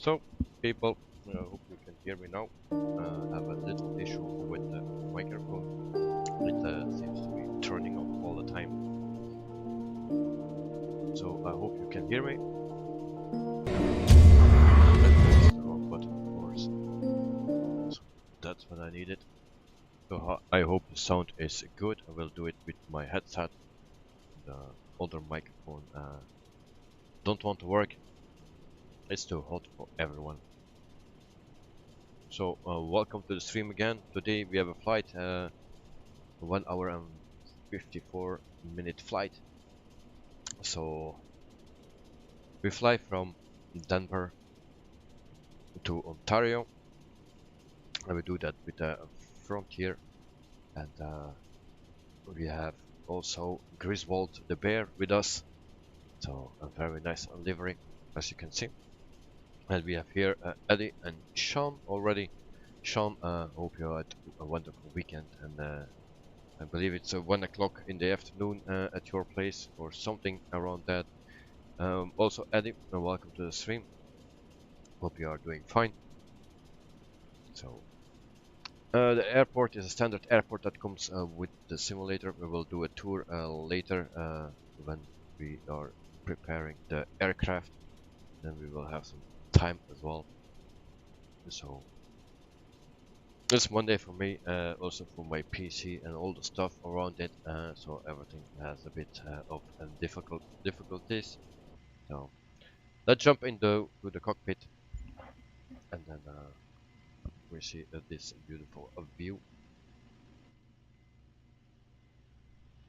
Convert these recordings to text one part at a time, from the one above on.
So, people, I hope you can hear me now. I have a little issue with the microphone. It seems to be turning off all the time. So, I hope you can hear me. That's the wrong button, of course. So, that's what I needed. So, I hope the sound is good. I will do it with my headset. The older microphone don't want to work. It's too hot for everyone. So welcome to the stream again. Today we have a flight, 1 hour and 54-minute flight. So we fly from Denver to Ontario, and we do that with the Frontier, and we have also Griswold the bear with us. So a very nice livery, as you can see. And we have here Eddie and Sean already. Sean, hope you had a wonderful weekend, and I believe it's 1 o'clock in the afternoon at your place, or something around that. Also, Eddie, welcome to the stream. Hope you are doing fine. So, the airport is a standard airport that comes with the simulator. We will do a tour later when we are preparing the aircraft. Then we will have some time as well. So it's Monday for me, also for my PC and all the stuff around it. So everything has a bit of difficulties. So let's jump into the cockpit, and then we see this beautiful view.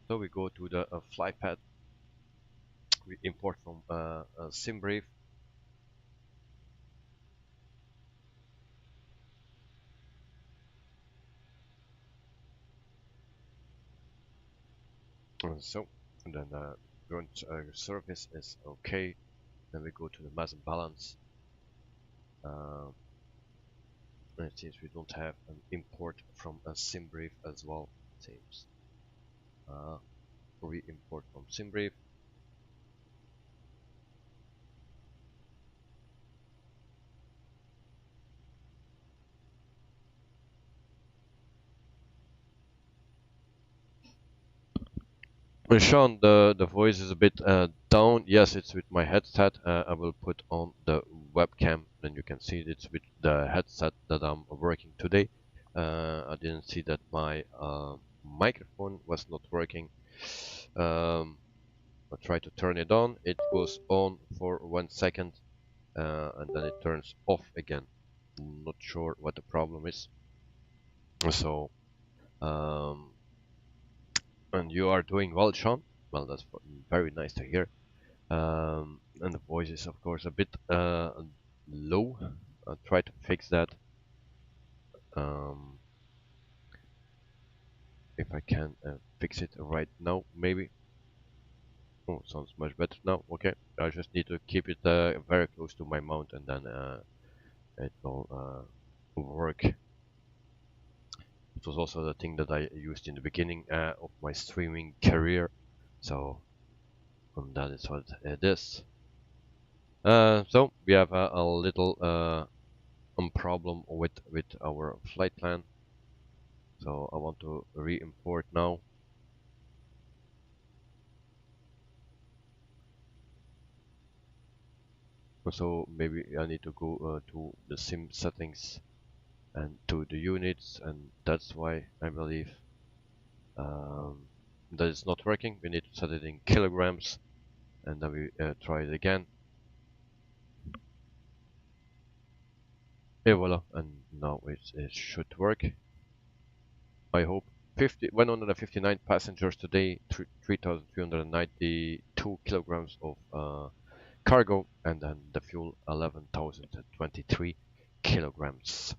So we go to the flight pad. We import from SimBrief. And then ground surface is okay. Then we go to the mass and balance. And it seems we don't have an import from a SimBrief as well. It seems. We import from SimBrief. Sean, the voice is a bit down. Yes, it's with my headset. I will put on the webcam, then you can see it's with the headset that I'm working today. I didn't see that my microphone was not working. I try to turn it on. It goes on for 1 second, and then it turns off again. Not sure what the problem is. So, and you are doing well, Sean. Well, that's very nice to hear. And the voice is, of course, a bit low. I'll try to fix that. If I can fix it right now, maybe. Oh, sounds much better now. Okay, I just need to keep it very close to my mount, and then it will work. It was also the thing that I used in the beginning of my streaming career, so that is what it is. So we have a little problem with our flight plan. So I want to re-import now. So maybe I need to go to the sim settings and to the units, and that's why I believe that it's not working. We need to set it in kilograms, and then we try it again. Et voila, and now it should work. I hope. 159 passengers today, 3,392 kilograms of cargo, and then the fuel 11,023 kilograms.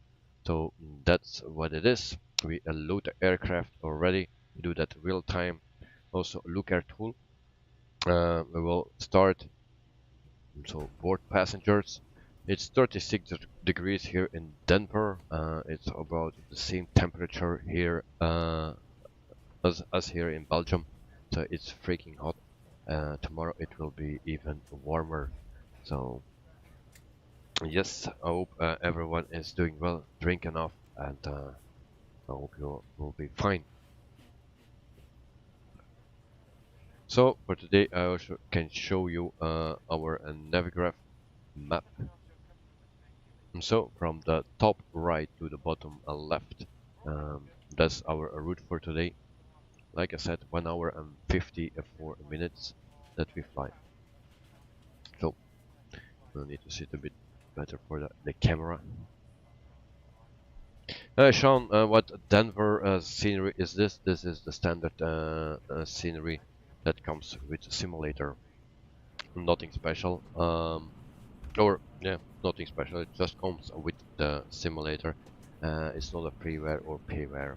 So that's what it is. We load the aircraft already. We do that real time. Also looker tool. We will start. So board passengers. It's 36 degrees here in Denver. It's about the same temperature here as here in Belgium. So it's freaking hot. Tomorrow it will be even warmer. So Yes, I hope everyone is doing well, drink enough, and I hope you will be fine. So for today, I also can show you our Navigraph map. And so from the top right to the bottom left, that's our route for today. Like I said, 1 hour and 54 minutes that we fly. So we'll need to sit a bit better for the camera. Sean, what Denver scenery is this? This is the standard scenery that comes with the simulator. Nothing special. Or yeah, nothing special. It just comes with the simulator. It's not a freeware or payware.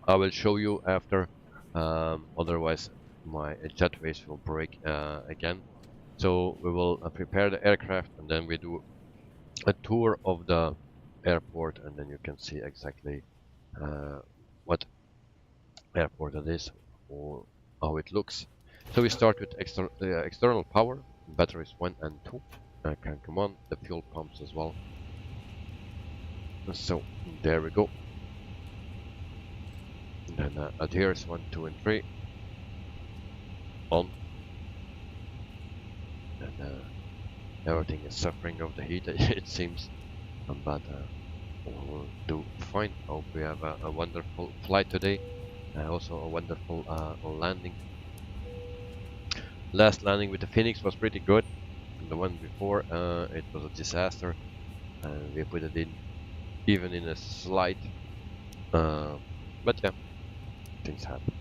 I will show you after. Otherwise, my jetways will break again. So we will prepare the aircraft and then we do a tour of the airport, and then you can see exactly what airport it is or how it looks. So we start with external power, batteries 1 and 2 can come on, the fuel pumps as well. So there we go. And then adheres 1, 2 and 3 on. And everything is suffering of the heat it seems, but we'll do fine. Hope we have a wonderful flight today. Also a wonderful landing. Last landing with the FENIX was pretty good. The one before it was a disaster, and we put it in even in a slide. But yeah, things happen.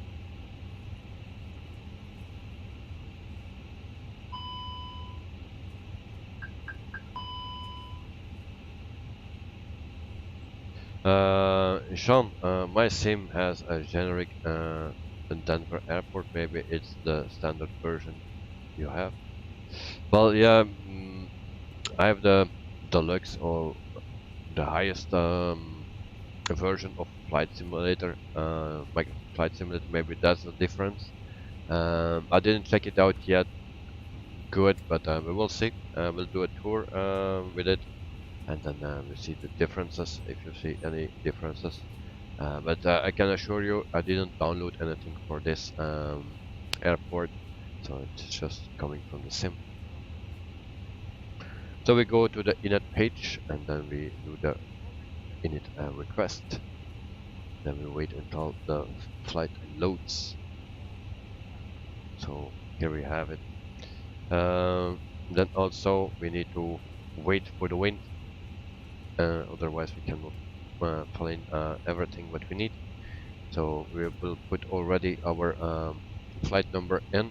Sean, my sim has a generic Denver airport. Maybe it's the standard version you have. Well, yeah, I have the deluxe or the highest version of Flight Simulator. Like Flight Simulator, maybe that's the difference. I didn't check it out yet. Good, but we will see. We'll do a tour with it, and then we'll see the differences, if you see any differences. But I can assure you, I didn't download anything for this airport, so it's just coming from the sim. So we go to the init page, and then we do the init request. Then we wait until the flight loads. So here we have it. Then also we need to wait for the wind, otherwise we cannot plan everything what we need. So we will put already our flight number in,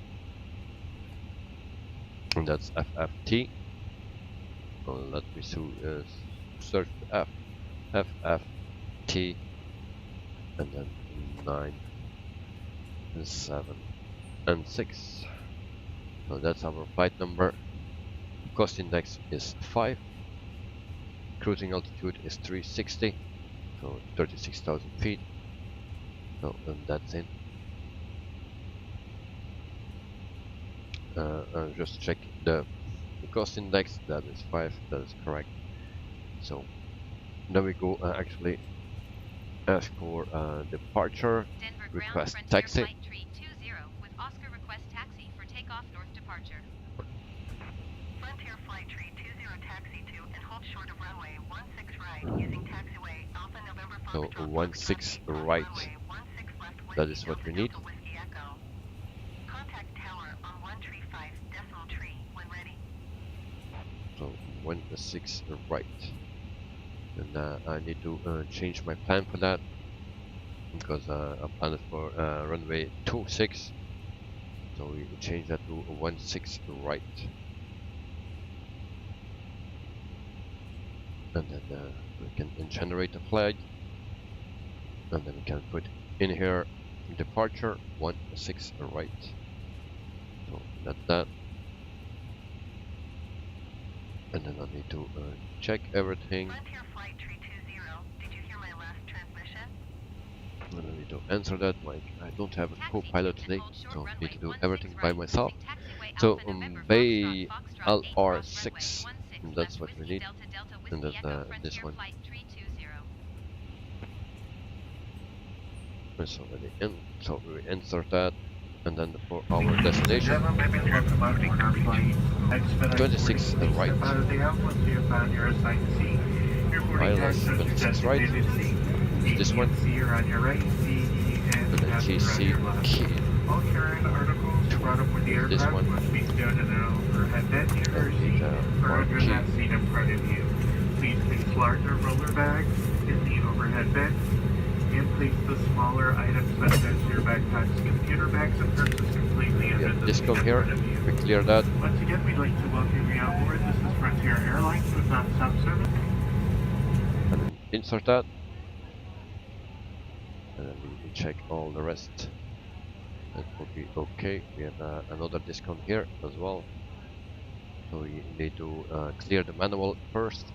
and that's FFT. Let me search FFT, and then 9 and 7 and 6. So that's our flight number. Cost index is 5. Cruising altitude is 360, so 36,000 feet. So and that's it. Just check the cost index. That is 5. That is correct. So then we go actually ask for departure. Denver Request ground taxi. Flight 320 with Oscar request taxi for takeoff north departure. Frontier Flight 320 taxi to and hold short of runway 16 right using taxiway Alpha November Foxtrot. So 16 right. That is what we need. Contact tower on 135 decimal tree when ready. So 16 right. And I need to change my plan for that, because I planned for runway 26. So we change that to 16 right. And then we can generate a flag, and then we can put in here departure 16 right. So that's that. And then I need to check everything. Frontier Flight 320, did you hear my last transmission? And I need to answer that. Like, I don't have a co-pilot today, so I need to do everything by myself. So Bay LR6 And that's what we need. Delta Delta And Whiskey then Echo this Frontier one Flight 320. is already in, so we insert that, and then for our destination, 26 right, ILS 26 right, this one, and then TC key, this one, and the marquee. Please place larger roller bags in the overhead bin, and place the smaller items such as your backpacks, computer bags, and purses completely under the This seat come in here, front of you. we clear that, Once again, we'd like to welcome you on board. This is Frontier Airlines with non-stop service. and then insert that, and then we check all the rest. That will be okay. We have another discount here as well, so we need to clear the manual first,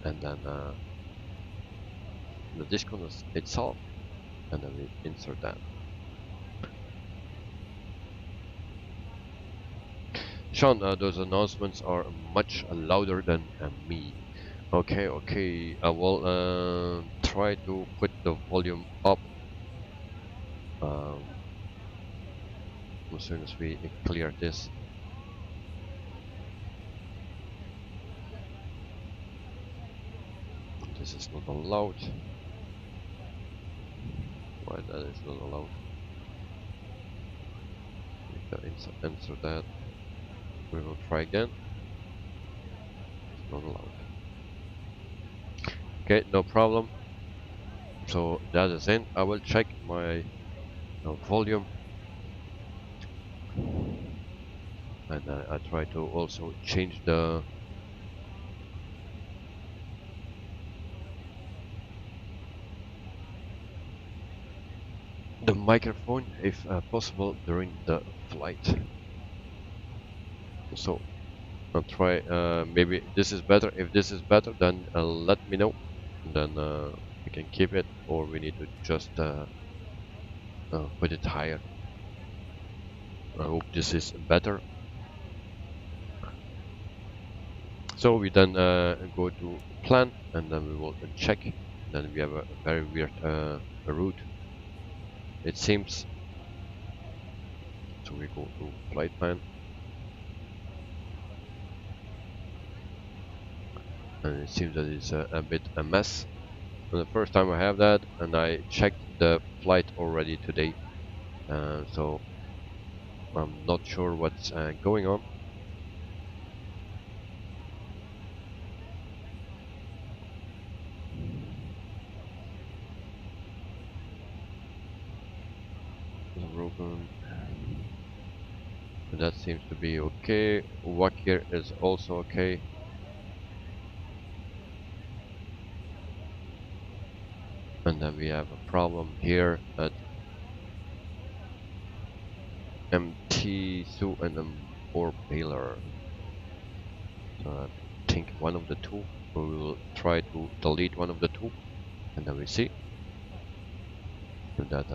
and then the discount itself, and then we insert that. Sean, those announcements are much louder than me. Okay, I will try to put the volume up as soon as we clear this. This is not allowed. Why that is not allowed? We can insert that. We will try again. It's not allowed. Okay, no problem. So that is in. I will check my volume, and I try to also change the microphone if possible during the flight. So I'll try, maybe this is better. If this is better, then let me know, and then we can keep it, or we need to just put it higher. I hope this is better. So we then go to plan, and then we will check. Then we have a very weird route, it seems. So we go to flight plan, and it seems that it's a bit a mess. And the first time I have that, and I checked the flight already today, so I'm not sure what's going on. Broken. That seems to be okay. Walk here is also okay. And then we have a problem here at MT2 and or Baylor. So I think one of the two. We will try to delete one of the two, and then we see. And that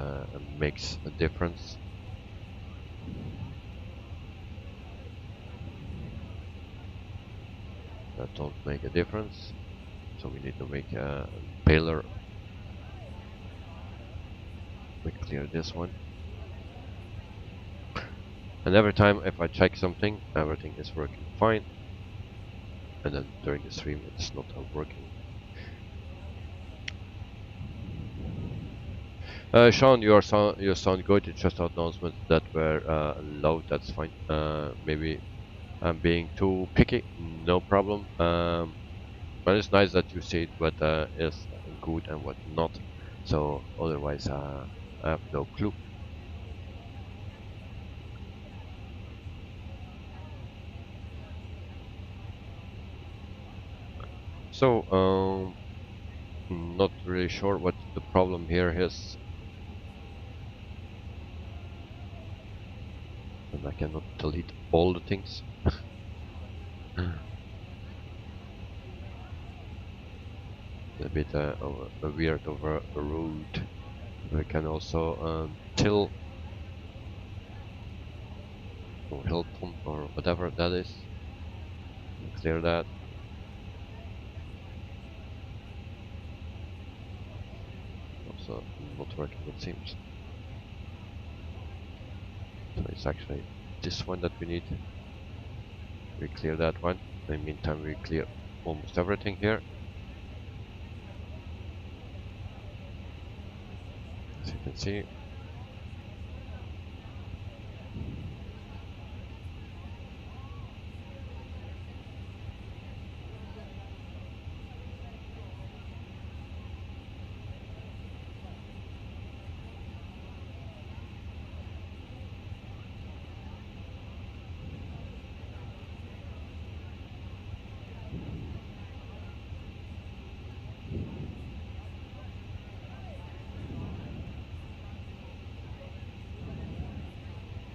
makes a difference. That don't make a difference. So we need to make a Baylor. We clear this one. And every time if I check something, everything is working fine. And then during the stream it's not working. Sean, you sound good. It's just announcements that were loud. That's fine. Maybe I'm being too picky. No problem. But it's nice that you see what is good and what not. So otherwise, I have no clue. So not really sure what the problem here is. And I cannot delete all the things. A bit weird over a road. We can also till or hill pump or whatever that is. clear that. Also not working, it seems. So it's actually this one that we need. We clear that one. In the meantime, we clear almost everything here. As you can see.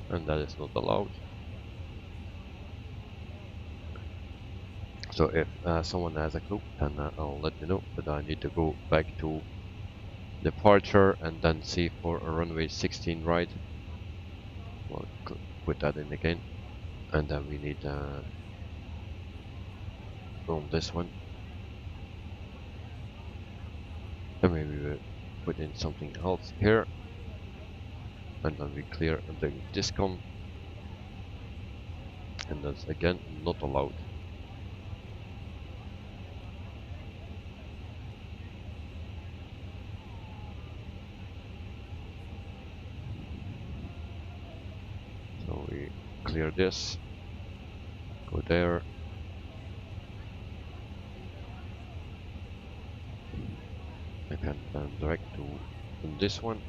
And that is not allowed. So if someone has a clue, then I'll let you know. But I need to go back to departure and then see for a runway 16 right. We'll put that in again, and then we need on this one, and maybe we'll put in something else here, and then we clear the discom, and that's again not allowed. So we clear this, go there, I can direct to this one,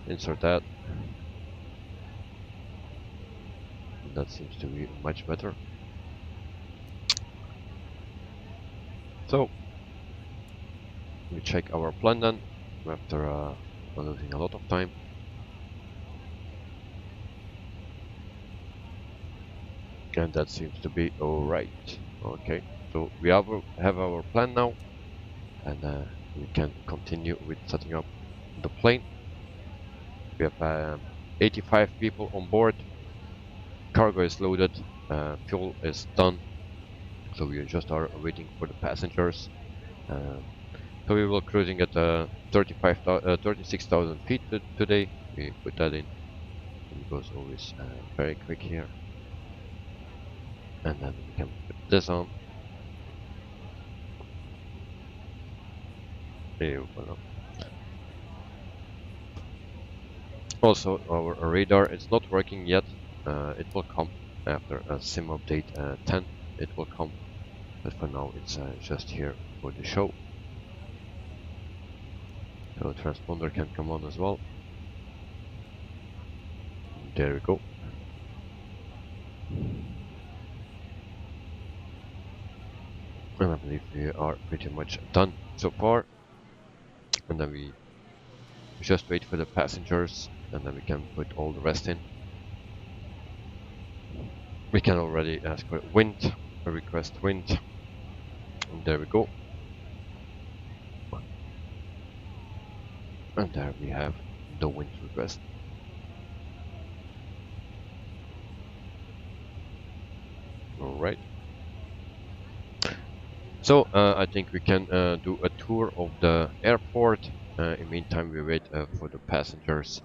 insert that, and that seems to be much better. So we check our plan then after losing a lot of time. And that seems to be alright. Okay, so we have our plan now, and we can continue with setting up the plane. We have 85 people on board, cargo is loaded, fuel is done, so we just are waiting for the passengers. So we will cruising at 36,000 feet today. We put that in. It goes always very quick here. And then we can put this on. Also, our radar is not working yet. It will come after a sim update 10. It will come, but for now it's just here for the show. So transponder can come on as well. There we go. And I believe we are pretty much done so far. And then we just wait for the passengers, and then we can put all the rest in. We can already ask for wind, request wind. And there we go. And there we have the wind request. Alright. So I think we can do a tour of the airport. In the meantime, we wait for the passengers,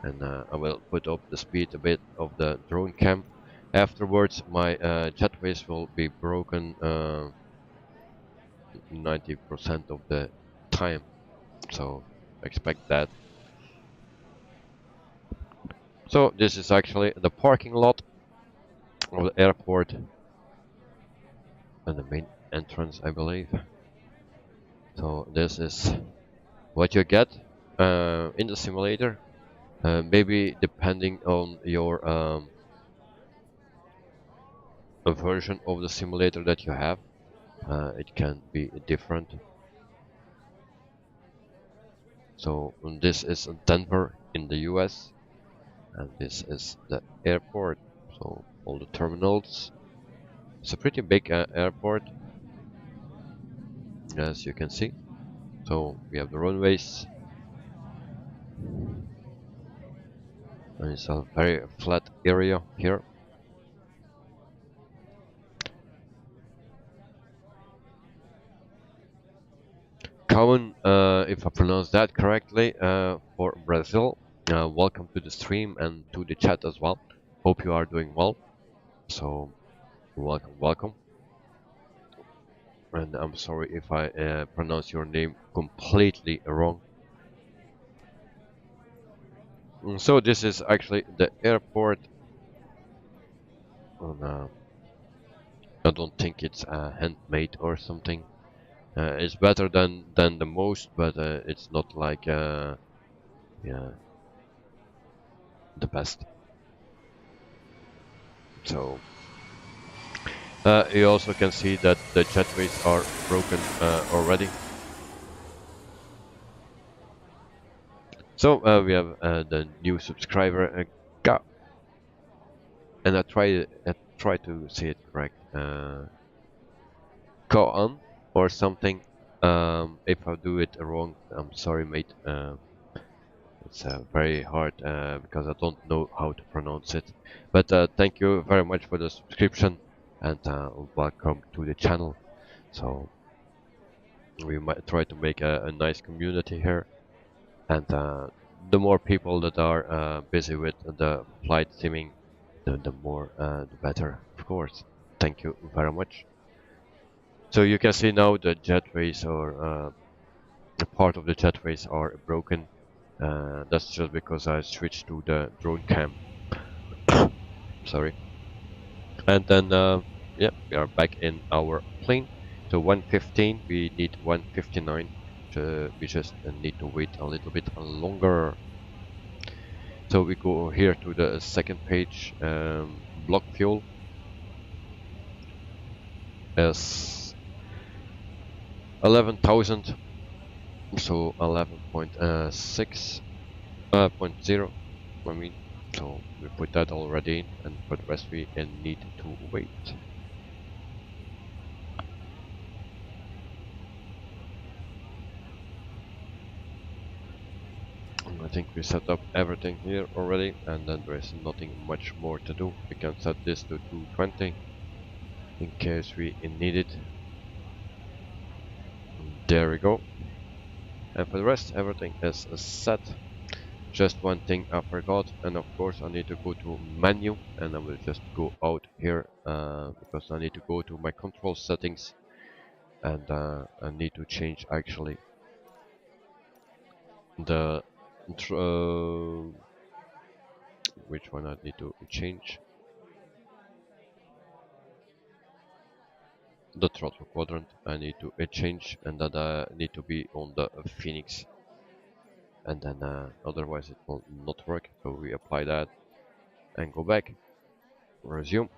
and I will put up the speed a bit of the drone cam. Afterwards, my jetways will be broken 90% of the time, so expect that. So this is actually the parking lot of the airport and the main entrance, I believe. So this is what you get in the simulator. Maybe depending on your a version of the simulator that you have, it can be different. So this is Denver in the US, and this is the airport. So all the terminals. It's a pretty big airport, as you can see. So we have the runways, and it's a very flat area here. Common, if I pronounce that correctly, for Brazil. Welcome to the stream and to the chat as well. Hope you are doing well. So, welcome. And I'm sorry if I pronounce your name completely wrong. So this is actually the airport. I don't think it's handmade or something. It's better than the most, but it's not like yeah, the best. So you also can see that the jetways are broken already. So we have the new subscriber Ga, and I try to say it correct. KONT or something. If I do it wrong, I'm sorry, mate. It's very hard because I don't know how to pronounce it. But thank you very much for the subscription and welcome to the channel. So we might try to make a nice community here, and the more people that are busy with the flight simming, the more the better, of course. Thank you very much. So you can see now the jetways or a part of the jetways are broken. That's just because I switched to the drone cam. Sorry. And then yeah, we are back in our plane. So 115, we need 159. We just need to wait a little bit longer. So we go here to the second page. Block fuel is 11,000. So 11.6 .0 I mean, so we put that already in, and for the rest we need to wait. I think we set up everything here already, and then there is nothing much more to do. We can set this to 220 in case we need it. There we go. And for the rest, everything is set. Just one thing I forgot, and of course I need to go to menu, and I will just go out here because I need to go to my control settings, and I need to change actually the which one I need to change. The throttle quadrant I need to change, and that I need to be on the FENIX, and then otherwise it will not work. So we apply that and go back, resume.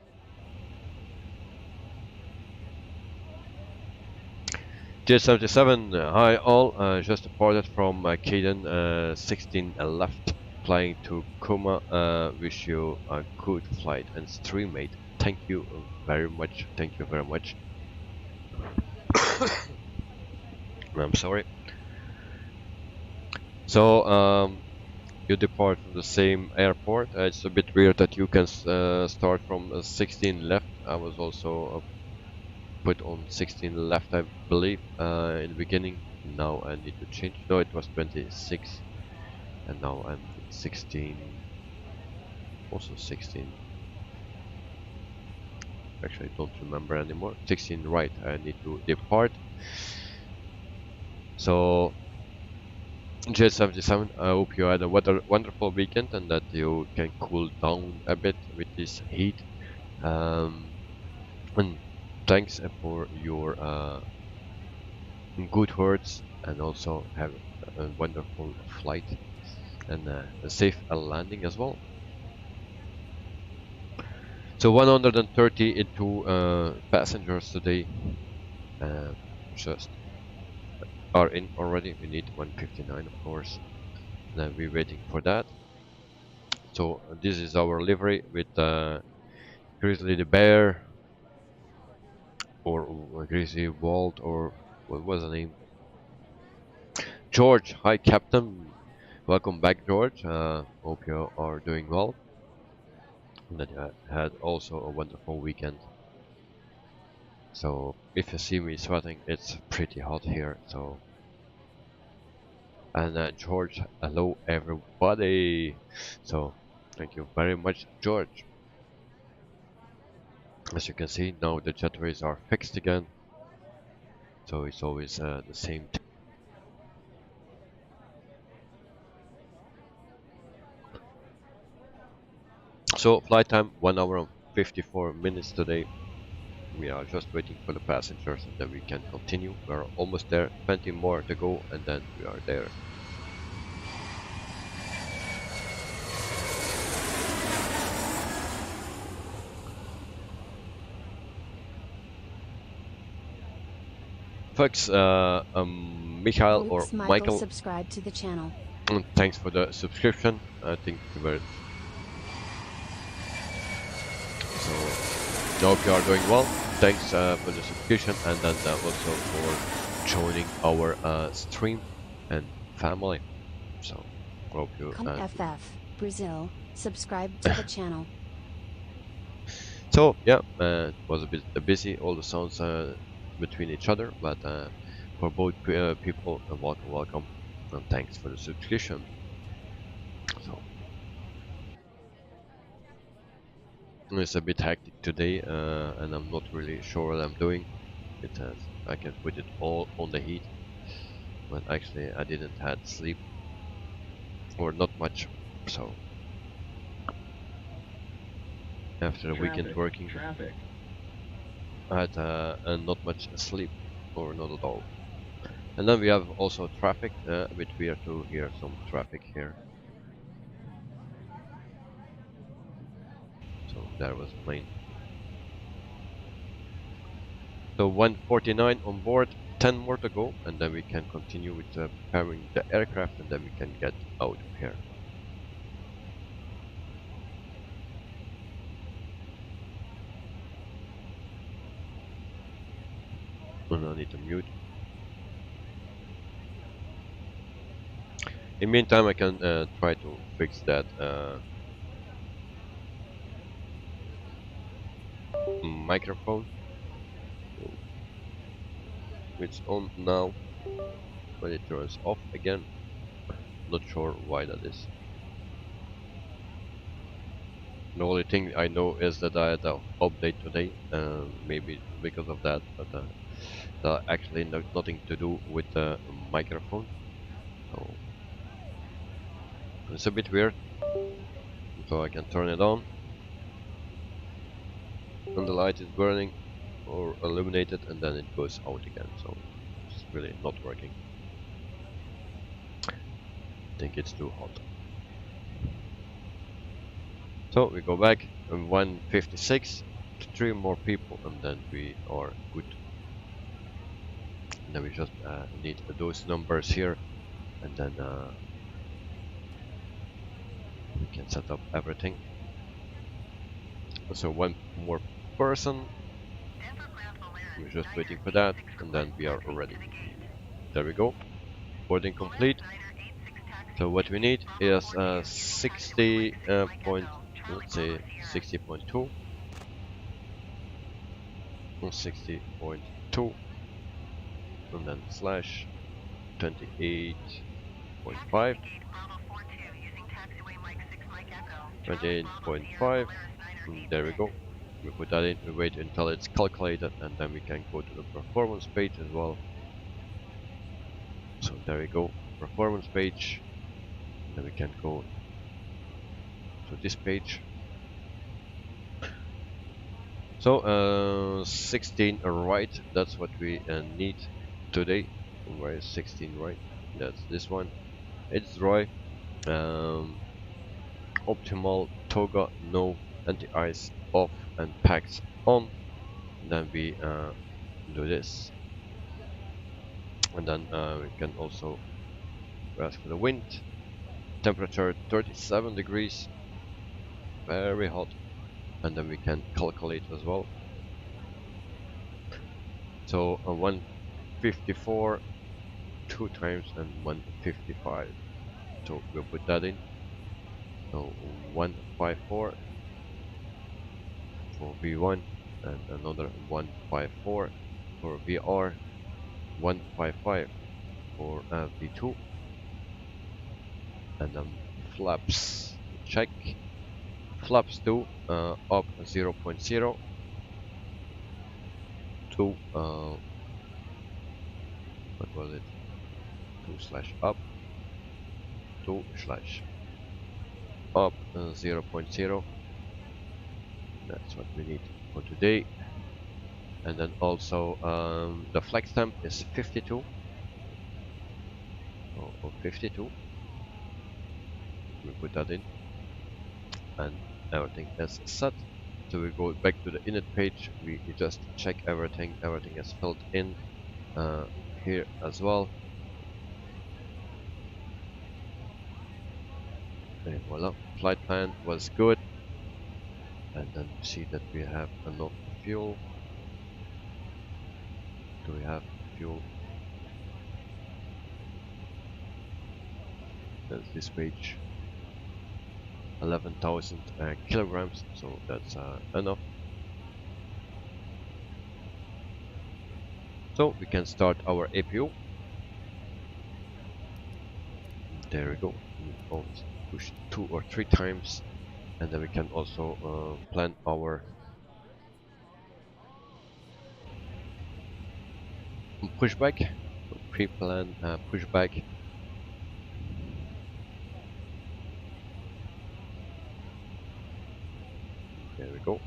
J77, hi all, just departed from KDEN 16 left, flying to Kuma. Wish you a good flight and stream, mate. Thank you very much. Thank you very much. I'm sorry. So you depart from the same airport. It's a bit weird that you can start from 16 left. I was also put on 16 left, I believe, in the beginning. Now I need to change. No, it was 26, and now I'm 16. Also 16. Actually, I don't remember anymore. 16 right. I need to depart. So J77, I hope you had a wonderful weekend and that you can cool down a bit with this heat. And thanks for your good words, and also have a wonderful flight and a safe landing as well. So 132 passengers today just are in already. We need 159, of course. Then we're waiting for that. So this is our livery with Grizzly the Bear, or Grizzly Walt, or what was the name? George. Hi, Captain. Welcome back, George. Hope you are doing well. And that you had also a wonderful weekend. So if you see me sweating, it's pretty hot here. So And George, hello everybody. So thank you very much, George. As you can see, now the jetways are fixed again, so it's always the same. So flight time 1 hour and 54 minutes today. We are just waiting for the passengers and then we can continue. We are almost there, plenty more to go, and then we are there. Thanks, Michael or Michael. Subscribe to the channel. Thanks for the subscription. I think you were. So, hope you are doing well. Thanks for the subscription, and then also for joining our stream and family. So, hope you. FF Brazil, subscribe to the channel. So yeah, it was a bit busy. All the sounds between each other, but for both people, welcome, and thanks for the subscription. So it's a bit hectic today, and I'm not really sure what I'm doing. I can put it all on the heat, but actually I didn't had sleep or not much. So after the weekend working, I had not much sleep, or not at all. And then we have also traffic, a bit weird to hear some traffic here. So there was the plane. So 149 on board, 10 more to go, and then we can continue with preparing the aircraft, and then we can get out of here. And I need to mute. In the meantime, I can try to fix that microphone. It's on now, but it turns off again. Not sure why that is. The only thing I know is that I had an update today, maybe because of that, but that actually nothing to do with the microphone. So it's a bit weird. So I can turn it on, and the light is burning or illuminated, and then it goes out again. So it's really not working. I think it's too hot. So we go back and 156, 3 more people, and then we are good. And then we just need those numbers here, and then we can set up everything. So 1 more person. We're just waiting for that, and then we are ready. There we go. Boarding complete. So what we need is 60 let's say 60.2 or 60.2, and then slash 28.5, 28.5. There we go. We put that in, we wait until it's calculated, and then we can go to the performance page as well. So there we go, performance page. Then we can go to this page. So 16 right, that's what we need today. Where is 16 right? That's this one. It's dry. Optimal toga no, anti-ice off, and packs on. And then we do this, and then we can also ask for the wind. Temperature 37 degrees, very hot, and then we can calculate as well. So 154 2 times and 155. So we'll put that in. So 154 for V1, and another 154 for VR, 155 for V2, And then flaps, check. Flaps to up 0.0 to what was it? 2/up, 2/up 0.0. That's what we need for today. And then also the flex temp is 52 or 52. We put that in, and everything is set. So we go back to the init page. We just check everything. Everything is filled in here as well. And voila, flight plan was good. And then we see that we have enough fuel. Do we have fuel? That's this page. 11,000 kilograms, so that's enough. So we can start our APU. There we go. We always push 2 or 3 times, and then we can also plan our pushback. Pre-plan pushback. There we go.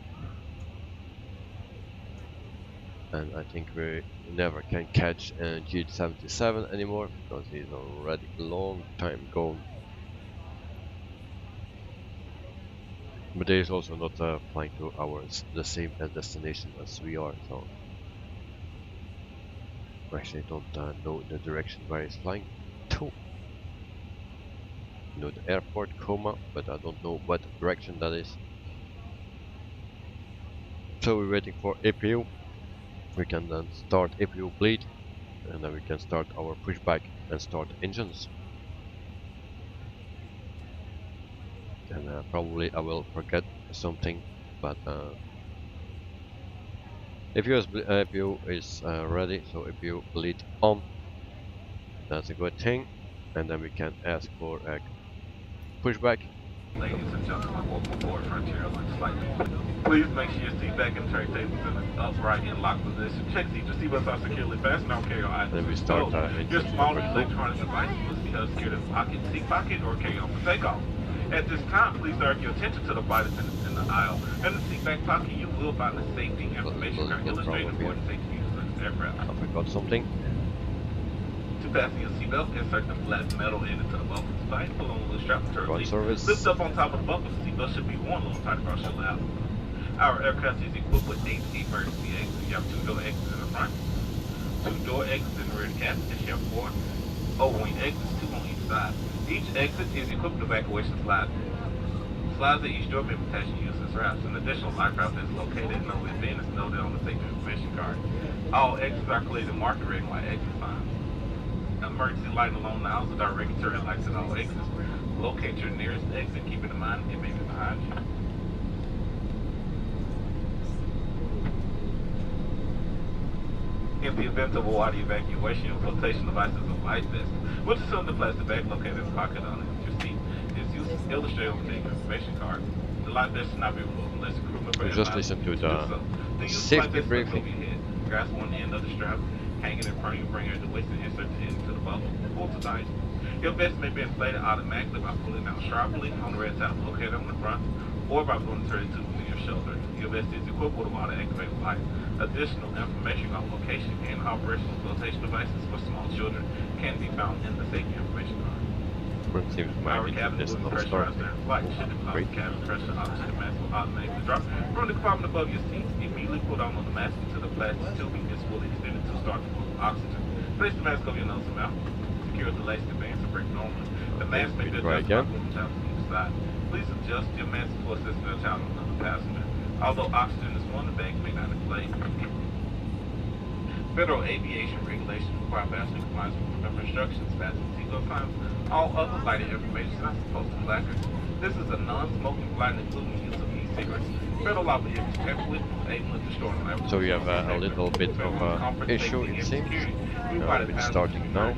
And I think we never can catch G77 anymore because he's already a long time gone. But there is also not flying to the same destination as we are, so actually I don't know the direction where he's flying to. I know the airport, but I don't know what direction that is. So we're waiting for APU. We can then start APU bleed, and then we can start our pushback and start engines. And probably I will forget something, but APU is ready, so APU bleed on. That's a good thing. And then we can ask for a pushback. Ladies and gentlemen, welcome aboard Frontier Airlines Flight. Please make sure your seat back and tray tables in an upright and locked position. Check seat. Your seatbelts are securely fastened. Don't carry your items. Then we start your small electronic devices must be held secured in the pocket, seat pocket, or carry on for takeoff. At this time, please direct your attention to the flight attendants in the aisle. In the seat back pocket, you will find the safety information card illustrating important safety features of this aircraft. I forgot something. To fasten your seatbelt, insert the flat metal end into the buckle side, pull on the strap to Run service. Lift up on top of the buckle, the seatbelt should be worn a little tight across your lap. Our aircraft is equipped with 8 emergency exits. You have 2-door exits in the front, 2-door exits in the rear of the cabin, and you have 4 overwing exits, 2 on each side. Each exit is equipped with evacuation slides. Slides at each door may be attached to useless rafts. An additional life raft is located in the bin is noted on the safety information card. All exits are clearly marked in red and white exit signs. Emergency light along now is a direct turn lights at all exits. Locate your nearest exit, keep in mind it may be behind you. In the event of a water evacuation, your flotation device is a life vest, which is on the plastic bag located in the pocket on your seat. It's used to illustrate on the information card. The life vest should not be removed unless the crew member We just listened to the safety briefing. Grasp one end of the strap, hang it in front of you, bring it to the waist and insert it into the buckle. Pull to tight. Your vest may be inflated automatically by pulling down sharply on the red tab located on the front, or by pulling the tube to your shoulder. Your vest is equipped with a water-activated light. Additional information on location and operational flotation devices for small children can be found in the safety information card. Seems Our cabin this will be not pressurized start. during flight. Should the cause cabin pressure oxygen mask will automatically drop from the compartment above your seat. Immediately put on the mask until the plastic tubing is fully extended to start to move oxygen. Place the mask over your nose and mouth. Secure the lace bands to break normally. The mask may be adjusted by moving the child to each side. Please adjust your mask for assisting a child on another passenger. Although oxygen is one, the bag may not inflate. Federal aviation regulations require passenger compliance with remember instructions, fasten seatbelt signs, all other lighting information is posted placards. This is a non-smoking flight including use of e-cigarettes. Federal law prohibits carefully enabling So we have a little bit of a issue, it seems. It's starting now.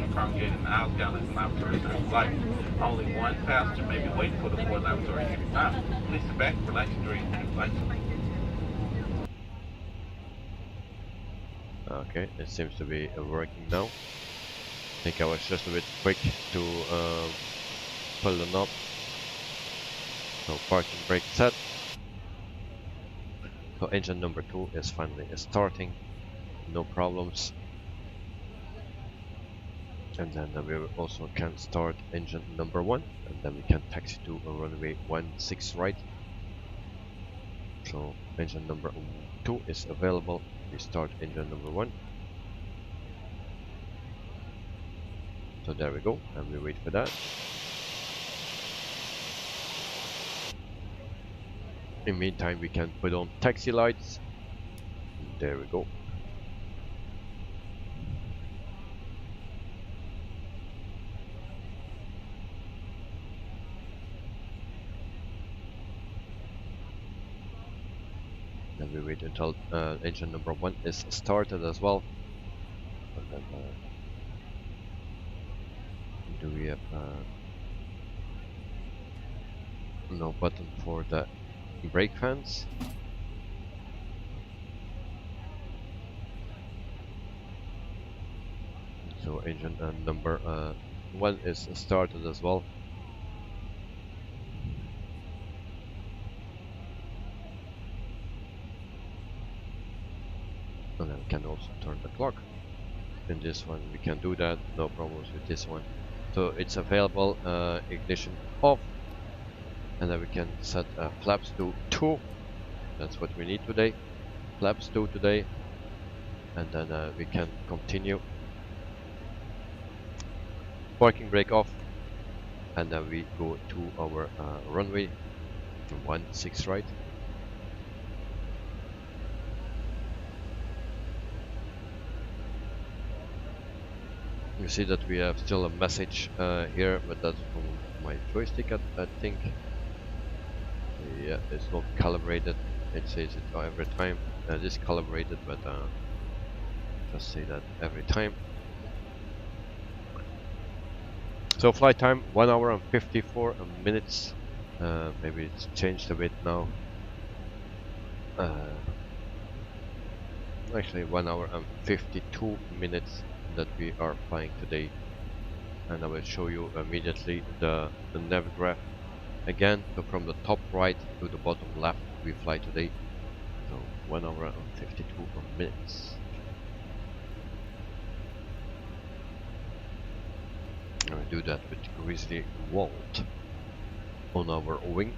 Only one passenger may be waiting for the 4 laboratory at any time. Please sit back, relax, and drink any flight. Okay, it seems to be working now. I think I was just a bit quick to pull the knob. So parking brake set. So engine number 2 is finally starting. No problems. And then we also can start engine number 1, and then we can taxi to a runway 16 right. So engine number 2 is available. We start engine number 1. So there we go, and we wait for that. In the meantime, we can put on taxi lights. There we go. Then we wait until engine number 1 is started as well. And then do we have no button for the brake fans? So engine number 1 is started as well. And then we can also turn the clock. In this one we can do that, no problems with this one. So it's available, ignition off, and then we can set flaps to 2. That's what we need today, flaps 2 today. And then we can continue. Parking brake off, and then we go to our runway 16 right. You see that we have still a message here, but that's from my joystick, I think. Yeah, it's not calibrated. It says it every time. It is calibrated, but just say that every time. So flight time 1 hour and 54 minutes. Maybe it's changed a bit now. Actually 1 hour and 52 minutes that we are flying today, and I will show you immediately the nav graph again. So from the top right to the bottom left we fly today. So 1 hour and 52 minutes. And we do that with Grizzly Walt on our wing,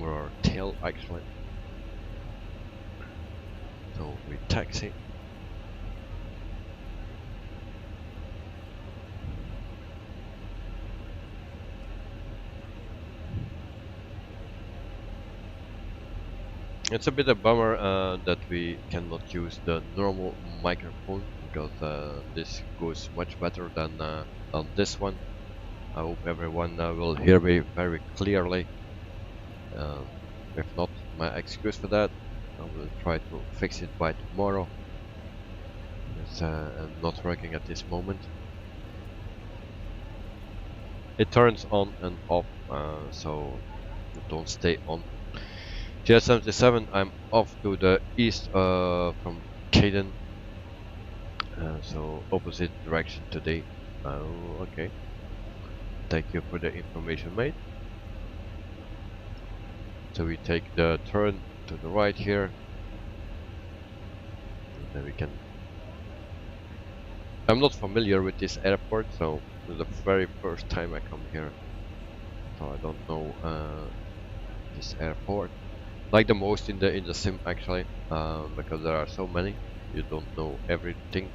or our tail actually. So we taxi. It's a bit of a bummer that we cannot use the normal microphone, because this goes much better than on this one. I hope everyone will hear me very clearly. If not, my excuse for that. I will try to fix it by tomorrow. It's not working at this moment. It turns on and off, so don't stay on. GS77, I'm off to the east from KDEN, so opposite direction today. Okay, thank you for the information, mate. So we take the turn to the right here, and then we can. I'm not familiar with this airport, so it's the very first time I come here, so I don't know this airport. Like the most in the sim actually, because there are so many, you don't know everything,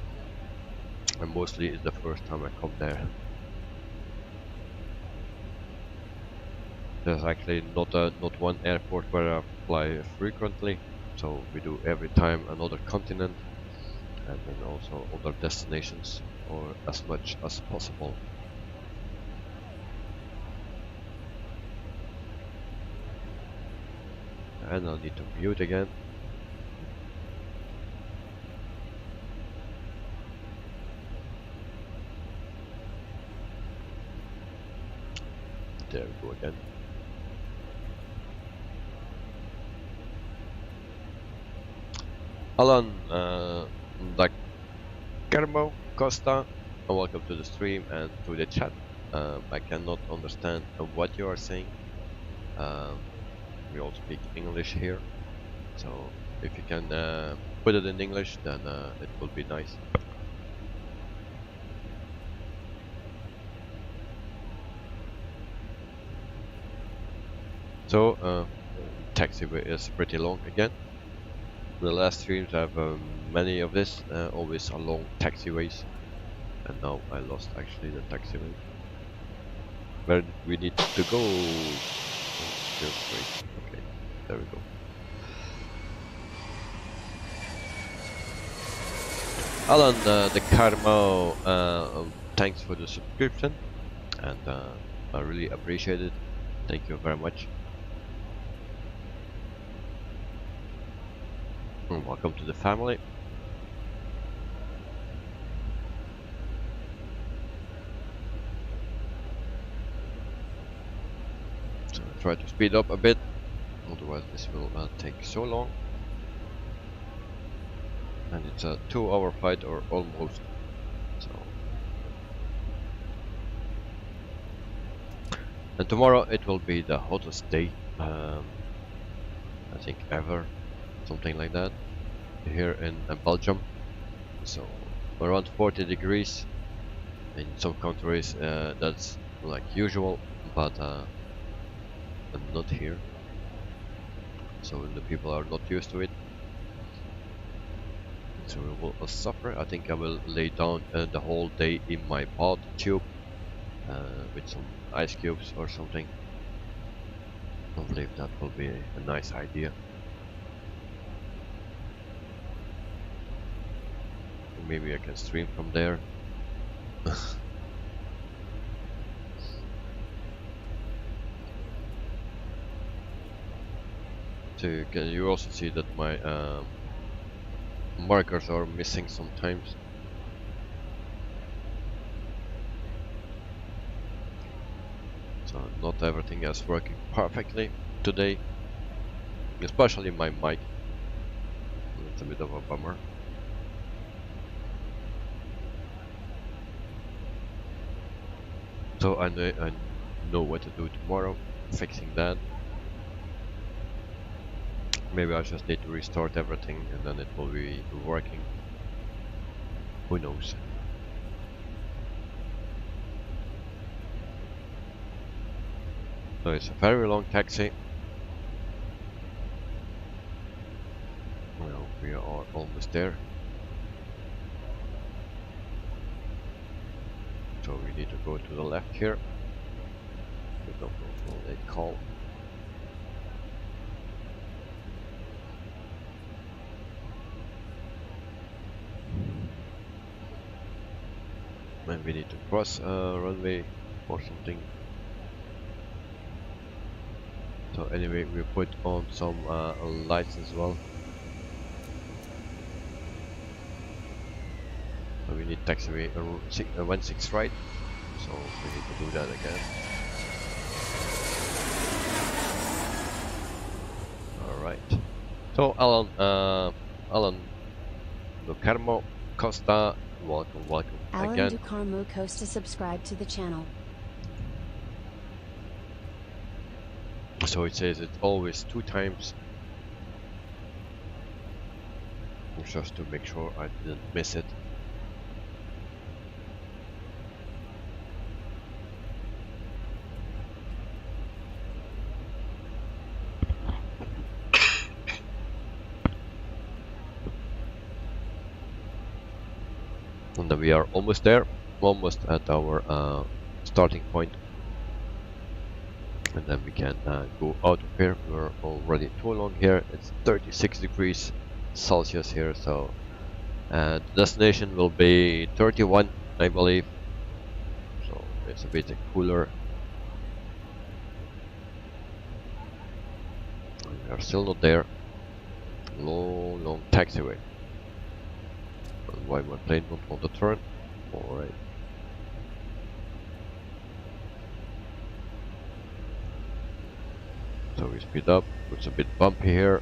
and mostly it's the first time I come there. There's actually not one airport where I fly frequently, so we do every time another continent, and then also other destinations, or as much as possible. and I'll need to mute again. There we go again. Alan, Carmo Costa, welcome to the stream and to the chat. I cannot understand what you are saying. We all speak English here, so if you can put it in English, then it will be nice. So taxiway is pretty long again. The last streams have many of this, always along taxiways, and now I lost actually the taxiway. Where we need to go? Still straight. Okay, there we go. Alan, the Carmo, thanks for the subscription, and I really appreciate it. Thank you very much. And welcome to the family. So I'll try to speed up a bit, otherwise this will take so long. And it's a 2-hour flight, or almost. So, and tomorrow it will be the hottest day, I think ever, something like that, here in Belgium. So around 40 degrees. In some countries that's like usual, but not here. So the people are not used to it. So we will suffer. I think I will lay down the whole day in my pod tube with some ice cubes or something. I believe that will be a nice idea. Maybe I can stream from there. So you also see that my markers are missing sometimes. So not everything is working perfectly today, especially my mic. It's a bit of a bummer. So I know what to do tomorrow, fixing that. Maybe I just need to restart everything and then it will be working. Who knows? So it's a very long taxi. Well, we are almost there. So we need to go to the left here. We don't go for late call. And we need to cross runway or something. So anyway, we put on some lights as well. So we need taxiway 16 right. So we need to do that again. Alright. So Alan Carmo Costa, welcome Alan again. Ducarmo Costa, subscribe to the channel. So it says it's always 2 times. Just to make sure I didn't miss it. And then we are almost there, almost at our starting point. And then we can go out of here. We're already too long here. It's 36 degrees Celsius here, so the destination will be 31, I believe. So it's a bit cooler. And We are still not there. Long taxiway. Why my plane not on the turn? Alright. So we speed up. It's a bit bumpy here.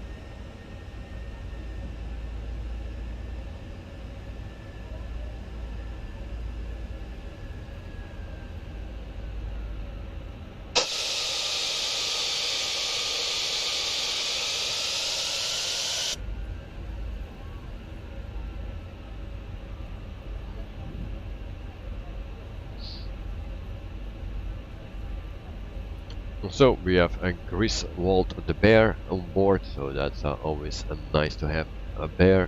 So we have a Griswold the bear on board, so that's always nice to have a bear.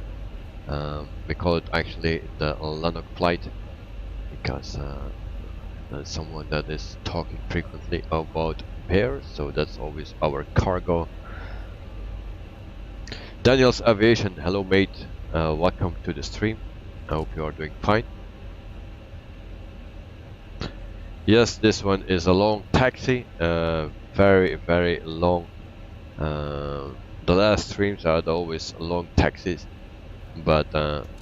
We call it actually the Lanok flight because there's someone that is talking frequently about bears, so that's always our cargo. Daniel's Aviation, hello mate, welcome to the stream. I hope you are doing fine. Yes, this one is a long taxi, very long. The last streams are always long taxis, but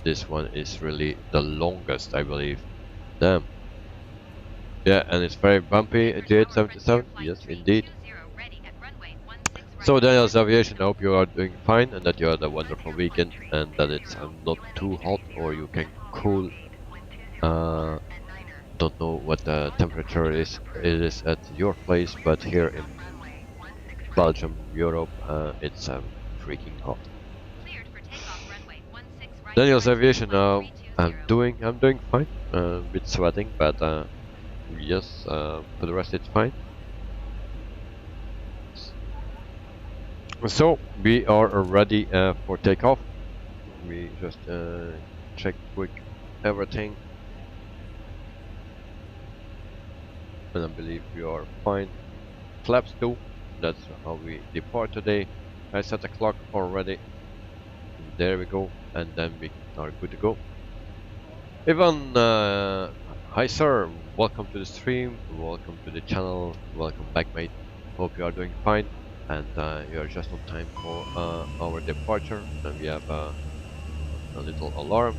this one is really the longest, I believe. Damn. Yeah, and it's very bumpy. J877, yes, indeed. So Daniel's Aviation, I hope you are doing fine and that you had a wonderful weekend and that it's not too hot or you can cool. Don't know what the temperature is at your place, but here in Belgium, Europe, it's freaking hot. Daniel's Aviation, I'm doing fine. A bit sweating, but yes, for the rest it's fine. So we are ready for takeoff. We just check quick everything. And I believe we are fine. Flaps too. That's how we depart today. I set the clock already. There we go, and then we are good to go. Ivan, hi sir. Welcome to the stream. Welcome to the channel. Welcome back, mate. Hope you are doing fine, and you are just on time for our departure. And we have a little alarm.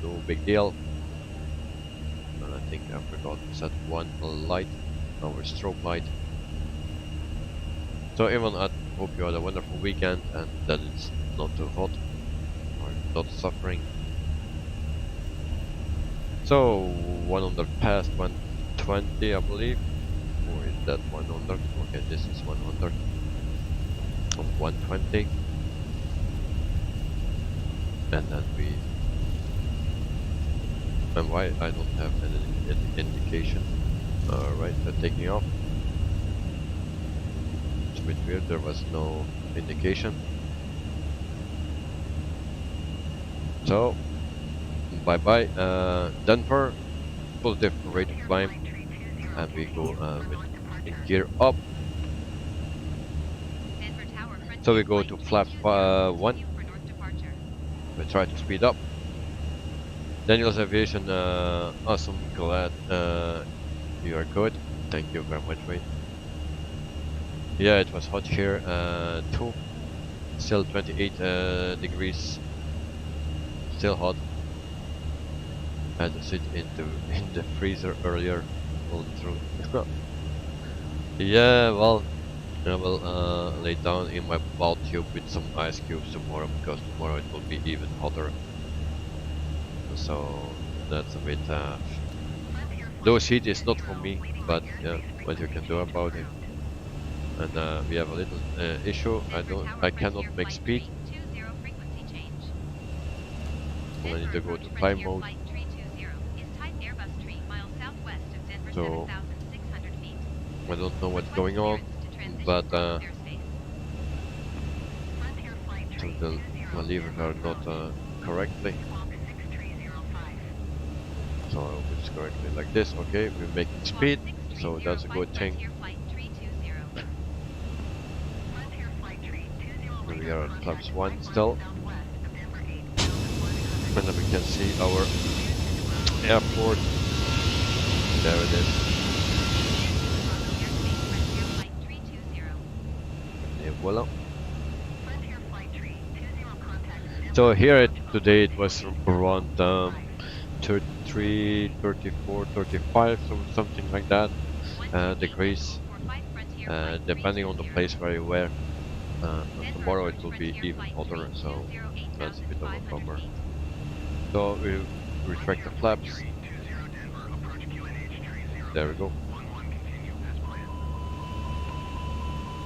No big deal. And I think I forgot to set one light, our strobe light. So Ivan, I hope you had a wonderful weekend and that it's not too hot or not suffering. So 100 past 120, I believe, or is that 100? Okay, this is 100 of 120, and then we. And why I don't have any indication. Alright, so taking off. It's a bit weird, there was no indication. So, bye bye. Denver, positive rate of climb. And we go in gear up. So we go to flaps 1. We try to speed up. Daniel's Aviation, awesome, glad you are good. Thank you very much, mate. Yeah, it was hot here too. Still 28 degrees. Still hot. Had to sit in the freezer earlier. All through. Yeah, well, I will lay down in my ball tube with some ice cubes tomorrow because tomorrow it will be even hotter. So that's a bit. Those heat is not for me, but yeah, what you can do about it. And we have a little issue. I cannot make speed. I need to go to flight mode. So I don't know what's going on, but the levers are not correctly. So I hope it's correctly like this. Okay, we're making speed, so that's a good thing. We are at flaps 1 still. And then we can see our airport. There it is. Et voila. So here today it was around 33, 34, 35, something like that degrees, depending on the place where you were. Tomorrow it will be even hotter, so that's a bit of a bummer. So we retract the flaps. There we go.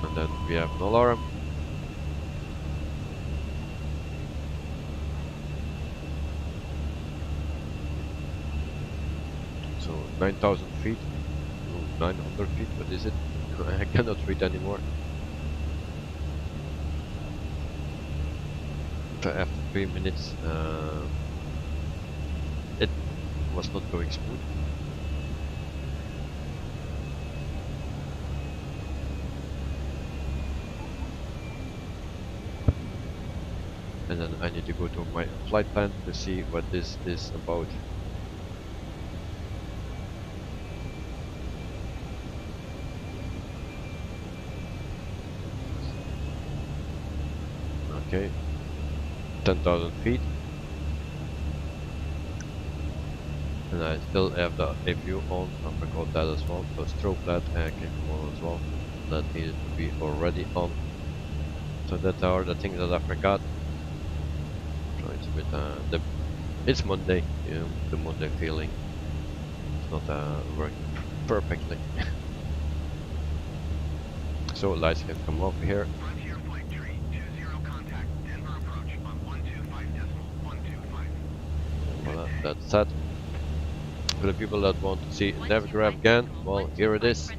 And then we have an alarm. So 9,000 feet, 900 feet, what is it? I cannot read anymore. So after 3 minutes, it was not going smooth. And then I need to go to my flight plan to see what this is about. Okay, 10,000 feet. And I still have the APU on, I forgot that as well. So strobe light came on as well. That needed to be already on. So that are the things that I forgot. So it's a bit, it's Monday, you know, the Monday feeling. It's not working perfectly. So lights can come off here. Voilà, that's that. For the people that want to see Navigraph again, well, here it is.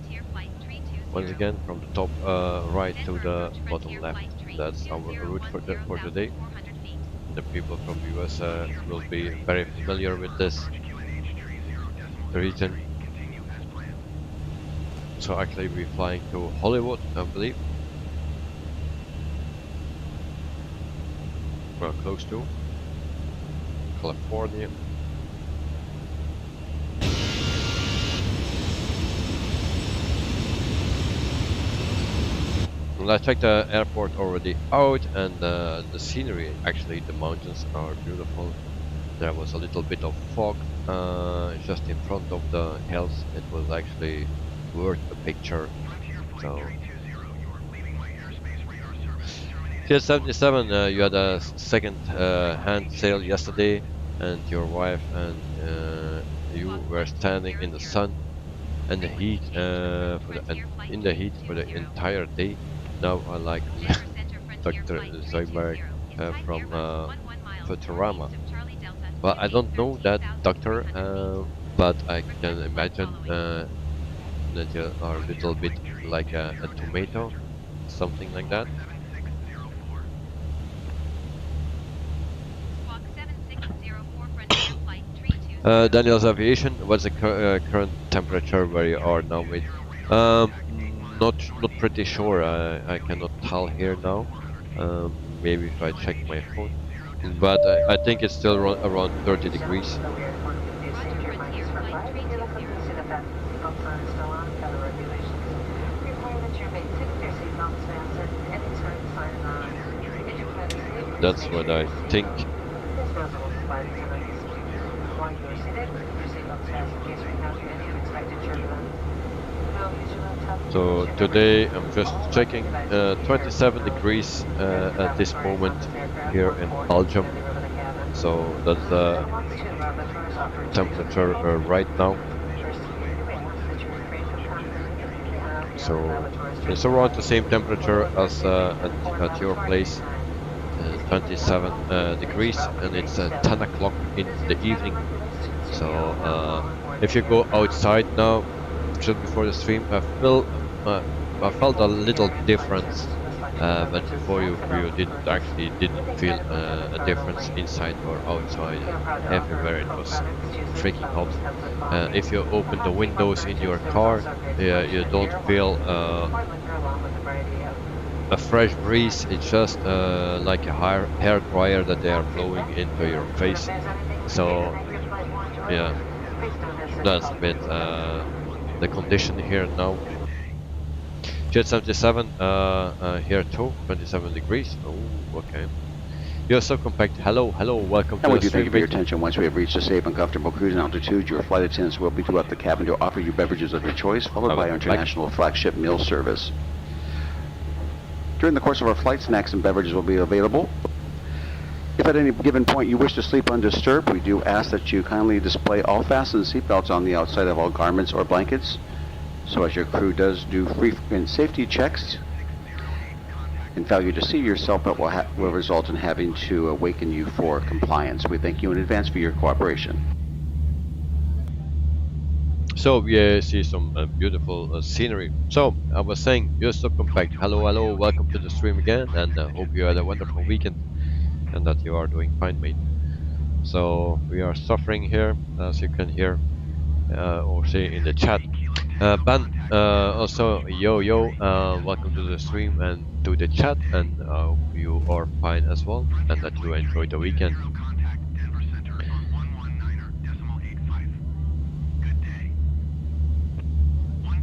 Once again, from the top right to the bottom left. That's our route for today. The people from the US will be very familiar with this region. So actually we're flying to Hollywood, I believe. Well, close to California. Well, I checked the airport already out, and the scenery, actually the mountains are beautiful. There was a little bit of fog just in front of the hills. It was actually worth a picture. So TS77, you had a second hand sale yesterday, and your wife and you were standing in the sun and the heat in the heat for the entire day. Now I like Dr. Zoidberg from Futurama. Well, I don't know that doctor, but I can imagine that you are a little bit like a tomato, something like that. Daniel's Aviation, what's the current temperature where you are now with? Not pretty sure. I cannot tell here now. Maybe if I check my phone, but I think it's still around 30 degrees. That's what I think. So today I'm just checking 27 degrees at this moment here in Belgium. So that's the temperature right now. So it's around the same temperature as at your place, 27 degrees, and it's 10 o'clock in the evening. So if you go outside now, just before the stream, I felt a little difference, but before you didn't feel a difference inside or outside. Everywhere it was freaking hot. If you open the windows in your car, you don't feel a fresh breeze. It's just like a hair dryer that they are blowing into your face. So yeah, that's a bit the condition here now. Jet 77 here too, 27 degrees. Oh, okay. You're so compact. Hello, hello, welcome And to we the do thank you stream. for your attention. Once we have reached a safe and comfortable cruising altitude, your flight attendants will be throughout the cabin to offer you beverages of your choice, followed by our international flagship meal service. During the course of our flight, snacks and beverages will be available. If at any given point you wish to sleep undisturbed, we do ask that you kindly display all fastened seatbelts on the outside of all garments or blankets, so as your crew does do frequent safety checks. And failure to see your seatbelt will result in having to awaken you for compliance. We thank you in advance for your cooperation. So we see some beautiful scenery. So I was saying, you're so compact. Hello, hello, welcome to the stream again, and hope you had a wonderful weekend and that you are doing fine, mate. So we are suffering here, as you can hear or see in the chat. Ben, also yo, welcome to the stream and to the chat, and hope you are fine as well and that you enjoyed the weekend.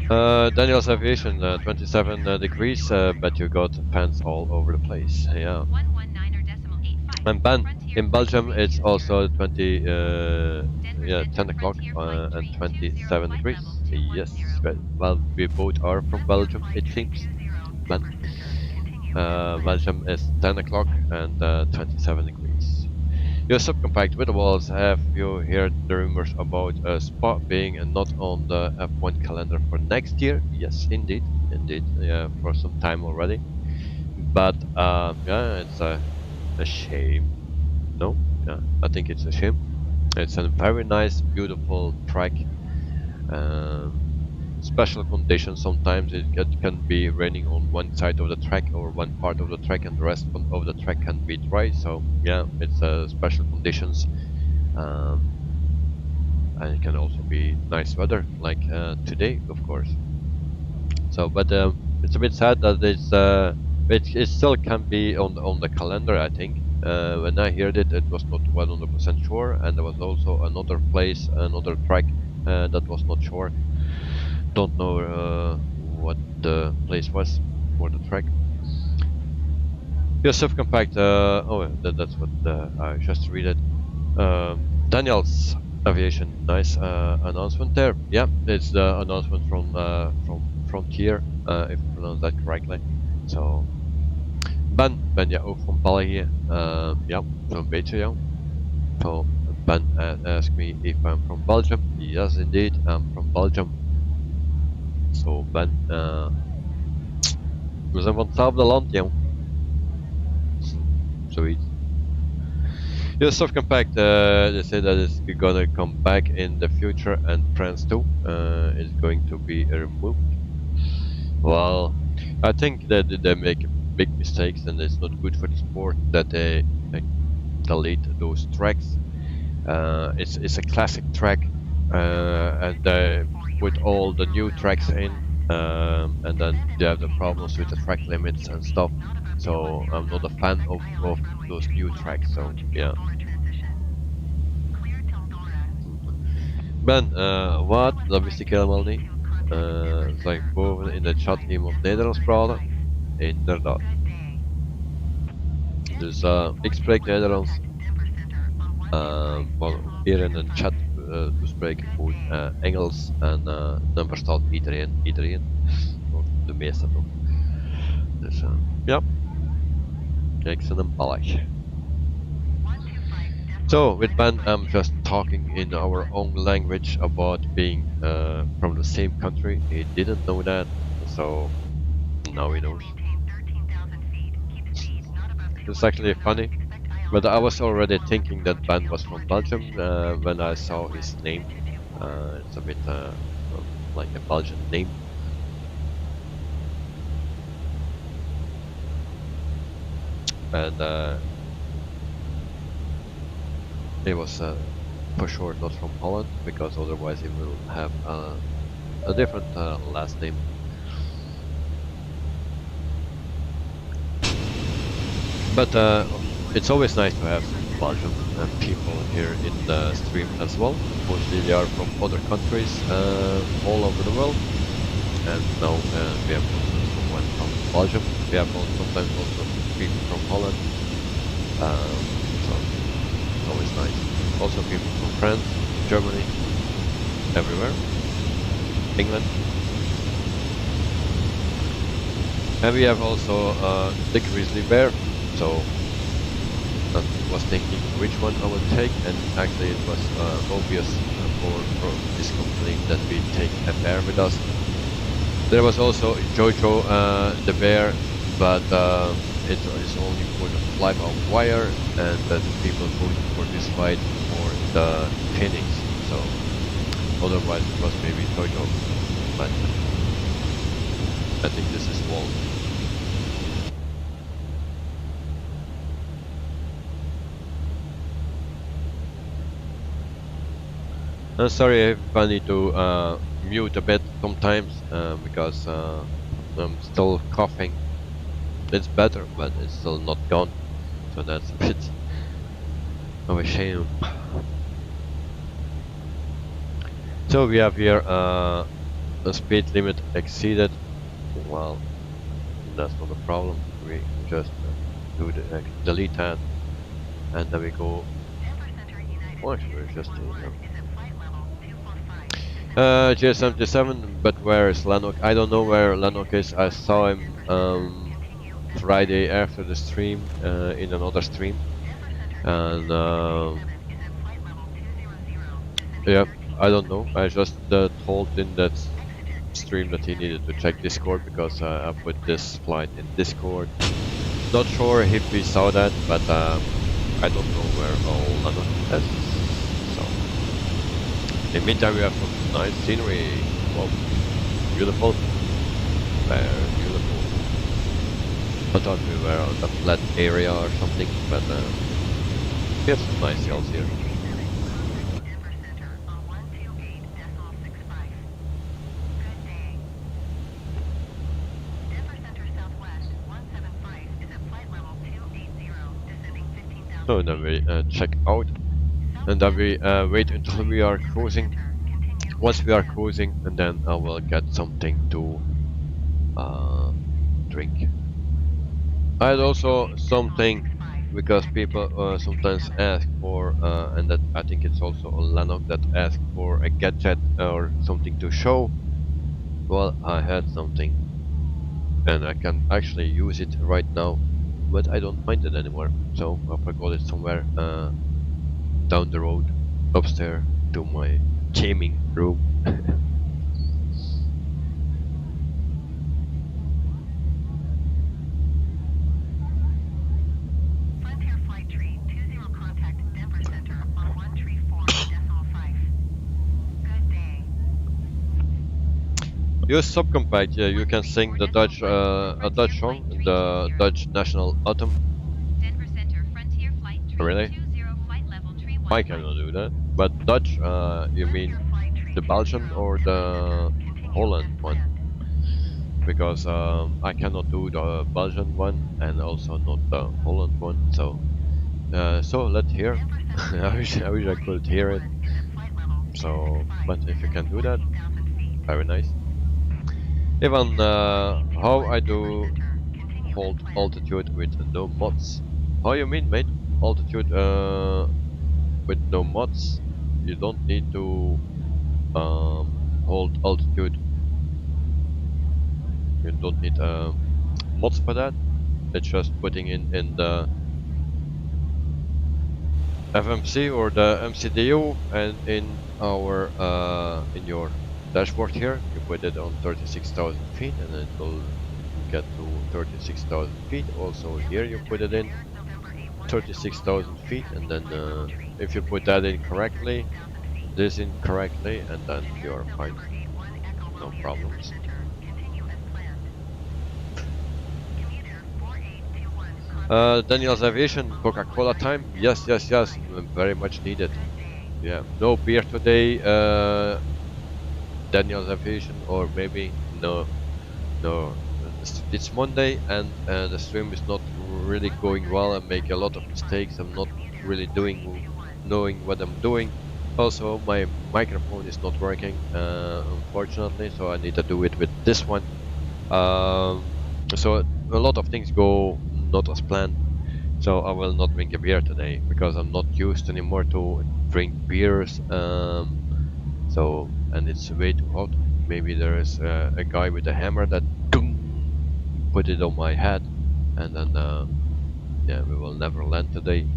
Daniel's Aviation, 27 degrees, but you got fans all over the place. Yeah. And Ben, in Belgium it's also 10 o'clock and 27 degrees. Yes, well, we both are from Belgium, it seems. Ben. Belgium is 10 o'clock and 27 degrees. Your subcompact with the walls, have you heard the rumors about Spa being not on the F1 calendar for next year? Yes, indeed, yeah, for some time already. But yeah, it's a shame. No, yeah, I think it's a shame. It's a very nice, beautiful track. Special conditions, sometimes it can be raining on one side of the track or one part of the track, and the rest of the track can be dry. So yeah, it's special conditions, and it can also be nice weather like today, of course. So but it's a bit sad that it still can be on the calendar. I think when I heard it, it was not 100% sure, and there was also another place, another track that was not sure. Don't know what the place was for the track. Your subcompact, oh, that's what I just read it. Daniel's Aviation, nice announcement there. Yeah, it's the announcement from Frontier, if I pronounce that correctly. So, Ben ja ook van België. Ja, zo'n beetje, ja. So, Ben asked me if I'm from Belgium. Yes, indeed, I'm from Belgium. So Ben, we zijn van hetzelfde land, jong. Zoiets. Your subcompact, they say that it's gonna come back in the future, and France 2 is going to be removed. Well, I think that they make big mistakes, and it's not good for the sport that they delete those tracks. It's a classic track, and they put all the new tracks in, and then they have the problems with the track limits and stuff. So I'm not a fan of those new tracks. So yeah. Ben, wat? Dat wist ik helemaal niet. Zag ik boven in de chat iemand Nederlands praten? Inderdaad. Dus ik spreek Nederlands. Maar hier in de chat bespreek ik gewoon Engels, en dan verstaat iedereen, of de meeste toch. Dus ja, ik ben een Belg. So with Ben, I'm just talking in our own language about being from the same country. He didn't know that, so now he knows. It's actually funny. But I was already thinking that Ben was from Belgium when I saw his name. It's a bit like a Belgian name. And he was for sure not from Holland, because otherwise he will have a different last name. But it's always nice to have Belgian people here in the stream as well. Mostly they are from other countries all over the world. And now we have also someone from Belgium. We have sometimes also people from Holland. So it's always nice. Also people from France, Germany, everywhere, England. And we have also the grizzly bear, so I was thinking which one I would take, and actually it was obvious for this company that we take a bear with us. There was also Jojo the bear, but it is only for the fly-by-wire, and the people voted for this flight for the FENIX, so otherwise it was maybe Jojo, but I think this is Walt. I'm sorry if I need to mute a bit sometimes because I'm still coughing. It's better, but it's still not gone, so that's a bit of a shame. So we have here a speed limit exceeded. Well, that's not a problem. We just do the delete that, and then we go. Oh, actually, we're just doing GS77, but where is Lanok? I don't know where Lanok is. I saw him Friday after the stream in another stream, and yeah, I don't know. I just told in that stream that he needed to check Discord because I put this flight in Discord. Not sure if he saw that, but I don't know where all Lanok is. In the meantime, we have some nice scenery. Well, beautiful. Very beautiful. I thought we were on the flat area or something, but we have some nice hills here. So then we check out. And then we wait until we are cruising. Once we are cruising, and then I will get something to drink. I had also something because people sometimes ask for, and that I think it's also on Lanok that ask for a gadget or something to show. Well, I had something, and I can actually use it right now, but I don't find it anymore. So I forgot it somewhere. Down the road, upstairs to my gaming room. Frontier Flight Tree 20 contact Denver Center on 134.5. Good day. Use subcompact, yeah, you can sing the Dutch, a Dutch song, the Dutch national anthem. Denver Center, Frontier Flight 320, Really? flight level 31. I cannot do that. But Dutch, you mean the Belgian or the Holland one? Because I cannot do the Belgian one and also not the Holland one. So, so let's hear. I wish I could hear it. So, but if you can do that, very nice. Even how I do hold altitude with no mods. How you mean, mate? Altitude with no mods? You don't need to hold altitude. You don't need mods for that. It's just putting in the FMC or the MCDU, and in our in your dashboard here, you put it on 36,000 feet, and it will get to 36,000 feet. Also here you put it in 36,000 feet, and then if you put that in correctly, this in correctly, and then you're fine. No problems. Daniel's Aviation, Coca-Cola time. Yes, yes, yes, very much needed. Yeah, no beer today, Daniel's Aviation, or maybe no. It's Monday, and the stream is not really going well. I make a lot of mistakes. I'm not really knowing what I'm doing. Also, my microphone is not working, unfortunately, so I need to do it with this one. So a lot of things go not as planned. So I will not drink a beer today because I'm not used anymore to drink beers. So, and it's way too hot. Maybe there is a guy with a hammer that put it on my head, and then yeah, we will never land today.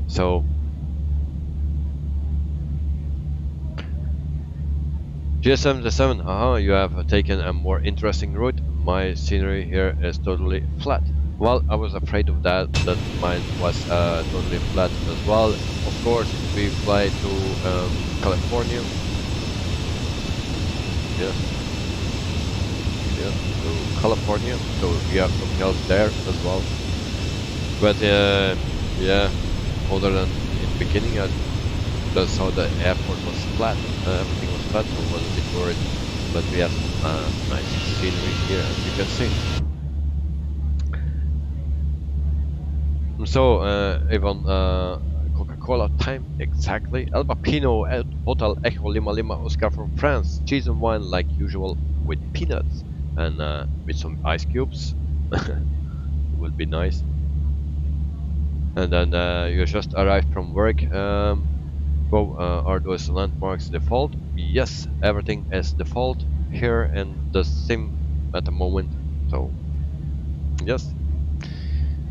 So GS77, haha, you have taken a more interesting route. My scenery here is totally flat. Well, I was afraid of that mine was totally flat as well. Of course, we fly to California. Yes. Yes, to California, so we have something else there as well. But yeah, other than in the beginning, I just saw the airport was flat, everything was flat, so I was a bit worried. But we have some nice scenery here, as you can see. So, even Coca-Cola time, exactly. El Bapino at Hotel Echo Lima Lima Oscar from France. Cheese and wine like usual with peanuts and with some ice cubes. Would be nice. And then you just arrived from work. Are those landmarks default? Yes, everything is default here and the same at the moment. So, yes.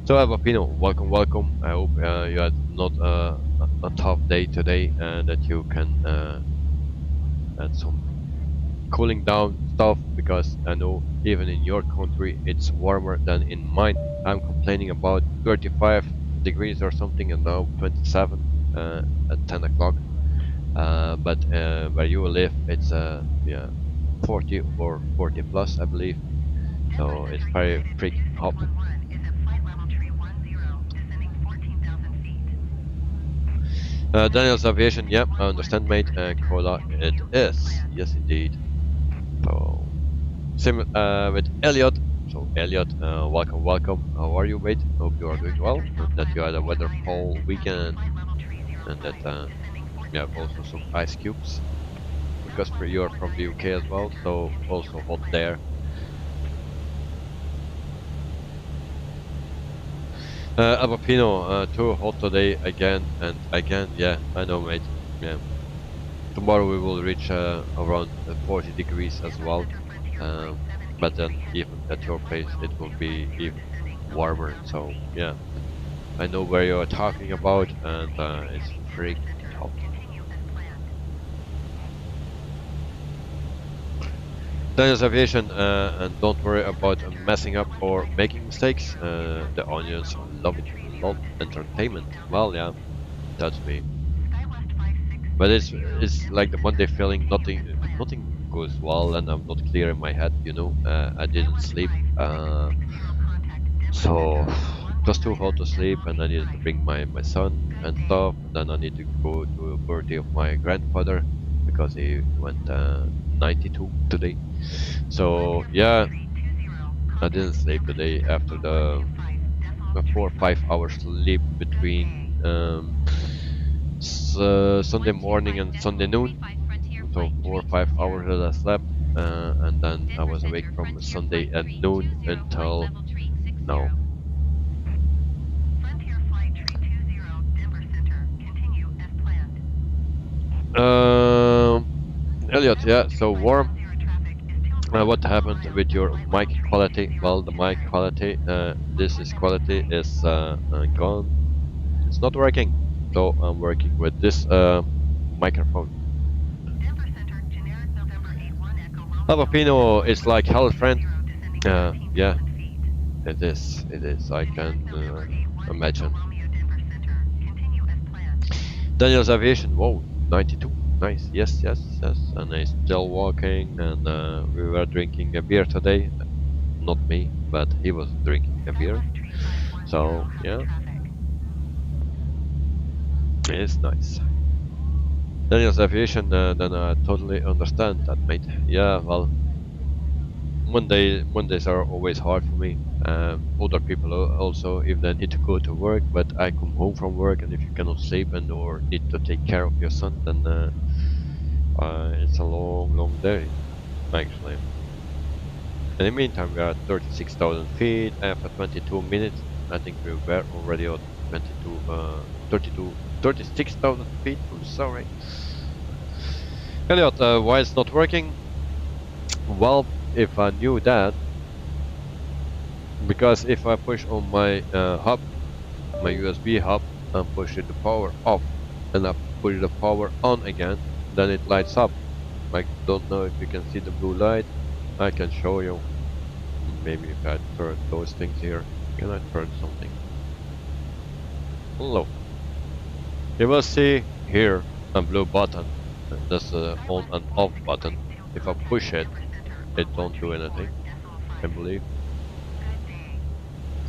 So Avapino, welcome, welcome. I hope you had not a tough day today and that you can add some cooling down stuff, because I know even in your country it's warmer than in mine. I'm complaining about 35 degrees or something, and now 27 at 10 o'clock. But where you live, it's yeah, 40 or 40 plus, I believe. So it's very freaking hot. Daniel's Aviation, yep, I understand, mate. Cola, it is, yes, indeed. So, same with Elliot. So, Elliot, welcome, welcome. How are you, mate? Hope you are doing well. And that you had a wonderful weekend, and that you have also some ice cubes, because you are from the UK as well, so also hot there. Abapino, too hot today again and again. Yeah, I know, mate. Yeah. Tomorrow we will reach around 40 degrees as well. But then even at your place it will be even warmer. So yeah, I know where you are talking about, and it's freaking hot. Daniel's Aviation, and don't worry about messing up or making mistakes. The onions love it, love entertainment. Well, yeah, that's me. But it's like the Monday feeling. Nothing goes well, and I'm not clear in my head. You know, I didn't sleep, so it was too hot to sleep, and I needed to bring my son and stuff. And then I need to go to a birthday of my grandfather, because he went 92 today. So yeah, I didn't sleep today after the 4 or 5 hours sleep between Sunday morning and Sunday noon. So 4 or 5 hours that I slept, and then I was awake from Sunday at noon until now. Elliot, yeah, so warm. What happened with your mic quality? Well, the mic quality, this quality is gone. It's not working, so I'm working with this microphone. Jalapeno is like hell, friend. Yeah, it is. It is. I can imagine. Daniel's Aviation. Whoa, 92. Nice. Yes, yes, yes. And I'm still walking, and we were drinking a beer today. Not me, but he was drinking a beer. So yeah, it's nice. Daniel's Aviation. Then I totally understand that, mate. Yeah, well, Mondays are always hard for me. Other people also, if they need to go to work, but I come home from work, and if you cannot sleep and or need to take care of your son, then it's a long day, actually. In the meantime, we are at 36,000 feet after 22 minutes. I think we were already at 36,000 feet. I'm sorry. Elliot, why it's not working? Well, if I knew that, because if I push on my hub, my USB hub, and push it the power off, and I put the power on again, then it lights up. I don't know if you can see the blue light. I can show you. Maybe if I turn those things here. Can I turn something? Hello. You will see here a blue button. That's the on and off button. If I push it, it don't do anything, I believe.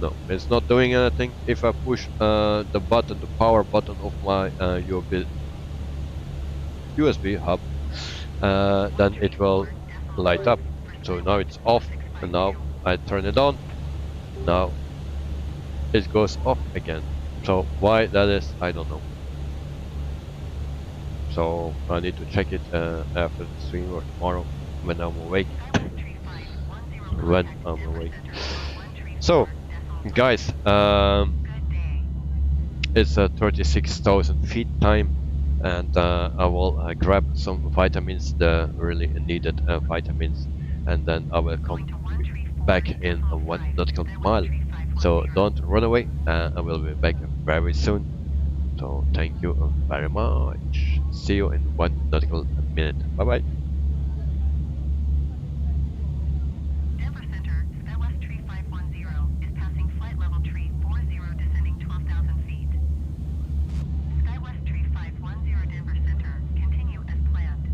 No, it's not doing anything. If I push the button, the power button of my USB hub, then it will light up. So now it's off, and now I turn it on. Now it goes off again. So why that is, I don't know. So I need to check it after the stream or tomorrow when I'm awake. When I'm awake. So, guys, it's 36,000 feet time, and I will grab some vitamins, the really needed vitamins, and then I will come back in 1 nautical mile. So don't run away, I will be back very soon. So thank you very much. See you in 1 nautical minute. Bye bye. Denver Center, SkyWest Tree 510 is passing flight level tree 40 descending 12,000 feet. SkyWest Tree 510 Denver Center, continue as planned.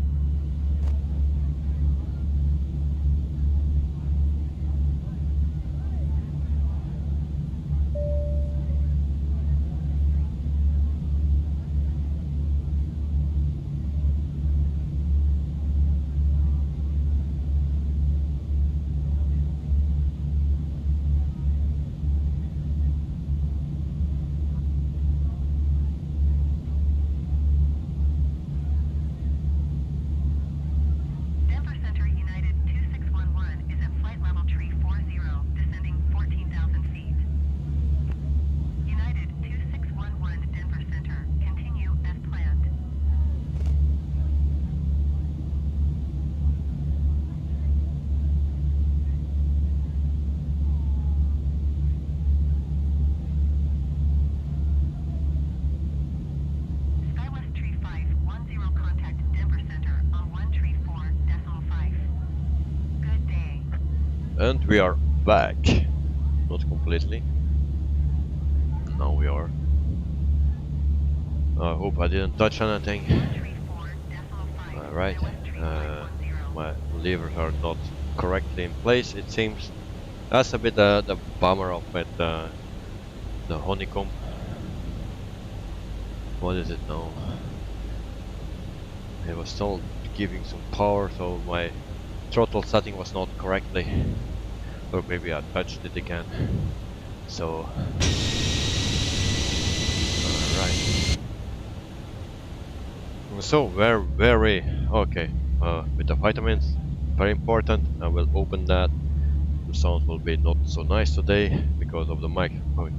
Denver Center United 2611 is at flight level tree 40 descending 14,000 feet. United 2611 Denver Center, continue as planned. SkyWest Tree 510 contact Denver Center on 134.5. Good day. And we are back. Not completely. Now we are. I hope I didn't touch anything. 134.5. Alright. My levers are not correctly in place, it seems. That's a bit the bummer of it, the Honeycomb. What is it now? It was still giving some power, so my throttle setting was not correctly. Or maybe I touched it again. So alright. So we're very okay with the vitamins, very important. I will open that. The sound will be not so nice today because of the microphone,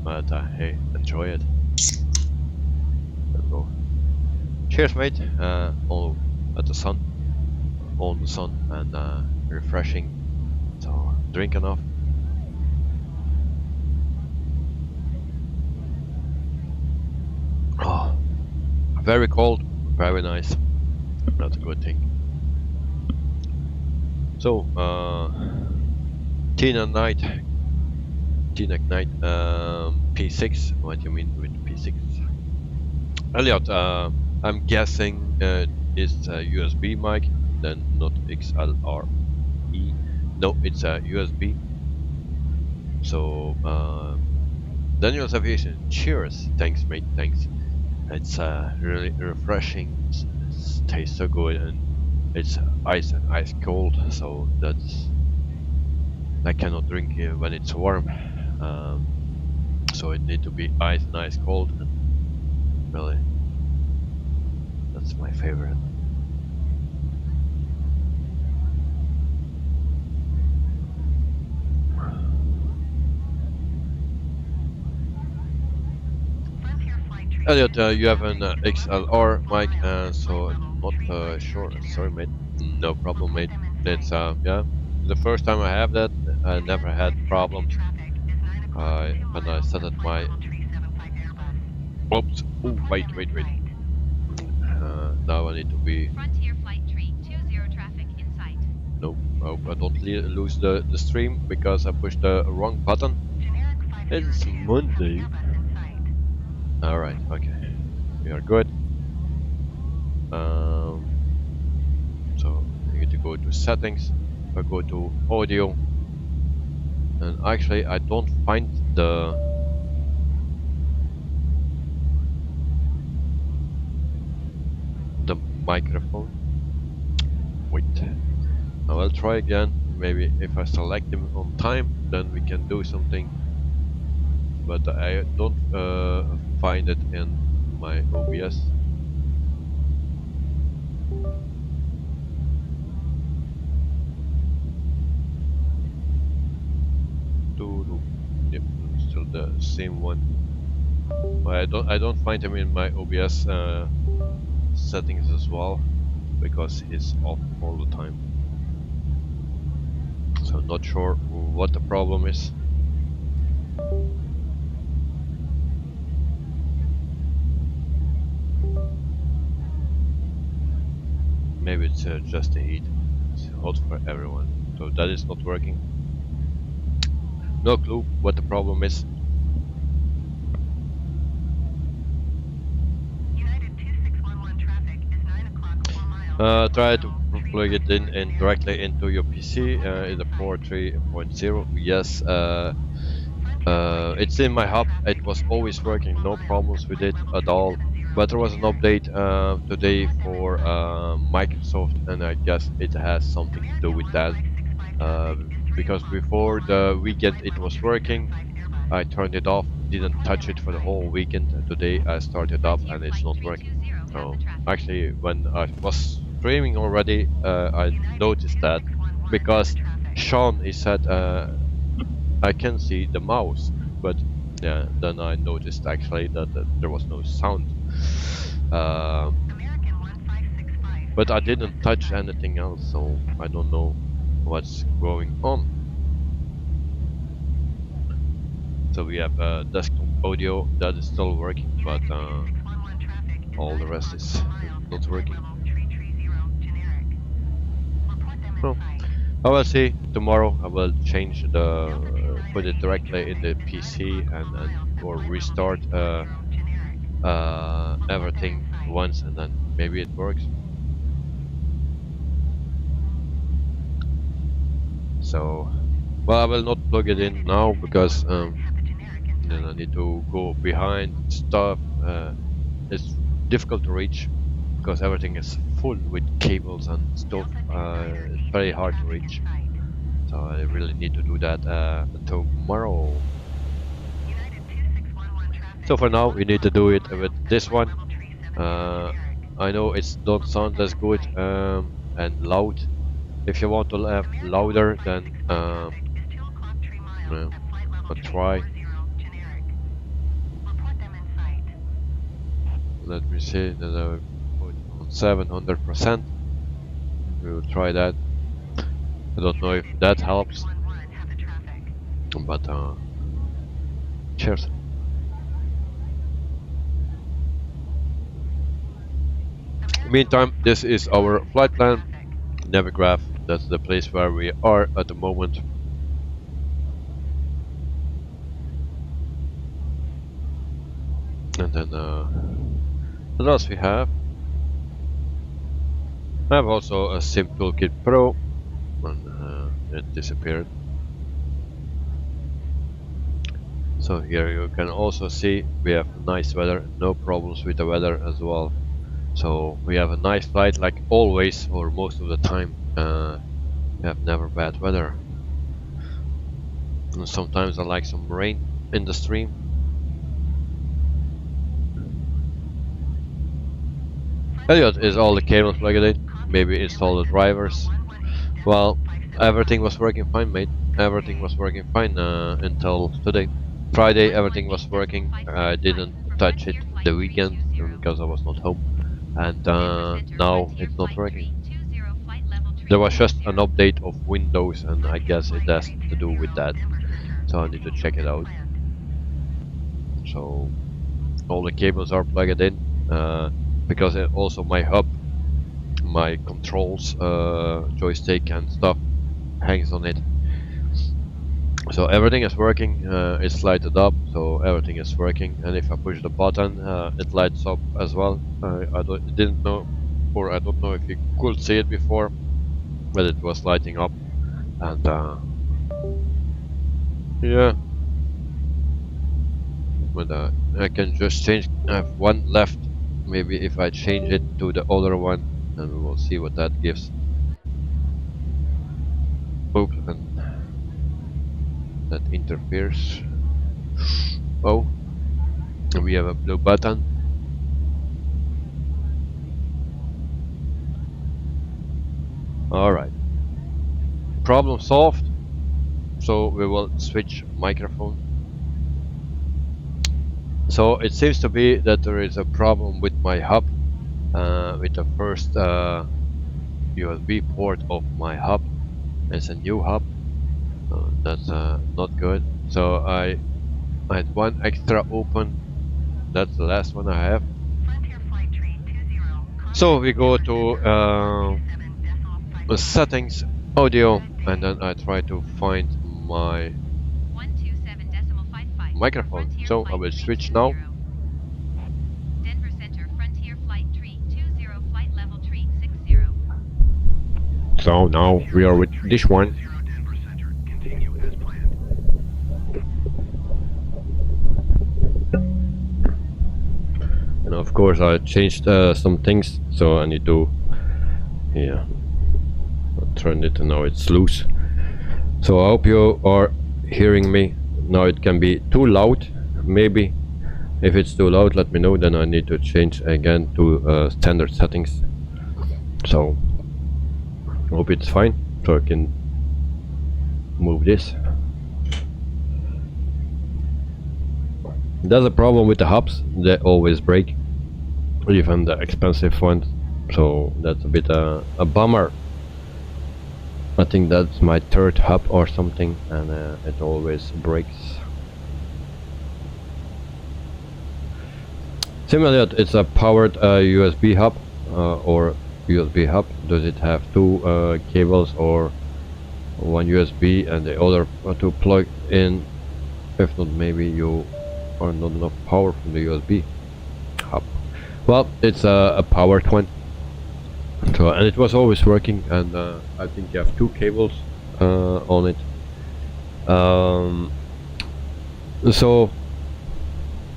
but hey, enjoy it. There we go. Cheers, mate. All at the sun, on the sun, and refreshing. So drink enough. Oh, very cold, very nice. That's a good thing. So, Tina Knight, P6. What do you mean with P6? Elliot, I'm guessing it's a USB mic, then not XLR. No, it's a USB. So, Daniel's Aviation, cheers. Thanks, mate, thanks. It's really refreshing. It tastes so good, and it's ice and ice cold. So that's I cannot drink it when it's warm. So it need to be ice and ice cold. And really, that's my favorite. Elliot, you have an XLR mic, so not sure. Sorry, mate. No problem, mate. It's yeah, the first time I have that. I never had problems. When I started my. Oops. Oh, wait. Now I need to be. Frontier Flight Tree 20 traffic in sight. Nope. I hope I don't lose the stream because I pushed the wrong button. It's Monday. Alright, okay. We are good. So you need to go to settings, I go to audio, and actually I don't find the microphone. Wait, I will try again. Maybe if I select him on time, then we can do something. But I don't find it in my OBS. Yep, still the same one. But I don't find him in my OBS settings as well, because he's off all the time. So I'm not sure what the problem is. Maybe it's just the heat. It's hot for everyone. So that is not working. No clue what the problem is. United 2611 traffic is 9 o'clock 4 miles. Try to plug it in directly into your PC. Either 4.3.0. Yes. It's in my hub. It was always working. No problems with it at all. But there was an update today for Microsoft, and I guess it has something to do with that. Because before the weekend it was working, I turned it off, didn't touch it for the whole weekend, and today I started up and it's not working. So actually, when I was streaming already, I noticed that, because Sean, he said I can see the mouse, but yeah, then I noticed actually that there was no sound. But I didn't touch anything else, so I don't know what's going on. So we have desktop audio that is still working, but all the rest is not working. So I will see tomorrow. I will change the put it directly in the PC and or restart everything once, and then maybe it works. So, well, I will not plug it in now because then I need to go behind stuff. It's difficult to reach because everything is full with cables and stuff. It's very hard to reach. So I really need to do that tomorrow. So for now, we need to do it with this one. I know it don't sound as good and loud. If you want to have louder, then well, I'll try. Let me see that I will put on 700%. We will try that. I don't know if that helps, but cheers. Meantime, this is our flight plan. Navigraph, that's the place where we are at the moment. And then what else we have? I have also a Sim Toolkit Pro, and it disappeared. So here you can also see we have nice weather, no problems with the weather as well. So we have a nice flight like always, or most of the time. We have never bad weather. And sometimes I like some rain in the stream. Elliot, is all the cables plugged in? Maybe install the drivers. Well, everything was working fine, mate. Everything was working fine until today. Friday everything was working. I didn't touch it the weekend because I was not home, and now it's not working. There was just an update of Windows, and I guess it has to do with that, so I need to check it out. So all the cables are plugged in, because also my hub, my controls, joystick and stuff hangs on it. So everything is working, it's lighted up, so everything is working, and if I push the button, it lights up as well. I didn't know, or I don't know if you could see it before, but it was lighting up, and yeah. But I can just change, I have one left, maybe if I change it to the other one, and we will see what that gives. Oops, and that interferes. Oh, and we have a blue button. Alright, problem solved. So we will switch microphone. So it seems to be that there is a problem with my hub, with the first USB port of my hub. It's a new hub. That's not good. So I had one extra open. That's the last one I have. So we go to settings, audio, and then I try to find my microphone. So I will switch now. Denver Center, Frontier Flight 320, flight level 360. So now we are with this one. And of course I changed some things, so I need to, yeah, I turned it and now it's loose. So I hope you are hearing me. Now it can be too loud, maybe. If it's too loud, let me know, then I need to change again to standard settings. So I hope it's fine, so I can move this. There's a problem with the hubs, they always break, even the expensive ones, so that's a bit a bummer. I think that's my third hub or something, and it always breaks. Similarly, it's a powered USB hub or USB hub. Does it have two cables or one USB and the other to plug in? If not, maybe you are not enough power from the USB hub. Well, it's a powered one. So, and it was always working, and I think you have two cables on it. So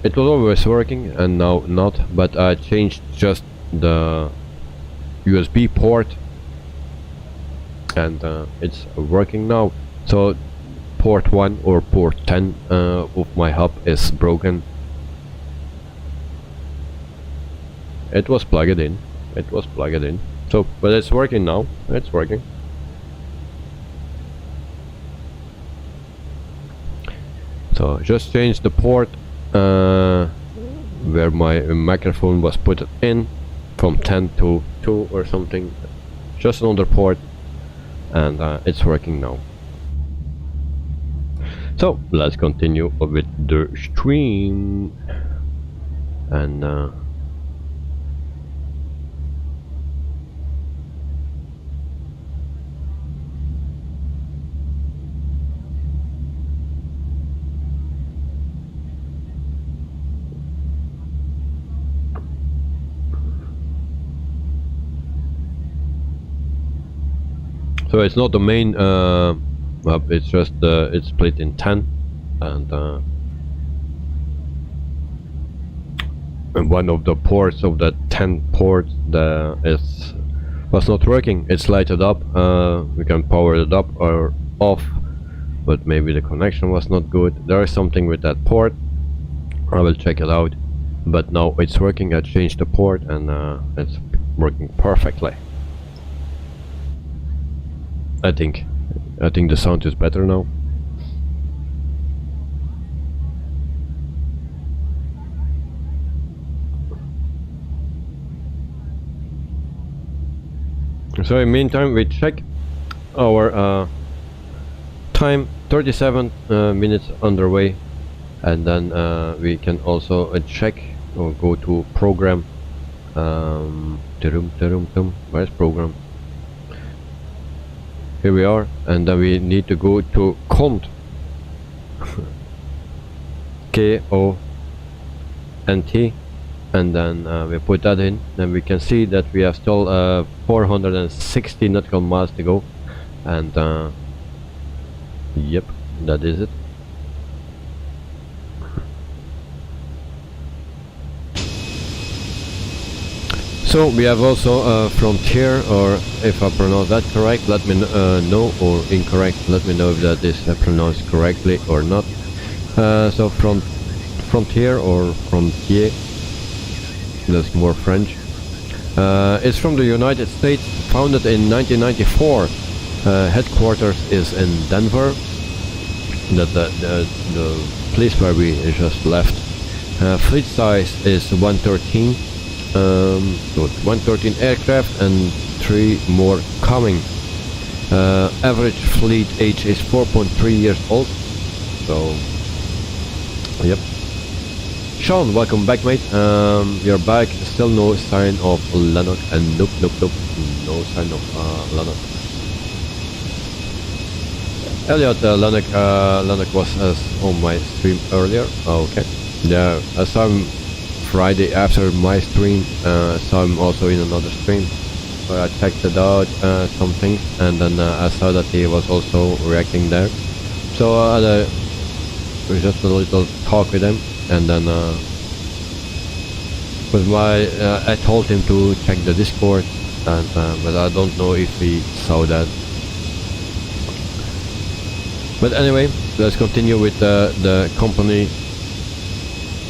it was always working and now not, but I changed just the USB port, and it's working now. So port 1 or port 10 of my hub is broken. It was plugged in. It was plugged in. So, but it's working now. It's working. So just change the port where my microphone was put in, from 10 to 2 or something. Just another port, and it's working now. So let's continue with the stream, and so it's not the main hub, it's just it's split in 10, and one of the ports of the 10 ports was not working. It's lighted up. We can power it up or off, but maybe the connection was not good. There is something with that port. I will check it out, but now it's working. I changed the port, and it's working perfectly. I think the sound is better now. So in meantime we check our time, 37 minutes underway, and then we can also check or go to program. Where's program? Here we are, and then we need to go to KONT. KONT, and then we put that in, and we can see that we have still 460 nautical miles to go, and yep, that is it. So we have also Frontier, or if I pronounce that correct, let me know, or incorrect, let me know if that is pronounced correctly or not. So Frontier or Frontier, that's more French. It's from the United States, founded in 1994. Headquarters is in Denver, the place where we just left. Fleet size is 113. So 113 aircraft and 3 more coming. Average fleet age is 4.3 years old. So, yep. Sean, welcome back, mate. You're back. Still no sign of Lennox, and nope, no sign of Lennox. Elliot, Lennox was on my stream earlier. Okay. Yeah, I saw him Friday after my stream, saw him also in another stream, where I checked it out, some things, and then I saw that he was also reacting there. So I had just a little talk with him, and then I told him to check the Discord, and but I don't know if he saw that. But anyway, let's continue with the company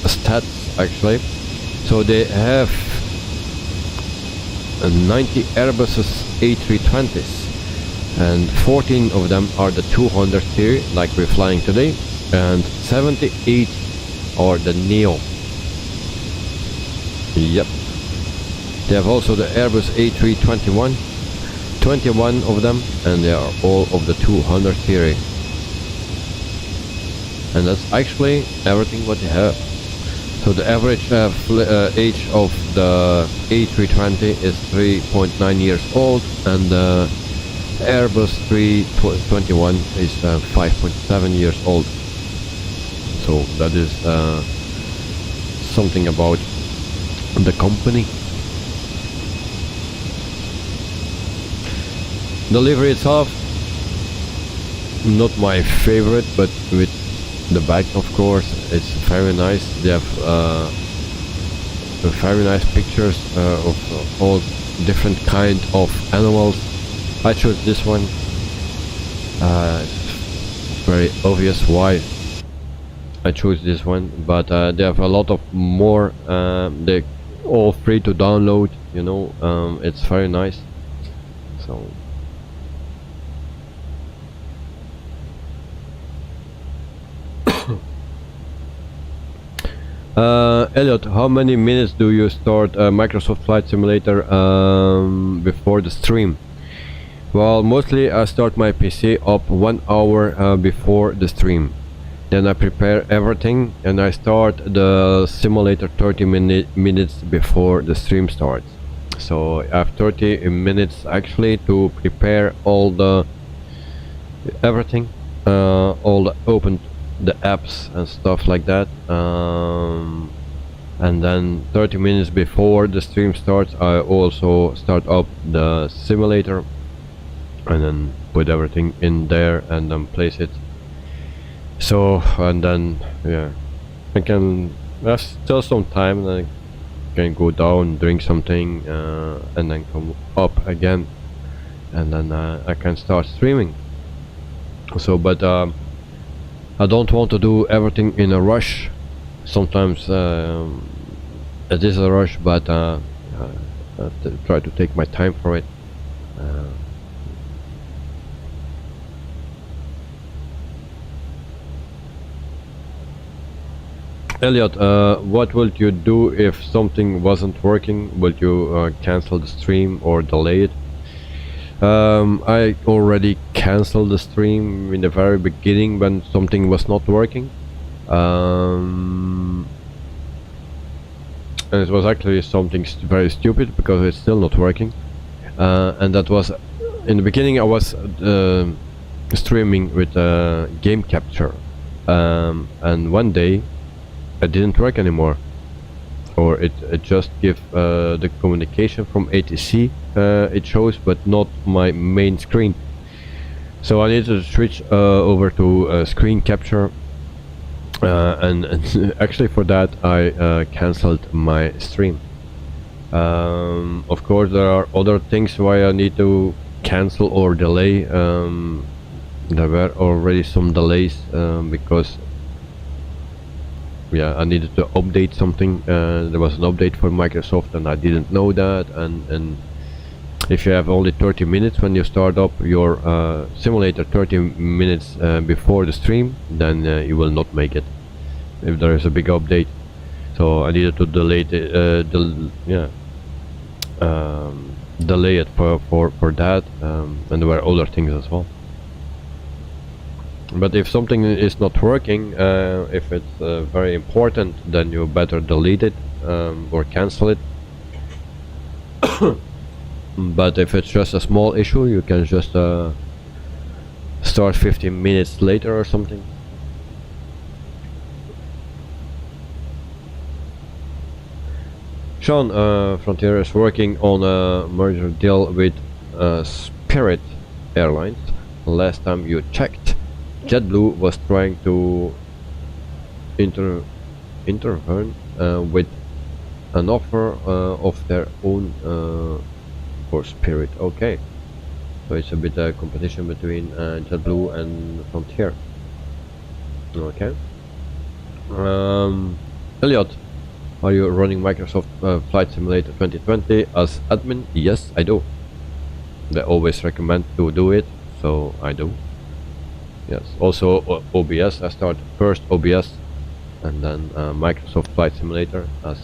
stats actually. So they have 90 Airbuses A320s, and 14 of them are the 200 series, like we're flying today, and 78 are the Neo. Yep. They have also the Airbus A321, 21 of them, and they are all of the 200 series. And that's actually everything what they have. So the average age of the A320 is 3.9 years old, and the Airbus 321 is 5.7 years old. So that is something about the company. The livery itself, not my favorite, but with the back, of course, it's very nice. They have very nice pictures of all different kind of animals. I chose this one. It's very obvious why I chose this one, but they have a lot of more. They're all free to download, you know. It's very nice. So Elliot, how many minutes do you start Microsoft Flight Simulator before the stream? Well, mostly I start my PC up 1 hour before the stream. Then I prepare everything and I start the simulator 30 minutes before the stream starts. So I have 30 minutes actually to prepare all the everything, all the open the apps and stuff like that, and then 30 minutes before the stream starts I also start up the simulator and then put everything in there and then place it. So, and then yeah, I can, there's still some time, and I can go down, drink something, and then come up again, and then I can start streaming. So, but I don't want to do everything in a rush. Sometimes it is a rush, but I have to try to take my time for it. Elliot, what would you do if something wasn't working? Would you cancel the stream or delay it? I already cancelled the stream in the very beginning when something was not working. And it was actually something very stupid because it's still not working. And that was in the beginning. I was streaming with game capture, and one day it didn't work anymore, or it just give the communication from ATC it shows, but not my main screen. So I needed to switch over to screen capture, and actually for that I cancelled my stream. Of course there are other things why I need to cancel or delay. There were already some delays because yeah, I needed to update something. There was an update for Microsoft and I didn't know that, and if you have only 30 minutes when you start up your simulator 30 minutes before the stream, then you will not make it if there is a big update. So I needed to delay it, delay it for that, and there were other things as well. But if something is not working, if it's very important, then you better delete it or cancel it. But if it's just a small issue, you can just start 15 minutes later or something. Sean, Frontier is working on a merger deal with Spirit Airlines. Last time you checked, JetBlue was trying to intervene with an offer of their own for Spirit. Okay, so it's a bit of competition between JetBlue and Frontier. Okay. Elliot, are you running Microsoft Flight Simulator 2020 as admin? Yes, I do. They always recommend to do it, so I do. Yes, also OBS. I started first OBS and then Microsoft Flight Simulator as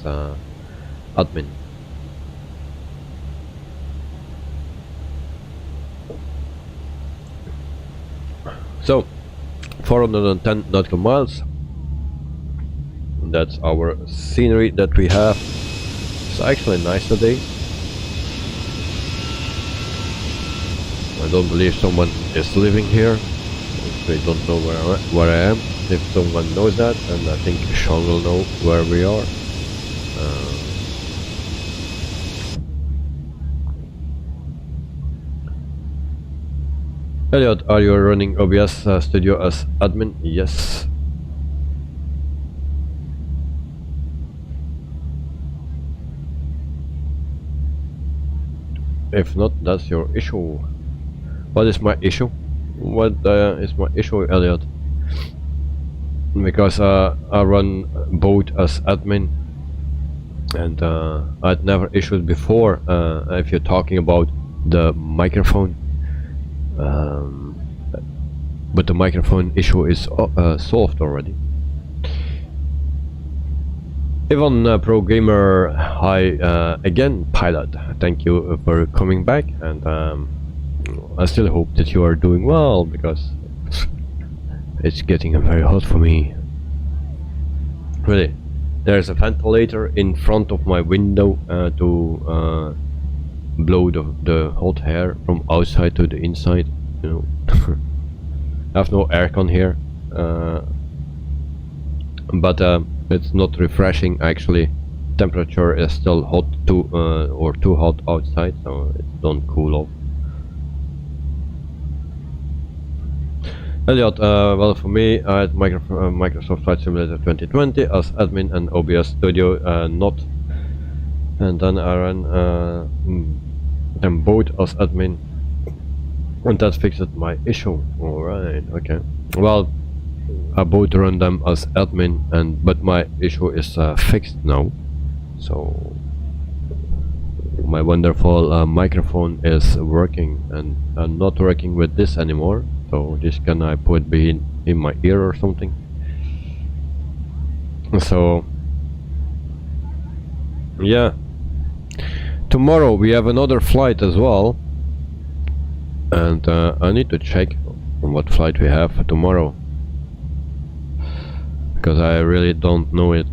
admin. So 410 nautical miles, that's our scenery that we have. It's actually nice today. I don't believe someone is living here. They don't know where I am. If someone knows that, and I think Sean will know where we are. Elliot, are you running OBS Studio as admin? Yes. If not, that's your issue. What is my issue? What is my issue, Elliot? Because I run both as admin, and I'd never issued before. If you're talking about the microphone, but the microphone issue is solved already. Ivan, pro gamer, hi again, pilot. Thank you for coming back, and I still hope that you are doing well, because it's getting very hot for me. Really, there's a ventilator in front of my window to blow the hot air from outside to the inside, you know. I have no aircon here, but it's not refreshing actually. Temperature is still hot or too hot outside, so it don't cool off. Elliot, well, for me, I had Microsoft Flight Simulator 2020 as admin and OBS Studio not, and then I ran them both as admin, and that fixed my issue. Alright, okay. Well, I both run them as admin, but my issue is fixed now. So my wonderful microphone is working, and I'm not working with this anymore. So this can I put in my ear or something. So yeah, tomorrow we have another flight as well. and I need to check on what flight we have for tomorrow, because I really don't know it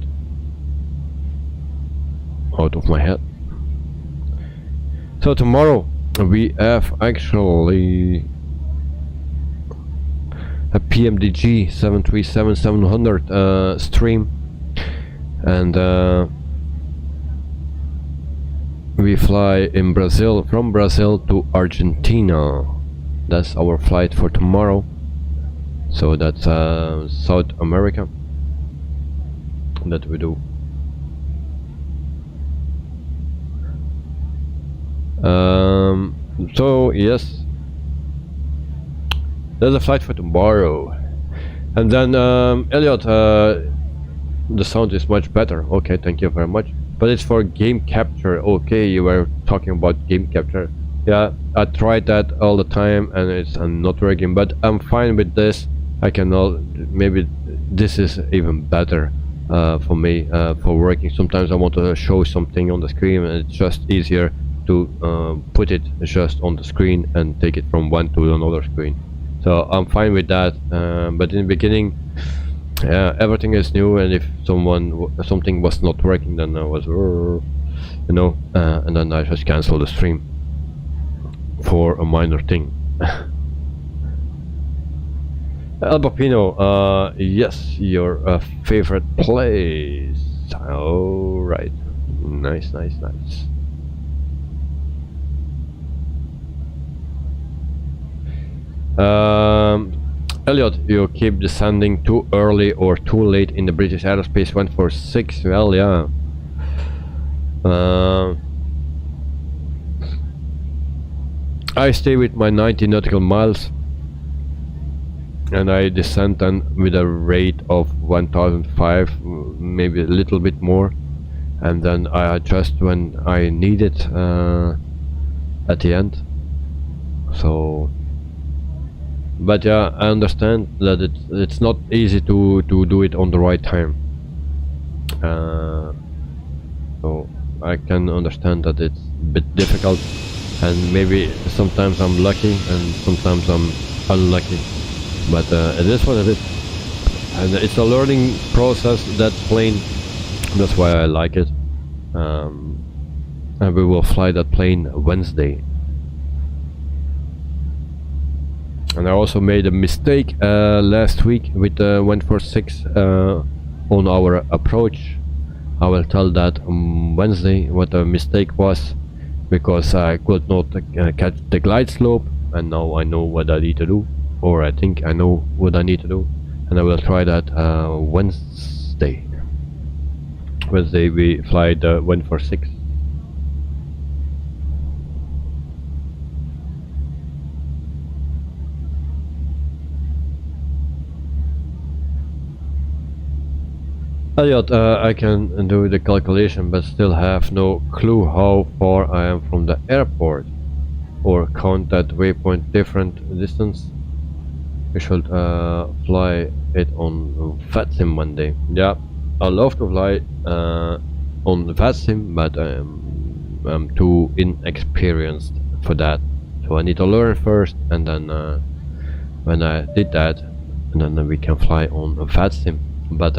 out of my head. So tomorrow we have actually a PMDG 737-700 stream, and we fly in Brazil, from Brazil to Argentina. That's our flight for tomorrow. So that's South America that we do. So yes, there's a flight for tomorrow. And then Elliot, the sound is much better. Okay, thank you very much. But it's for game capture. Okay, you were talking about game capture. Yeah, I tried that all the time and it's not working, but I'm fine with this. I cannot, maybe this is even better for me for working. Sometimes I want to show something on the screen and it's just easier to put it just on the screen and take it from one to another screen. So I'm fine with that, but in the beginning, everything is new, and if something was not working, then I was, you know, and then I just cancel the stream for a minor thing. El Papino, yes, your favorite place. All right, nice, nice, nice. Elliot, you keep descending too early or too late in the British Aerospace 146. Well, yeah. I stay with my 90 nautical miles and I descend then with a rate of 1005, maybe a little bit more, and then I adjust when I need it at the end. So, but yeah, I understand that it's not easy to do it on the right time. So I can understand that it's a bit difficult, and maybe sometimes I'm lucky and sometimes I'm unlucky. But it is what it is, and it's a learning process, that plane. That's why I like it. And we will fly that plane Wednesday. And I also made a mistake last week with the 146 on our approach. I will tell that on Wednesday what the mistake was, because I could not catch the glide slope, and now I know what I need to do, or I think I know what I need to do, and I will try that Wednesday. Wednesday we fly the 146. Elliot, I can do the calculation, but still have no clue how far I am from the airport, or count that waypoint different distance. We should fly it on VATSIM Monday. Yeah, I love to fly on VATSIM, but I'm too inexperienced for that. So I need to learn first, and then when I did that, and then we can fly on VATSIM. But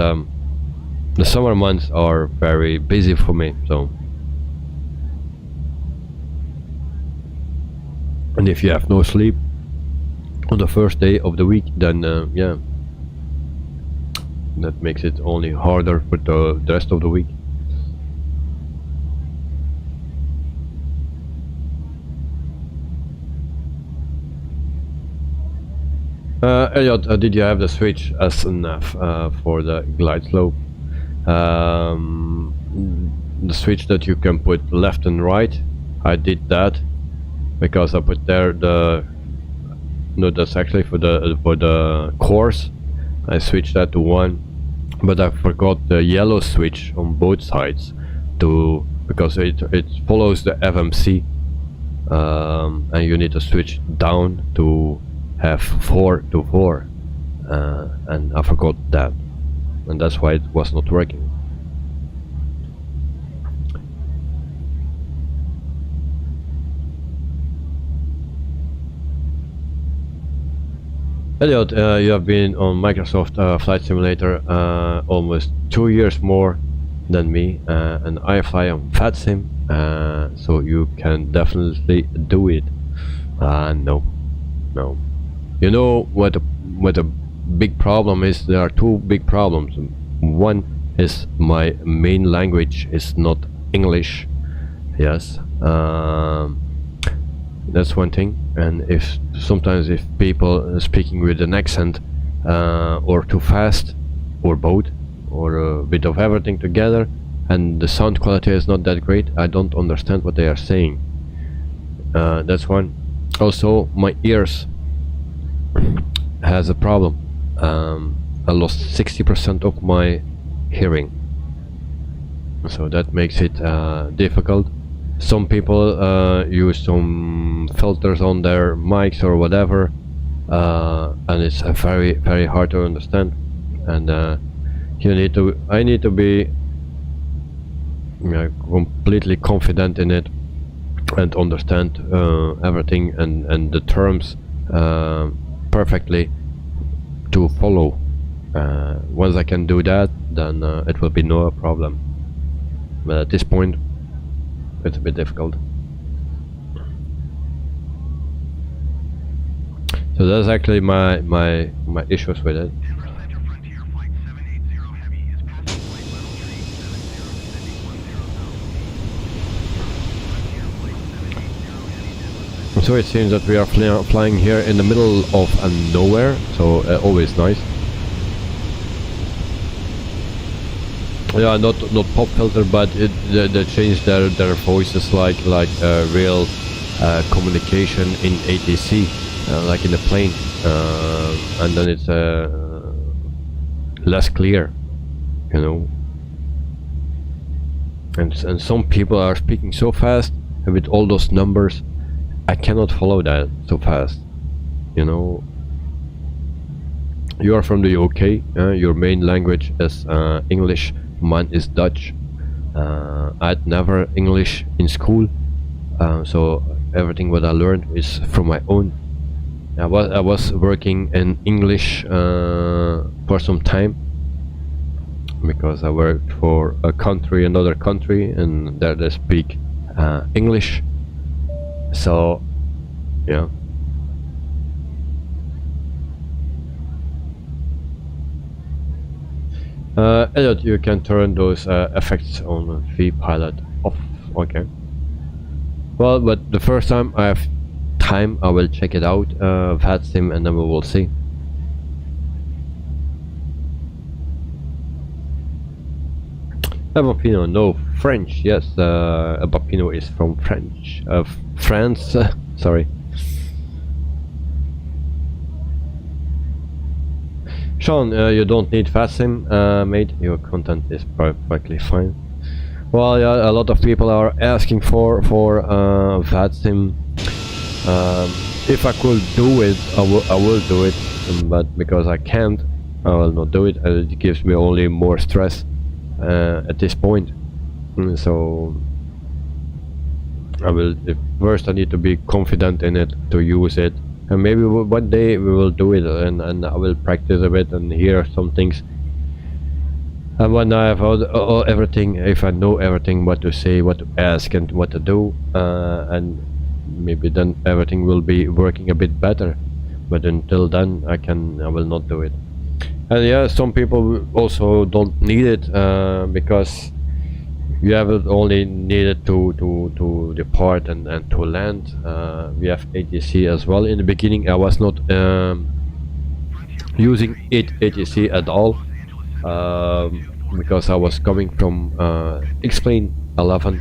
the summer months are very busy for me, so. And if you have no sleep on the first day of the week, then yeah, that makes it only harder for the rest of the week. Elliot, did you have the switch as enough for the glide slope? The switch that you can put left and right, I did that because I put there the, no, that's actually for the course. I switched that to one, but I forgot the yellow switch on both sides to, because it follows the FMC, and you need to switch down to have 4 to 4, and I forgot that, and that's why it was not working. Elliot, you have been on Microsoft Flight Simulator almost 2 years more than me, and I fly on FATSIM, so you can definitely do it. No. You know what a big problem is? There are two big problems. One is my main language is not English. Yes, that's one thing. And if sometimes if people are speaking with an accent or too fast, or both, or a bit of everything together, and the sound quality is not that great, I don't understand what they are saying. That's one. Also, my ears has a problem. I lost 60% of my hearing, so that makes it difficult. Some people use some filters on their mics or whatever, and it's very hard to understand. And I need to be completely confident in it and understand everything and the terms perfectly to follow. Once I can do that, then it will be no problem. But at this point, it's a bit difficult. So that's actually my issues with it. So it seems that we are flying here in the middle of nowhere, so always nice. Yeah, not pop filter, but they changed their voices like real communication in ATC, like in the plane, and then it's less clear, you know. And some people are speaking so fast, and with all those numbers, I cannot follow that so fast, you know. You are from the UK, your main language is English. Mine is Dutch. I had never English in school, so everything what I learned is from my own. I was working in English for some time, because I worked for another country, and there they speak English. So, yeah. Elliot, you can turn those effects on vPilot off. Okay. Well, but the first time I have time, I will check it out, VATSIM, and then we will see. Bapino, no, French, yes. Bapino is from France, sorry. Sean, you don't need FATSIM, mate. Your content is perfectly fine. Well, yeah, a lot of people are asking for FATSIM. If I could do it, I will do it, but because I can't, I will not do it. It gives me only more stress at this point. So I will. First, I need to be confident in it to use it. And maybe one day we will do it, and I will practice a bit and hear some things. And when I have everything, if I know everything, what to say, what to ask, and what to do, and maybe then everything will be working a bit better. But until then, I will not do it. And yeah, some people also don't need it because you have it only needed to depart and to land. We have ATC as well. In the beginning I was not using ATC at all, because I was coming from X-Plane 11,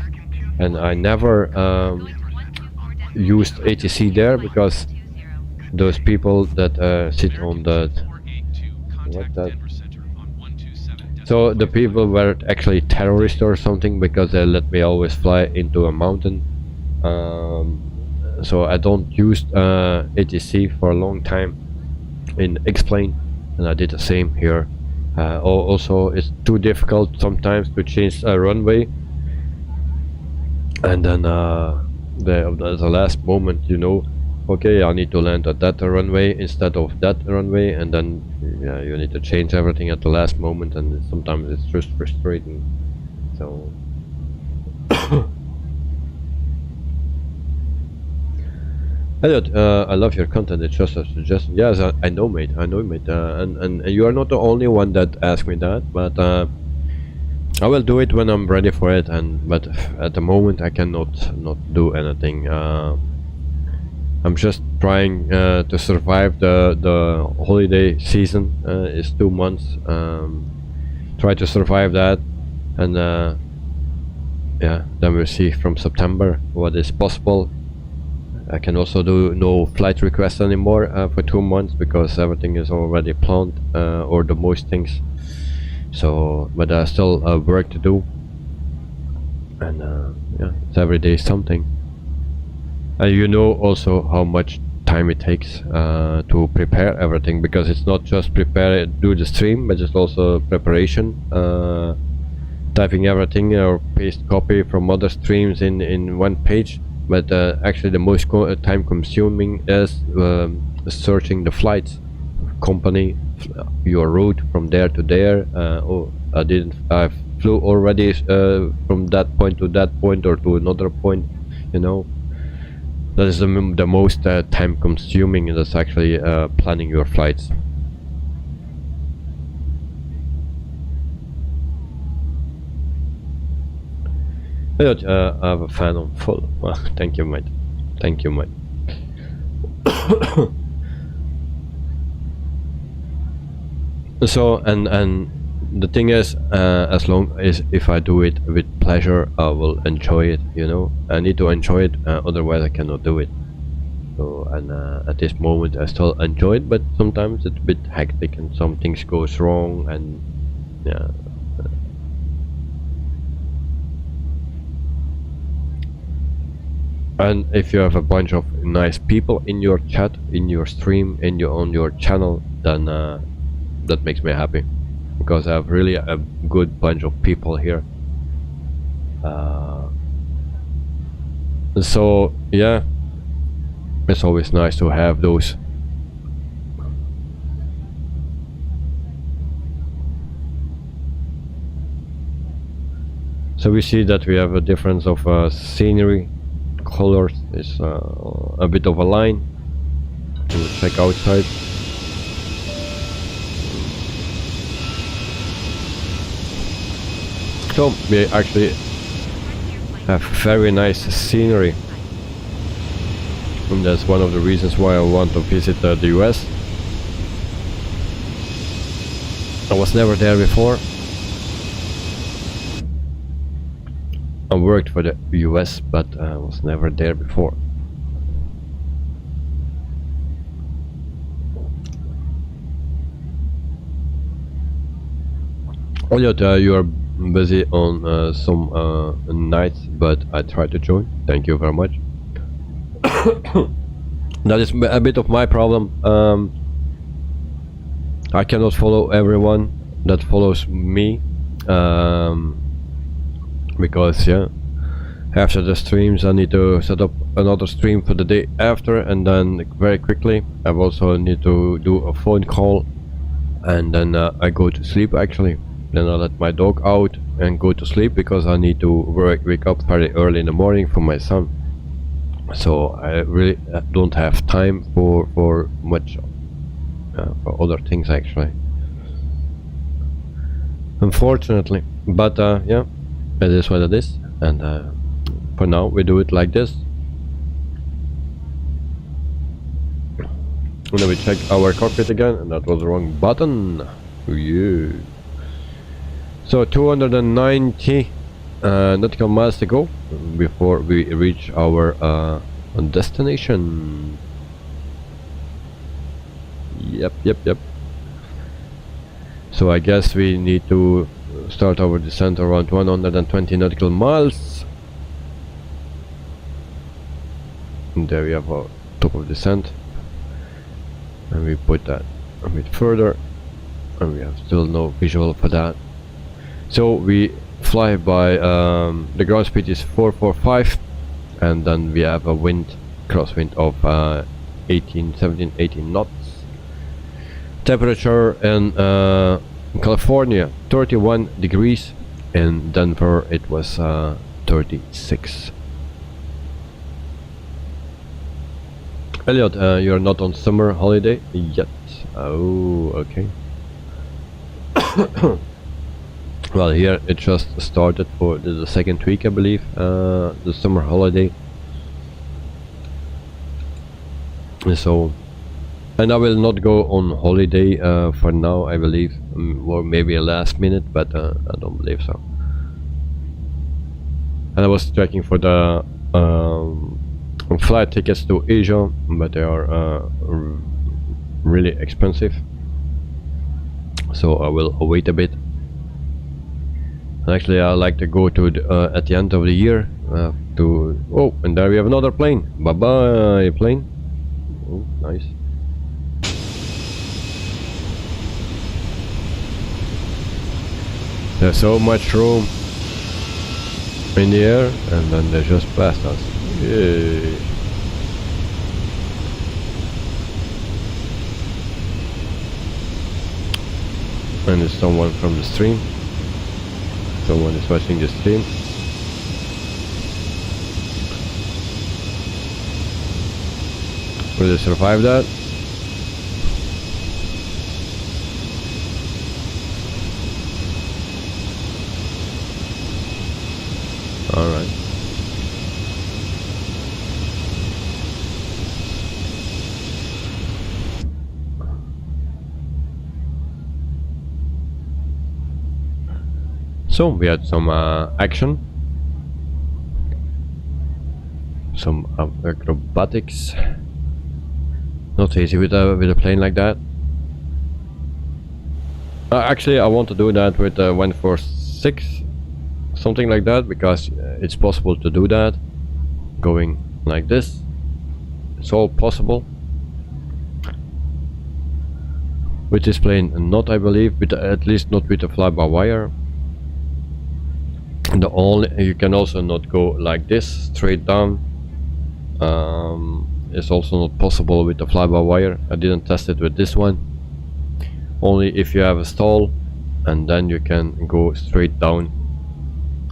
and I never used ATC there, because those people that sit on that, so the people were actually terrorists or something, because they let me always fly into a mountain. So I don't use ATC for a long time in X-Plane, and I did the same here. Also, it's too difficult sometimes to change a runway, and then the last moment, you know, okay, I need to land at that runway instead of that runway, and then yeah, you need to change everything at the last moment, and sometimes it's just frustrating. So Elliot, I love your content. It's just a suggestion. Yes, I know, mate. I know, mate. And you are not the only one that asked me that, but I will do it when I'm ready for it. But at the moment, I cannot not do anything. I'm just trying to survive the holiday season. It's 2 months. Try to survive that, and yeah, then we'll see from September what is possible. I can also do no flight requests anymore for 2 months because everything is already planned, or the most things. So, but there's still work to do, and yeah, it's every day something. And you know also how much time it takes to prepare everything, because it's not just prepare do the stream, but it's also preparation, typing everything or paste copy from other streams in one page. But actually the most time consuming is searching the flights, company, your route from there to there. Oh, I flew already from that point to that point or to another point, you know. That is the most time consuming, and that's actually planning your flights. I have a fan on full. Well, thank you, mate. Thank you, mate. So, and the thing is, as long as if I do it with pleasure, I will enjoy it, you know. I need to enjoy it, otherwise I cannot do it. So, and at this moment I still enjoy it, but sometimes it's a bit hectic and some things goes wrong, and yeah. And if you have a bunch of nice people in your chat, in your stream, on your channel, then that makes me happy, because I have really a good bunch of people here. So yeah, it's always nice to have those. So we see that we have a difference of scenery. Colors is a bit of a line. We'll check outside. So we actually have very nice scenery, and that's one of the reasons why I want to visit the US. I was never there before. I worked for the US, but I was never there before. Elliot, you are busy on some nights, but I try to join. Thank you very much. That is a bit of my problem. I cannot follow everyone that follows me. Because yeah, after the streams I need to set up another stream for the day after, and then very quickly I also need to do a phone call, and then I go to sleep actually. Then I let my dog out and go to sleep, because I need to wake up very early in the morning for my son. So I really don't have time for much for other things actually, unfortunately. But yeah, it is what it is, and for now we do it like this. And then we check our cockpit again, and that was the wrong button. Yeah. So 290 nautical miles to go before we reach our destination. Yep. So I guess we need to start our descent around 120 nautical miles. And there we have our top of descent, and we put that a bit further, and we have still no visual for that. So we fly by the ground speed is 445, and then we have a wind, crosswind of 17, 18 knots. Temperature in California 31 degrees. In Denver it was 36. Elliot, you're not on summer holiday yet. Oh, okay. Well, here it just started for the second week, I believe, the summer holiday. So, and I will not go on holiday for now, I believe, or maybe a last minute, but I don't believe so. And I was checking for the flight tickets to Asia, but they are really expensive, so I will wait a bit. And actually, I like to go to the, at the end of the year to. Oh, and there we have another plane. Bye bye, plane. Oh, nice. There's so much room in the air, and then they just passed us. Yay. And there's someone from the stream. Someone is watching the stream. Will they survive that? Alright. So we had some action, some acrobatics. Not easy with a plane like that. Actually, I want to do that with 146, something like that, because it's possible to do that, going like this. It's all possible. With this plane, not, I believe, with at least not with a fly-by-wire. The only, you can also not go like this straight down. It's also not possible with the fly-by-wire. I didn't test it with this one. Only if you have a stall, and then you can go straight down.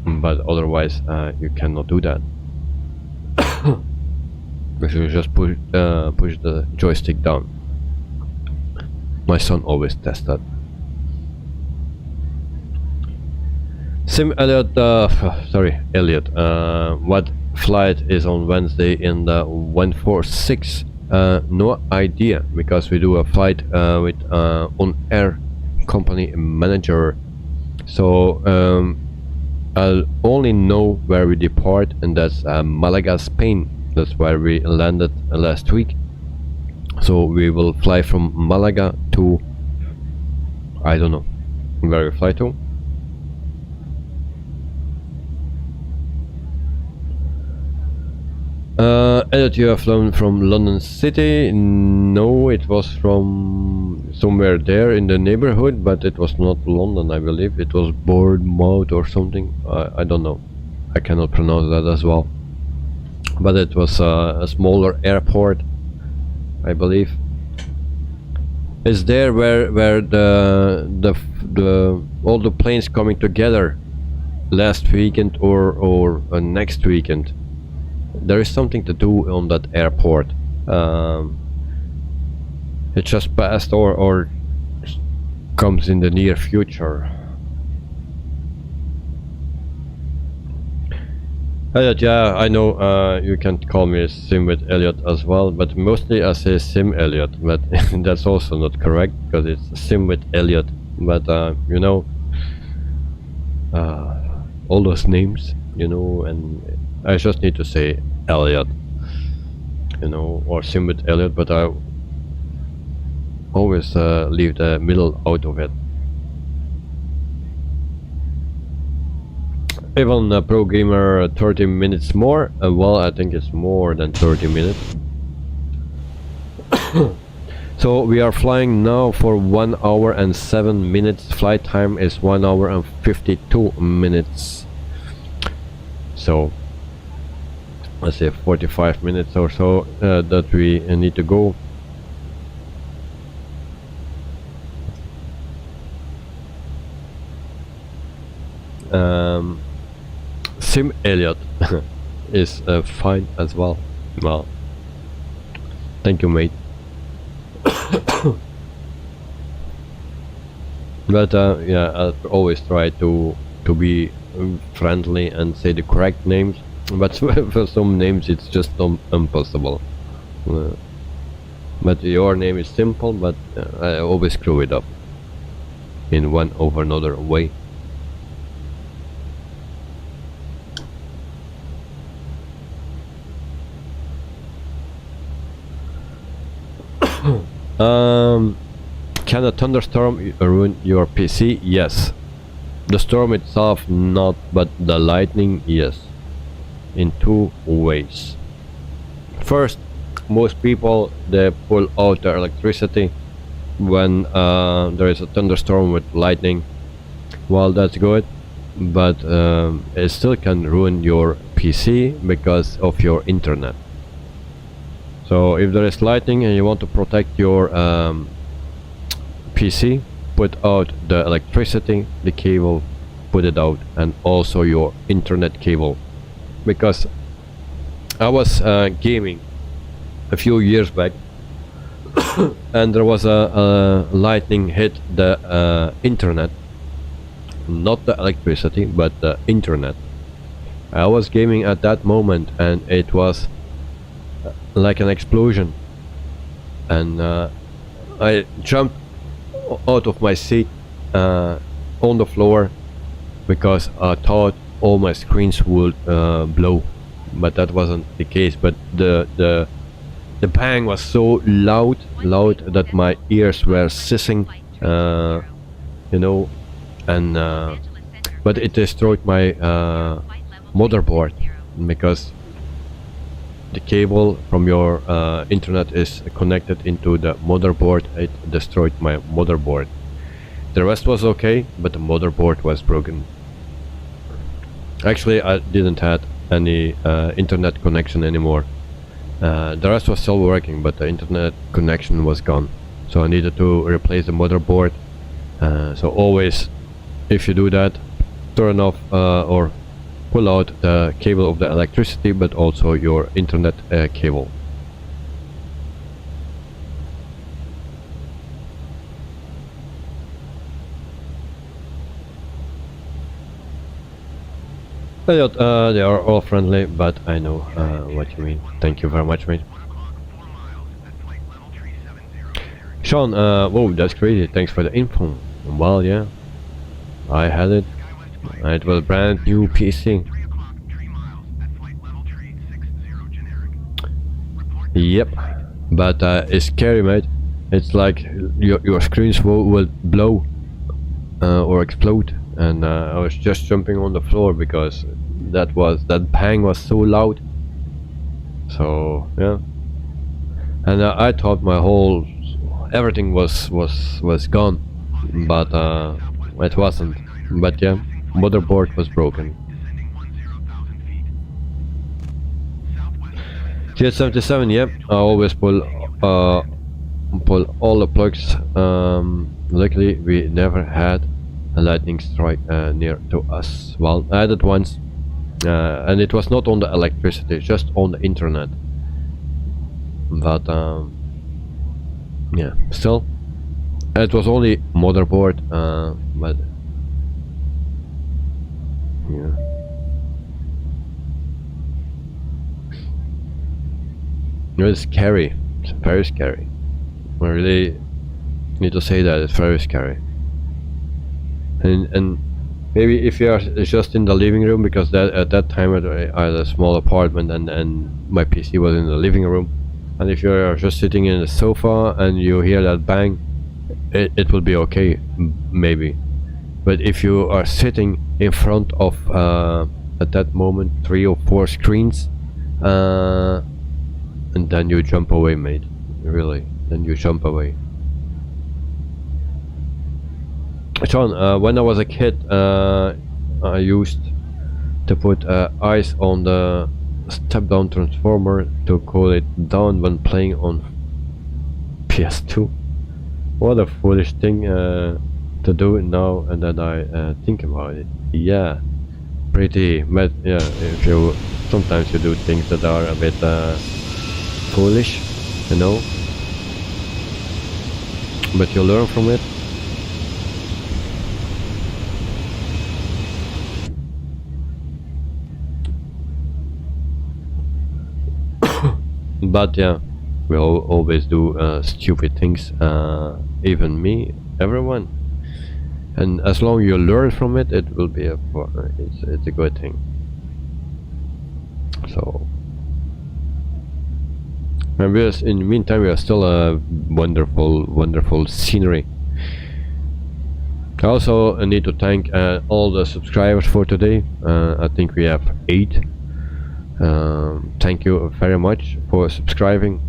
But otherwise, you cannot do that. Because you just push the joystick down. My son always tests that. Elliot, sorry, Elliot, what flight is on Wednesday in the 146? No idea, because we do a flight with on-air company manager. So I'll only know where we depart, and that's Malaga, Spain. That's where we landed last week. So we will fly from Malaga to, I don't know where we fly to. Elliot, you have flown from London City? No, it was from somewhere there in the neighborhood, but it was not London, I believe. It was Bournemouth or something. I don't know. I cannot pronounce that as well. But it was a smaller airport, I believe. It's there where all the planes coming together last weekend or next weekend. There is something to do on that airport. It just passed or comes in the near future. Elliot, yeah, I know you can call me Sim with Elliot as well, but mostly I say Sim Elliot, but that's also not correct, because it's Sim with Elliot. But you know, all those names, you know, and I just need to say Elliot, you know, or Sim with Elliot, but I always leave the middle out of it. Even Pro Gamer 30 minutes more. Well, I think it's more than 30 minutes. So we are flying now for 1 hour and 7 minutes. Flight time is 1 hour and 52 minutes. So let's say 45 minutes or so that we need to go. Sim Elliot is fine as well. Well, thank you, mate. But yeah, I always try to be friendly and say the correct names. But for some names it's just impossible. But your name is simple, but I always screw it up in one over another way. Can a thunderstorm ruin your PC? Yes. The storm itself not, but the lightning, yes. In two ways. First, most people, they pull out their electricity when there is a thunderstorm with lightning. Well, that's good, but it still can ruin your PC because of your internet. So if there is lightning and you want to protect your PC, put out the electricity, the cable, put it out, and also your internet cable. Because I was gaming a few years back and there was a lightning hit the internet, not the electricity but the internet. I was gaming at that moment and it was like an explosion, and I jumped out of my seat on the floor because I thought all my screens would blow, but that wasn't the case. But the bang was so loud that my ears were sizzling, you know, and but it destroyed my motherboard because the cable from your internet is connected into the motherboard. It destroyed my motherboard. The rest was okay, but the motherboard was broken. Actually, I didn't have any internet connection anymore. The rest was still working, but the internet connection was gone. So I needed to replace the motherboard. So always, if you do that, turn off or pull out the cable of the electricity, but also your internet cable. Elliot, they are all friendly, but I know what you mean. Thank you very much, mate. Sean, whoa, that's crazy. Thanks for the info. Well, yeah, I had it. It was a brand new PC. Yep, but it's scary, mate. It's like your screens will blow or explode, and I was just jumping on the floor because that bang was so loud. So yeah, and I thought my whole everything was gone, but it wasn't. But yeah, motherboard was broken. GS77, yep, I always pull all the plugs. Luckily we never had a lightning strike near to us. Well, I had it once, and it was not on the electricity, just on the internet. But yeah, still, it was only motherboard, but yeah. It's scary. It's very scary. I really need to say that it's very scary. And maybe if you are just in the living room, because at that time I had a small apartment and my PC was in the living room, and if you are just sitting in the sofa and you hear that bang, it will be okay, maybe. But if you are sitting in front of at that moment 3 or 4 screens, and then you jump away, mate. Really, then you jump away. John, when I was a kid, I used to put ice on the step-down transformer to cool it down when playing on PS2. What a foolish thing to do now, and then I think about it. Yeah, pretty. But yeah, if you sometimes you do things that are a bit foolish, you know. But you learn from it. But yeah, we always do stupid things, even me, everyone. And as long as you learn from it, it will be it's a good thing. So, and in the meantime, we are still a wonderful scenery. I also need to thank all the subscribers for today. I think we have 8. Thank you very much for subscribing.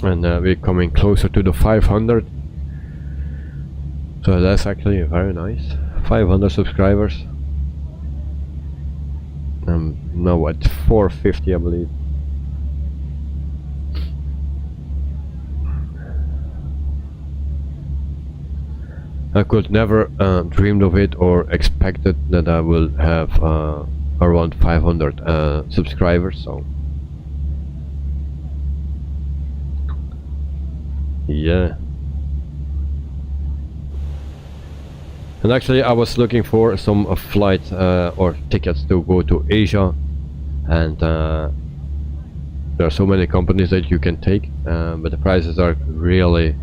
And we're coming closer to the 500. So that's actually very nice. 500 subscribers. Now at 450, I believe. I could never dreamed of it or expected that I will have around 500 subscribers. So yeah. And actually I was looking for some flights or tickets to go to Asia, and there are so many companies that you can take, but the prices are really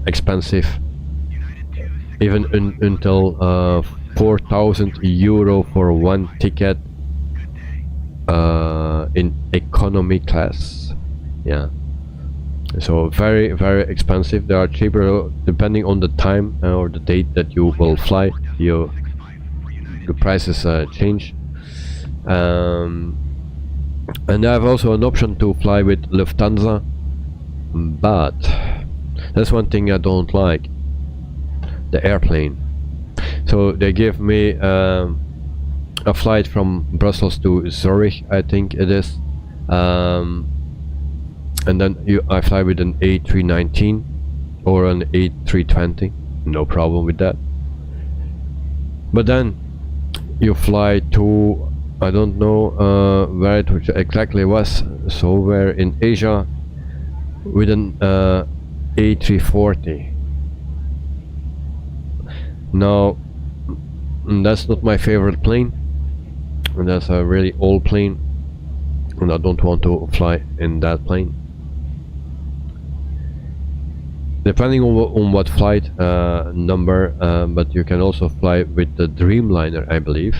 expensive, even until 4,000 euro for one ticket in economy class. Yeah, so very expensive. They are cheaper depending on the time or the date that you will fly. The prices change, and I have also an option to fly with Lufthansa, but that's one thing I don't like, the airplane. So they give me a flight from Brussels to Zurich, I think it is, and then I fly with an A319 or an A320, no problem with that. But then you fly to, I don't know where it exactly was, somewhere in Asia, with an A340. Now that's not my favorite plane, and that's a really old plane, and I don't want to fly in that plane. Depending on what flight number, but you can also fly with the Dreamliner, I believe.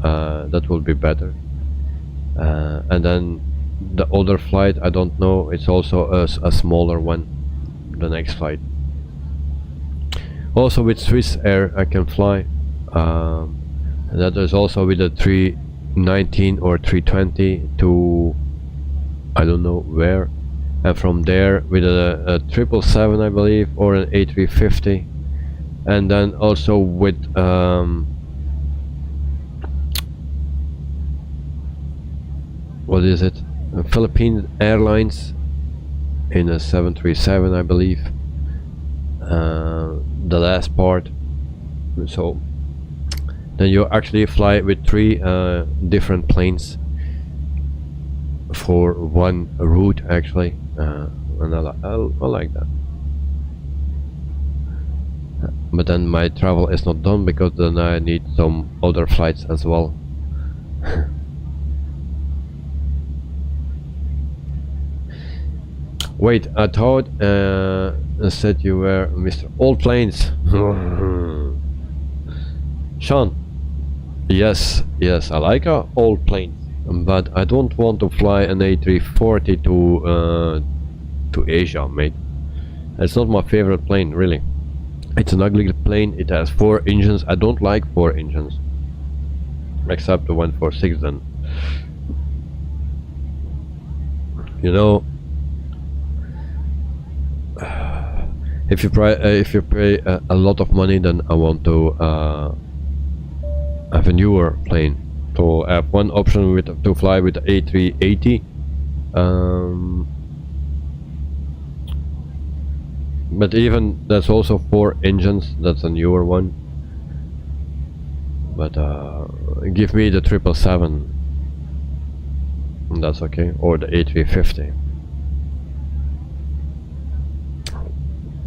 That will be better. And then the other flight, I don't know, it's also a smaller one, the next flight. Also with Swiss Air I can fly, and that is also with a 319 or 320 to I don't know where, and from there with a 777 I believe, or an A350, and then also with what is it, Philippine Airlines in a 737 I believe, the last part. So then you actually fly with 3 different planes for one route actually, and I like that. But then my travel is not done, because then I need some other flights as well. Wait, I thought said you were Mr. Old Planes. Sean, yes, I like old planes, but I don't want to fly an A340 to Asia, mate. It's not my favorite plane, really. It's an ugly plane. It has 4 engines. I don't like 4 engines, except the 146 then. You know, If you pay a lot of money, then I want to have a newer plane. So I have one option with to fly with the A380. But even that's also 4 engines. That's a newer one. But give me the 777. That's okay, or the A350.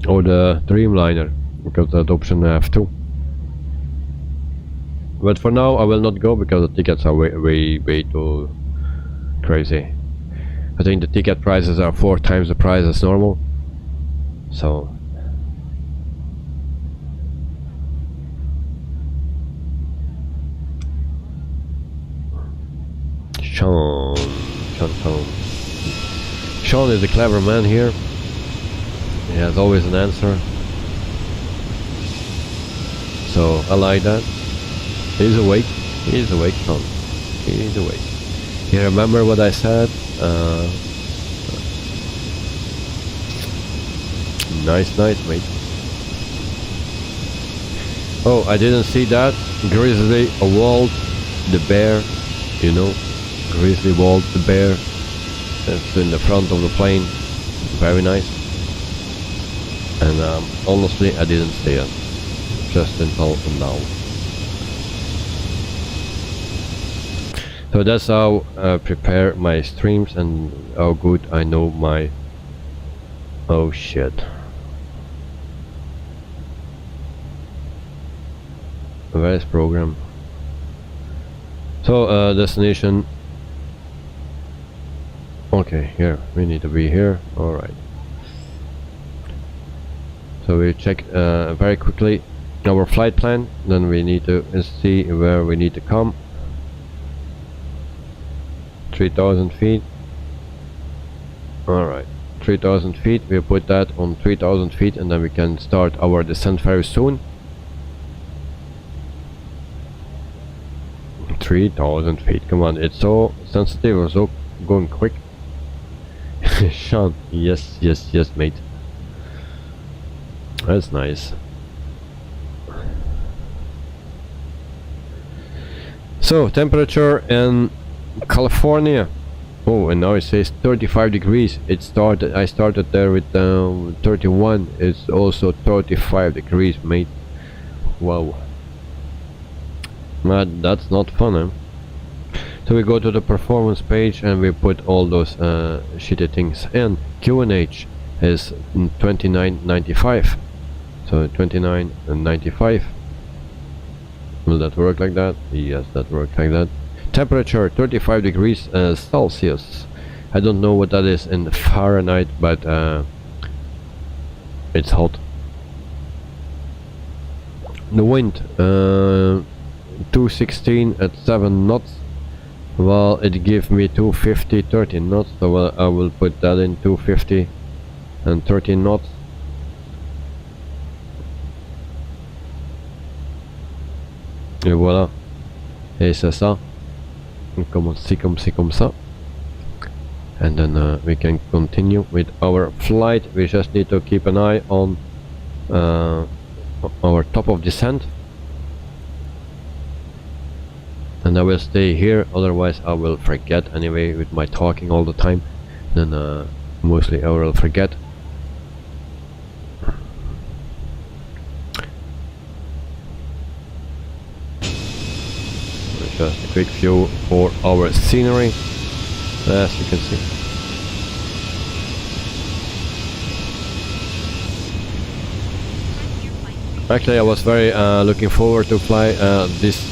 Or the Dreamliner, because that option I have too. But for now I will not go because the tickets are way too crazy. I think the ticket prices are 4 times the price as normal. So Sean is a clever man here. He has always an answer. So I like that. He's awake. He's awake, Sean. He's awake. You remember what I said? Nice night, mate. Oh, I didn't see that. Grizzly, a Walt, the bear, you know. Grizzly, Walt, the bear. That's in the front of the plane. Very nice. And honestly, I didn't see it. Just until now. So that's how I prepare my streams and how good I know my... Oh shit. Where is program? So destination. Okay, here. We need to be here. Alright. So we check very quickly our flight plan. Then we need to see where we need to come. 3000 feet. Alright. 3000 feet. We put that on 3000 feet and then we can start our descent very soon. 3000 feet. Come on, it's so sensitive or so going quick. Sean, yes, yes, yes, mate. That's nice. So, temperature in California. Oh, and now it says 35 degrees. I started there with 31. It's also 35 degrees, mate. Wow. But that's not fun, eh? So we go to the performance page and we put all those shitty things in. QNH is 29.95. So 29.95. Will that work like that? Yes, that works like that. Temperature 35 degrees Celsius. I don't know what that is in Fahrenheit, but it's hot. The wind 216 at 7 knots. Well, it gives me 250 13 knots, so I will put that in 250 and 13 knots. Et voilà. Et c'est ça. Comme ça. And then we can continue with our flight. We just need to keep an eye on our top of descent. And I will stay here, otherwise I will forget anyway with my talking all the time. Then mostly I will forget. Just a quick view for our scenery, as you can see. Actually, I was very looking forward to fly this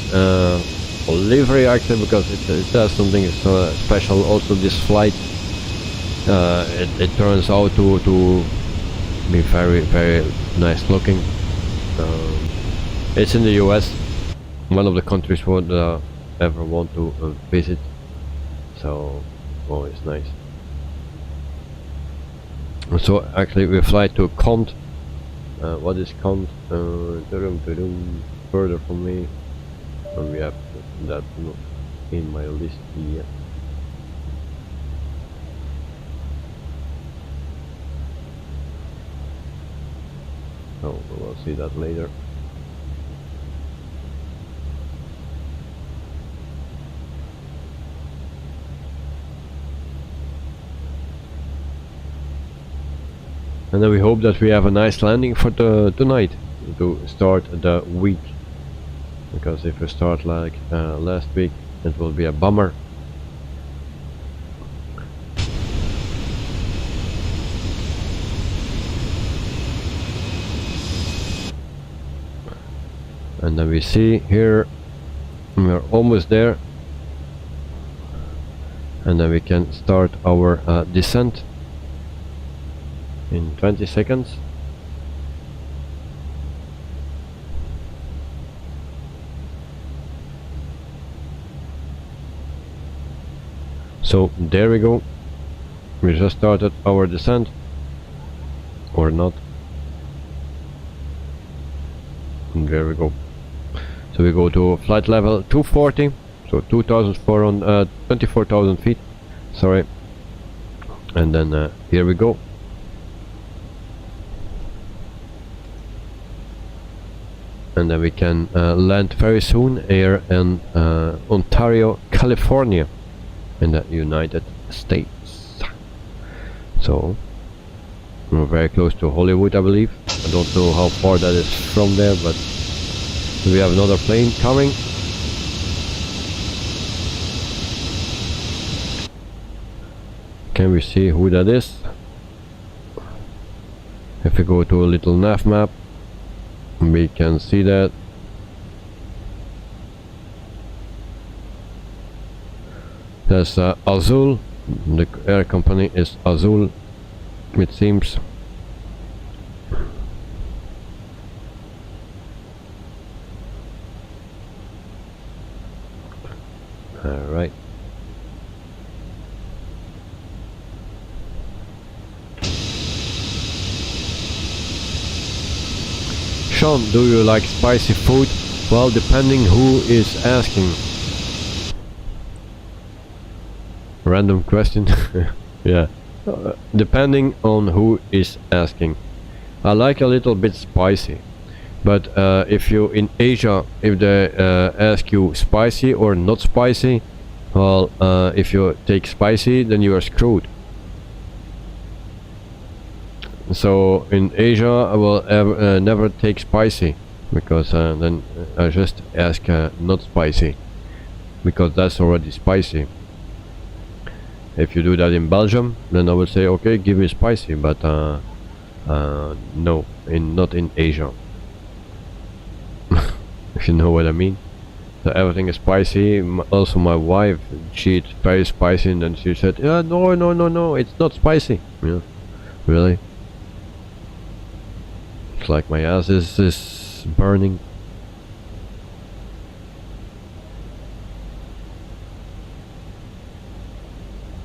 livery actually, because it does something so special. Also, this flight, it turns out to be very nice looking. It's in the US, one of the countries would ever want to visit, so always nice. So actually we fly to KONT. What is KONT? Further from me, and we have that in my list here. So we will see that later. And then we hope that we have a nice landing for tonight to start the week. Because if we start like last week, it will be a bummer. And then we see here we're almost there, and then we can start our descent in 20 seconds. So there we go, we just started our descent, or not, and there we go. So we go to flight level 240, so 24,000 feet, sorry, and then here we go. And then we can land very soon here in Ontario, California, in the United States. So we're very close to Hollywood, I believe. I don't know how far that is from there, but we have another plane coming. Can we see who that is? If we go to a little nav map, we can see that. There's Azul. The air company is Azul, it seems. Alright. Sean, do you like spicy food? Well, depending who is asking. Random question. Yeah. Depending on who is asking. I like a little bit spicy. But if you in Asia, if they ask you spicy or not spicy, well, if you take spicy, then you are screwed. So in Asia, I will never take spicy, because then I just ask not spicy, because that's already spicy. If you do that in Belgium, then I will say, okay, give me spicy, but no, not in Asia. If you know what I mean. So everything is spicy. Also my wife, she eats very spicy, and then she said, yeah, no, it's not spicy. Yeah, really? It's like my ass is burning.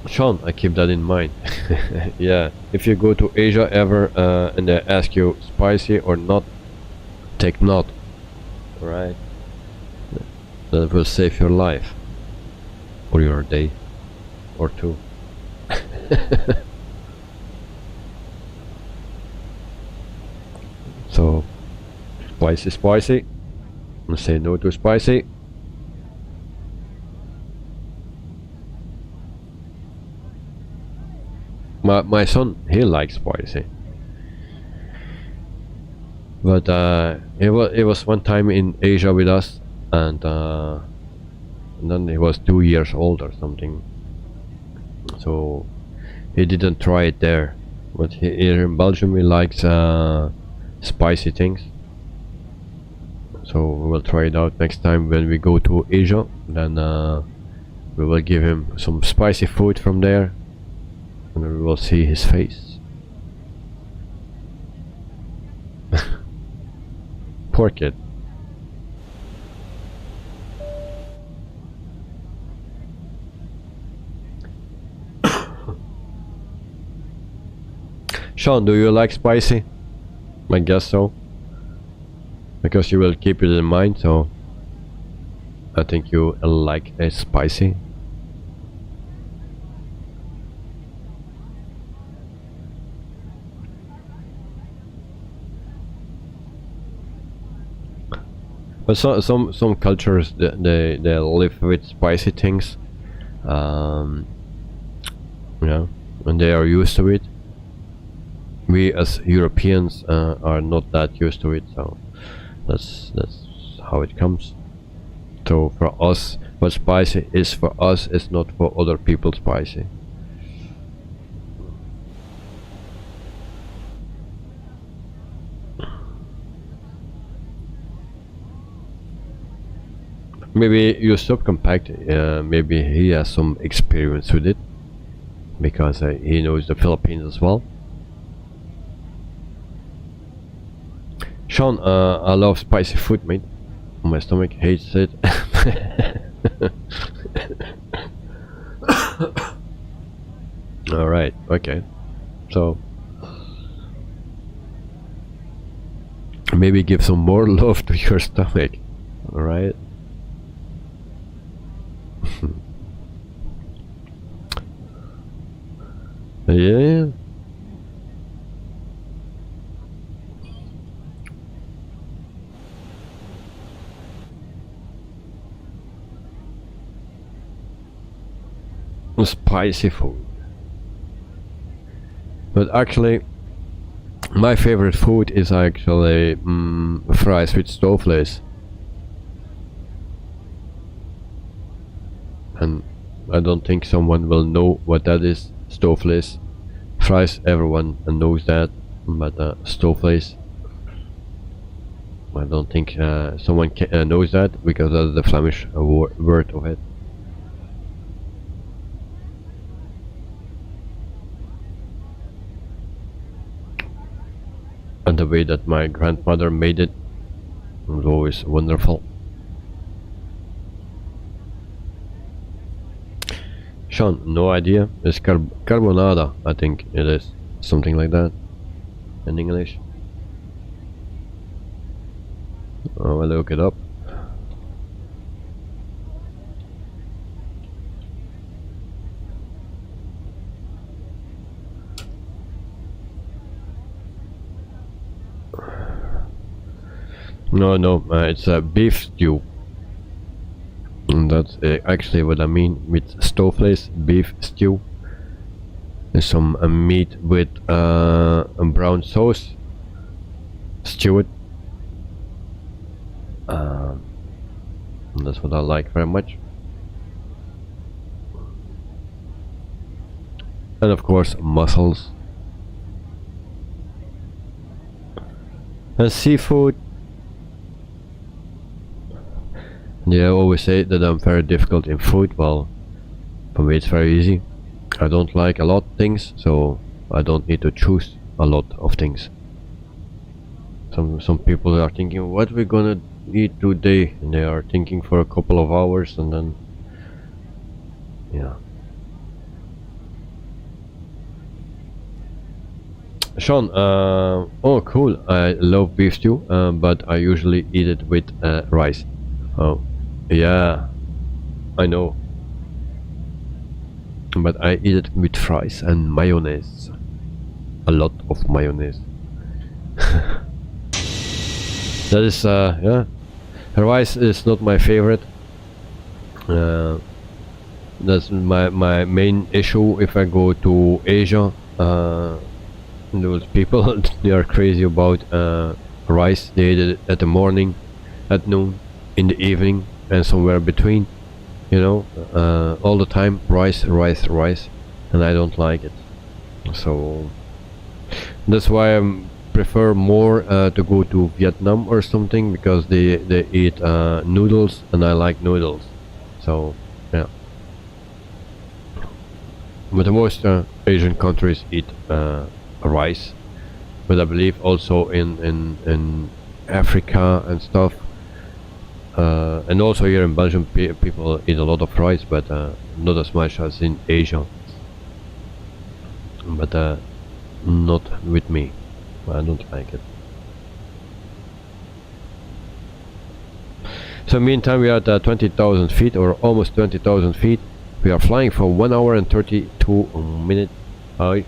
Sean, I keep that in mind. Yeah, if you go to Asia ever and they ask you spicy or not, take not. Right? That will save your life, or your day, or two. So, spicy. Say no to spicy. My son, he likes spicy. But it was one time in Asia with us, and then he was 2 years old or something. So he didn't try it there. But here in Belgium, he likes spicy things. So we will try it out next time when we go to Asia. Then we will give him some spicy food from there, and we will see his face. Poor kid. Sean, do you like spicy? I guess so. Because you will keep it in mind, so I think you like it spicy. But some cultures they live with spicy things, you know, and they are used to it. We as Europeans are not that used to it, so that's how it comes. So for us, what spicy is for us is not for other people spicy. Maybe your subcompact, maybe he has some experience with it, because he knows the Philippines as well. Sean, I love spicy food, mate. My stomach hates it. Alright, okay. So maybe give some more love to your stomach. Alright. Yeah. Spicy food. But actually, my favorite food is actually fries with stoveface. And I don't think someone will know what that is. Stoveface. Fries, everyone knows that, but stoveface, I don't think someone knows that, because of the Flemish word of it. And the way that my grandmother made it was always wonderful. Sean, no idea. It's carbonara, I think it is. Something like that in English. Oh, I'll look it up. No, it's a beef stew. And that's actually what I mean with stoveface, beef stew. There's some meat with a brown sauce, stewed. That's what I like very much. And of course, mussels. And seafood. Yeah, I always say that I'm very difficult in food. Well, for me it's very easy. I don't like a lot of things, so I don't need to choose a lot of things. Some people are thinking, what we're gonna eat today, and they are thinking for a couple of hours, and then yeah. Sean, oh cool, I love beef stew, but I usually eat it with rice. Oh, yeah, I know. But I eat it with fries and mayonnaise. A lot of mayonnaise. That is, yeah. Rice is not my favorite. That's my main issue if I go to Asia. Those people, they are crazy about rice. They eat it at the morning, at noon, in the evening, and somewhere between. You know, all the time rice, and I don't like it. So that's why I prefer more to go to Vietnam or something, because they eat noodles, and I like noodles. So yeah. But the most Asian countries eat rice, but I believe also in Africa and stuff. And also here in Belgium, people eat a lot of rice, but not as much as in Asia. But not with me. I don't like it. So meantime, we are at 20,000 feet, or almost 20,000 feet. We are flying for 1 hour and 32 minutes. I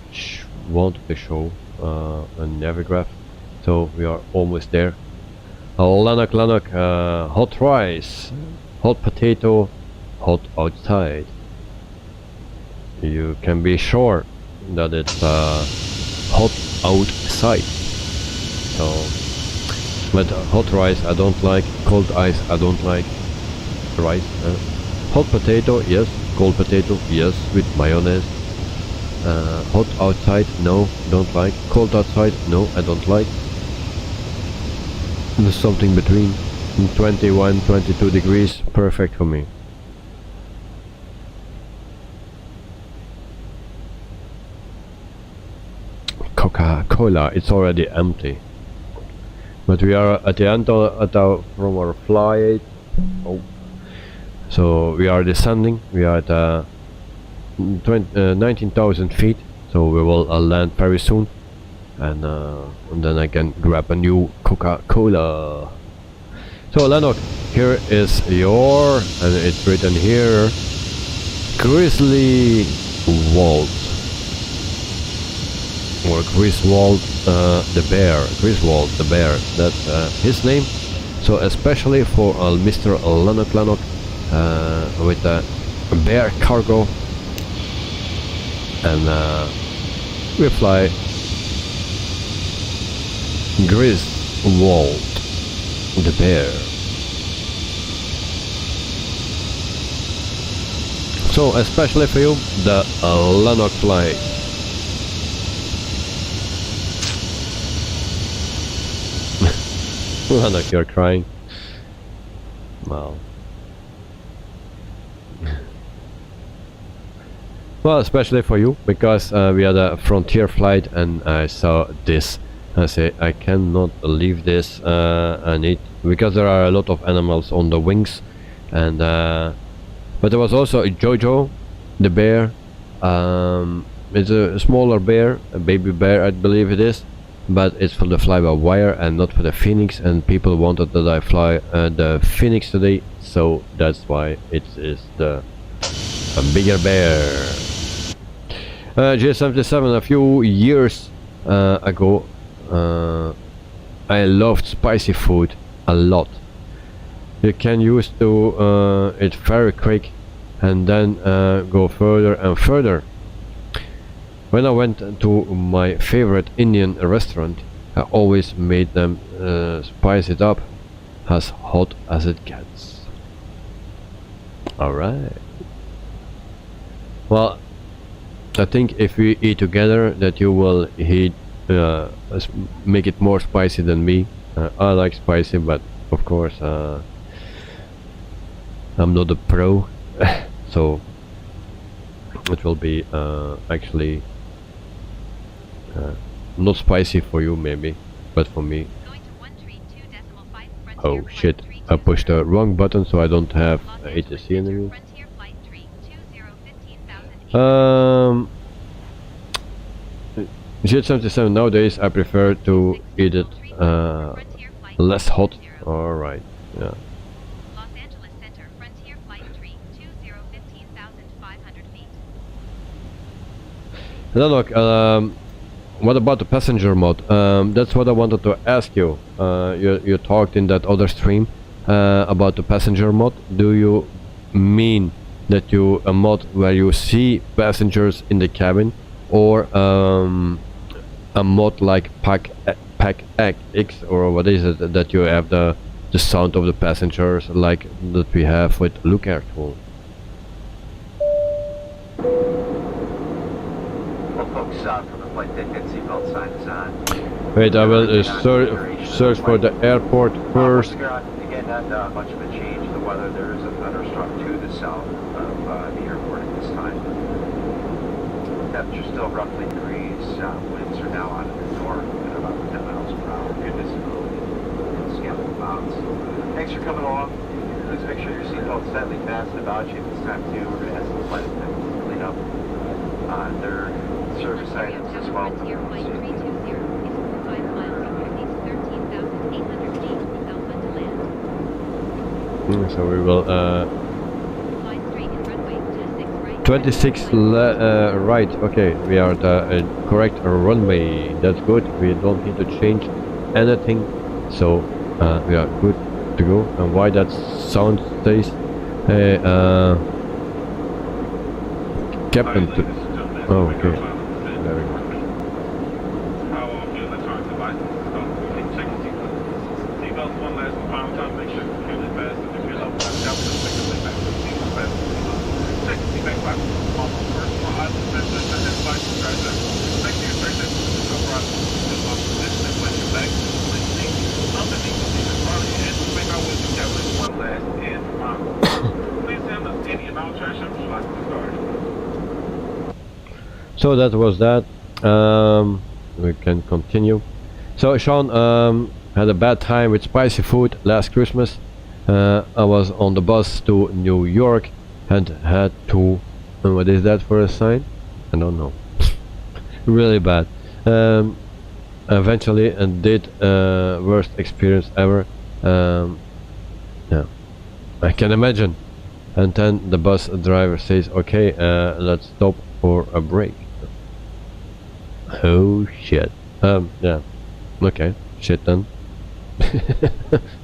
wanted to show a navigraph, so we are almost there. Lanok, hot rice, hot potato, hot outside. You can be sure that it's hot outside. So, but hot rice I don't like, cold ice I don't like, rice. Hot potato, yes. Cold potato, yes, with mayonnaise. Hot outside, no, don't like. Cold outside, no, I don't like. There's something between 21, 22 degrees, perfect for me. Coca-Cola, it's already empty. But we are at the end from our flight. Oh. So we are descending. We are at 19,000 feet. So we will land very soon, and then I can grab a new Coca-Cola. So Lennox, here is your, and it's written here, Grizzly Wald. Or Griswold the bear. Griswold the bear, that's his name. So especially for Mr. Lennox with a bear cargo, and we fly Griswold the bear. So especially for you, the Lennox flight. Lennox, you're crying. Well. Well, especially for you, because we had a frontier flight and I saw this. I say, I cannot leave this, I need, because there are a lot of animals on the wings, and but there was also a Jojo, the bear. It's a smaller bear, a baby bear I believe it is, but it's for the fly-by-wire and not for the Phoenix, and people wanted that I fly the Phoenix today, so that's why it is the bigger bear. J77, a few years ago, I loved spicy food a lot. You can use to it very quick and then go further and further. When I went to my favorite Indian restaurant, I always made them spice it up as hot as it gets. Alright. Well, I think if we eat together that you will eat, make it more spicy than me. I like spicy, but of course I'm not a pro, so it will be actually not spicy for you maybe, but for me. Oh shit, I pushed the wrong button, so I don't have ATC anymore. J77, nowadays I prefer to eat it less hot. Alright, yeah. Then look, what about the passenger mode? That's what I wanted to ask you. You talked in that other stream about the passenger mode. Do you mean that you a mod where you see passengers in the cabin, or a mod like Pack X, or what is it, that you have the sound of the passengers like that we have with Look Air Tool? Wait, I will search for the airport first. Again, not much of a change in the weather. There is a thunderstorm to the south of the airport at this time. Temperature still roughly degrees. Winds are now out of the north at about 10 miles per hour. Good visibility and scattered clouds. Thanks for coming along. Please make sure your seatbelt's tightly fastened about you at this time too. We're going to have some flight attendants clean up their service items as well. So we will 26 right. Okay, we are the correct runway. That's good. We don't need to change anything. So we are good to go. And why that sound stays? Hey, Captain. Oh, okay. There we go. How often your electronic devices is going to check your seatbelts. Seatbelts one last and final time. Make sure you're securely fastened. If you're up, down with the second back to the seatbelt fasten. Check the seat back box. On the first one, I will send the device to drive that. Make sure you're straight there. So far, just on position and place your back. Underneath the seat is probably and make our way to cabin one last and final. Please send us any and all trash up to like to start. So that was that. We can continue. So Sean had a bad time with spicy food last Christmas. I was on the bus to New York and had to... what is that for a sign? I don't know. Really bad. Eventually, and did worst experience ever. Yeah, I can imagine. And then the bus driver says, "Okay, let's stop for a break." Oh shit. Yeah. Okay. Shit then.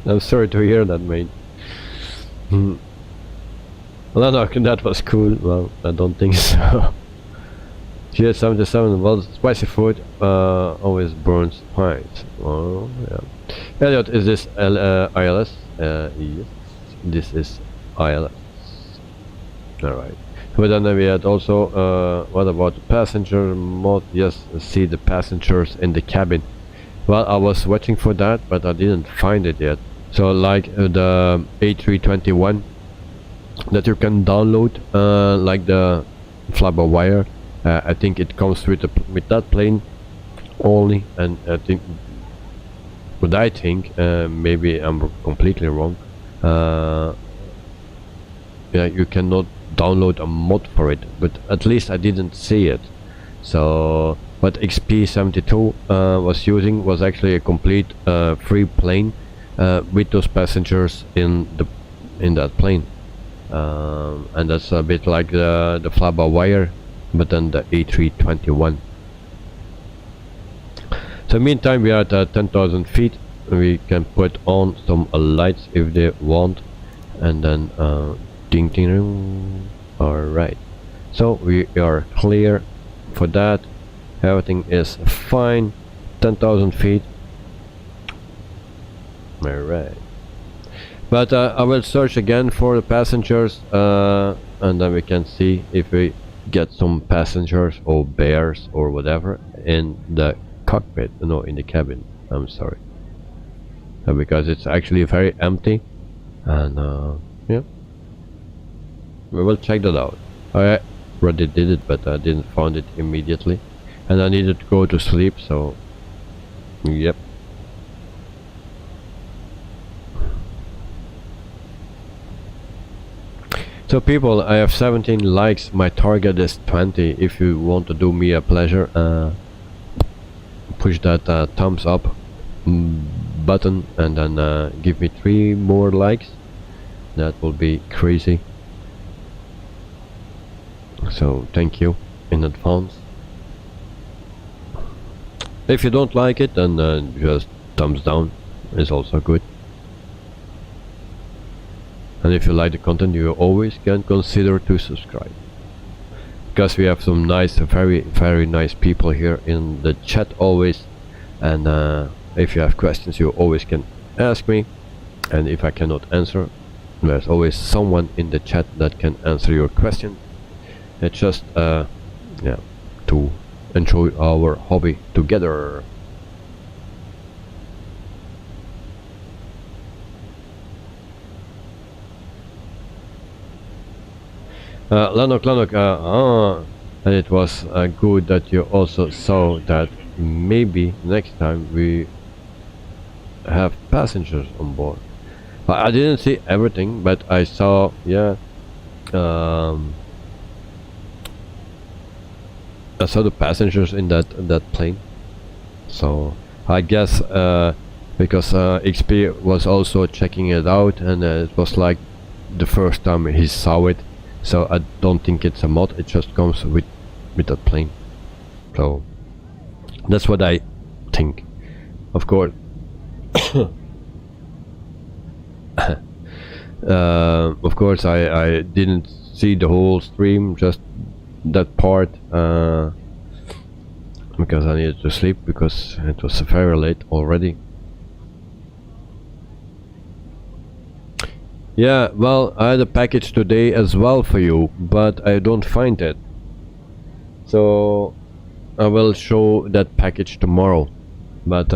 I'm sorry to hear that, mate. Well, no, that was cool. Well, I don't think so. GS77, well, spicy food always burns pines. Oh, yeah. Elliot, is this ILS? Yes, this is ILS. Alright. But then we had also, what about the passenger mode? Yes, see the passengers in the cabin. Well, I was watching for that, but I didn't find it yet. So like the A321 that you can download, like the fly-by-wire. I think it comes with that plane only, and I think, but I think, maybe I'm completely wrong. Yeah, you cannot download a mod for it, but at least I didn't see it. So what XP72 was using was actually a complete free plane with those passengers in that plane, and that's a bit like the fly-by-wire, but then the A321. So meantime we are at 10,000 feet. We can put on some lights if they want, and then ding ding ding. Alright, so we are clear for that. Everything is fine. 10,000 feet. Alright, but I will search again for the passengers, and then we can see if we get some passengers or bears or whatever in the cockpit, no, in the cabin. I'm sorry, because it's actually very empty, and yeah, we will check that out. I already did it, but I didn't find it immediately, and I needed to go to sleep, so yep. So people, I have 17 likes, my target is 20. If you want to do me a pleasure, push that thumbs up button, and then give me 3 more likes. That will be crazy. So thank you in advance. If you don't like it, then just thumbs down is also good. And if you like the content, you always can consider to subscribe, because we have some nice, very nice people here in the chat always. And if you have questions, you always can ask me, and if I cannot answer, there's always someone in the chat that can answer your question. It's just yeah, to enjoy our hobby together. Lanok, and it was good that you also saw that maybe next time we have passengers on board. I didn't see everything, but I saw, yeah, I saw the passengers in that plane. So I guess because XP was also checking it out, and it was like the first time he saw it. So I don't think it's a mod, it just comes with that plane. So that's what I think. Of course Of course, I didn't see the whole stream, just that part, because I needed to sleep because it was very late already. Yeah, well, I had a package today as well for you, but I don't find it. So I will show that package tomorrow. But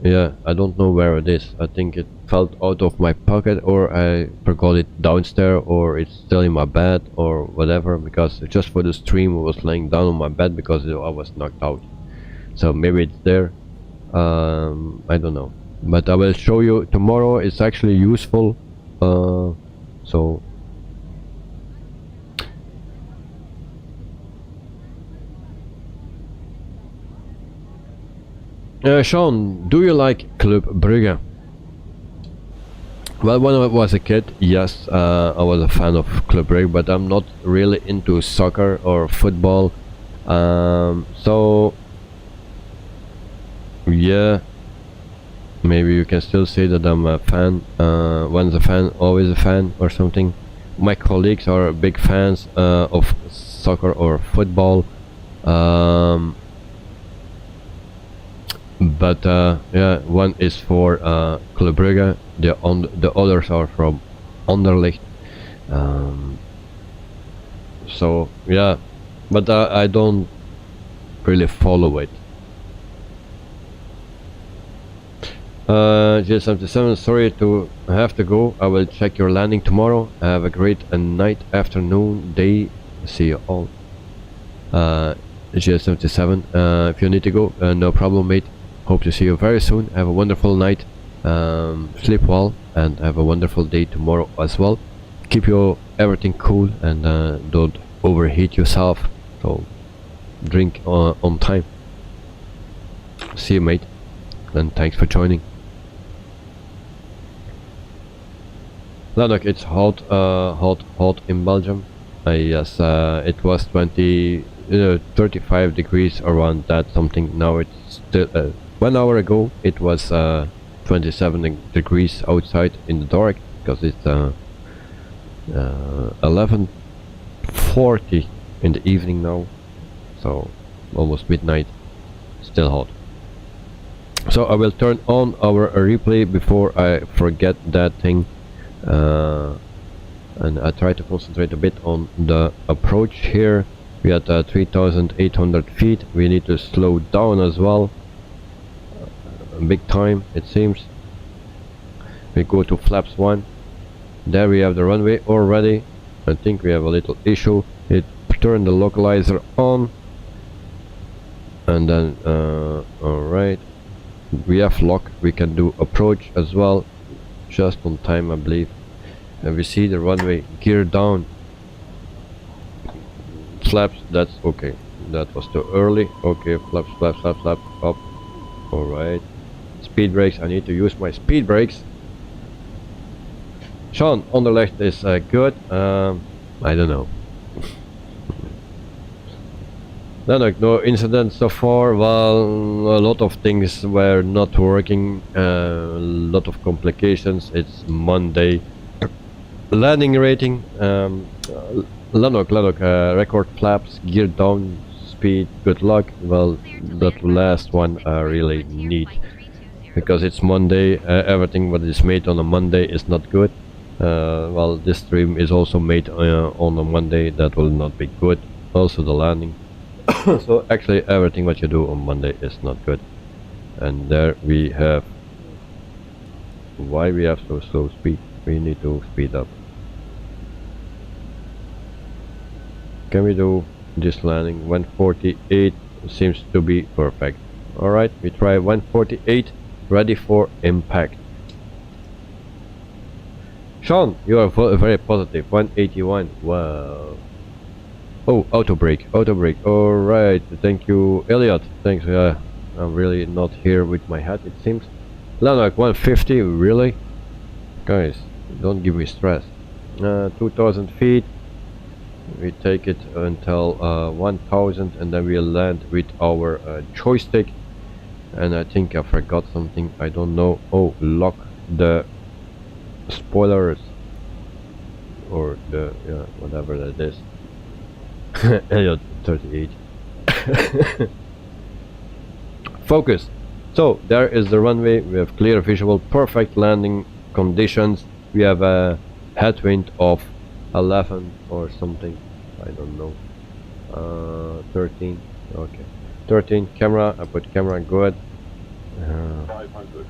yeah, I don't know where it is. I think it fell out of my pocket, or I forgot it downstairs, or it's still in my bed, or whatever, because just for the stream I was laying down on my bed because I was knocked out. So maybe it's there. I don't know. But I will show you tomorrow. It's actually useful. So Sean, do you like Club Brugge? Well, when I was a kid, yes, I was a fan of Club Brugge, but I'm not really into soccer or football. So yeah, maybe you can still say that I'm a fan. Once a fan, always a fan, or something. My colleagues are big fans of soccer or football. But yeah, one is for Club Brugge, the others are from Anderlecht. So yeah, but I don't really follow it. J77, sorry to have to go. I will check your landing tomorrow. Have a great night, afternoon, day. See you all. J77, if you need to go, no problem, mate. Hope to see you very soon. Have a wonderful night. Sleep well and have a wonderful day tomorrow as well. Keep your everything cool and don't overheat yourself. So drink on time. See you, mate, and thanks for joining. Look, it's hot, hot in Belgium. Yes, it was 35 degrees around that something. Now it's still 1 hour ago it was 27 degrees outside in the dark, because it's 11:40 in the evening now, so almost midnight. Still hot. So I will turn on our replay before I forget that thing, and I try to concentrate a bit on the approach here. We are at 3,800 feet. We need to slow down as well, big time it seems. We go to flaps 1. There we have the runway already. I think we have a little issue. It turned the localizer on, and then alright, we have lock. We can do approach as well, just on time I believe. And we see the runway gear down. Flaps, that's okay. That was too early. Okay, flaps, flaps, flaps, flaps, up. Alright. Speed brakes, I need to use my speed brakes. Sean, on the left is good. I don't know. No incidents so far. Well, a lot of things were not working. A lot of complications. It's Monday. Landing rating. Lanok, record flaps, gear down, speed, good luck. Well, that last one I really need, because it's Monday. Everything what is made on a Monday is not good. Well, this stream is also made on a Monday. That will not be good. Also the landing. So actually everything what you do on Monday is not good. And there we have why we have so slow speed. We need to speed up. Can we do this landing? 148 seems to be perfect. Alright, we try 148, ready for impact. Sean, you are very positive. 181, wow. Oh, auto brake. Alright, thank you, Elliot. Thanks. I'm really not here with my hat, it seems. Lanark 150, really? Guys, don't give me stress. 2000 feet. We take it until 1000, and then we'll land with our joystick. And I think I forgot something, I don't know. Oh, lock the spoilers. or the whatever that is. Elliot 38. Focus. So there is the runway. We have clear visual, perfect landing conditions. We have a headwind of 11 or something, I don't know. 13. Okay, 13. Camera. I put camera. Good. 500.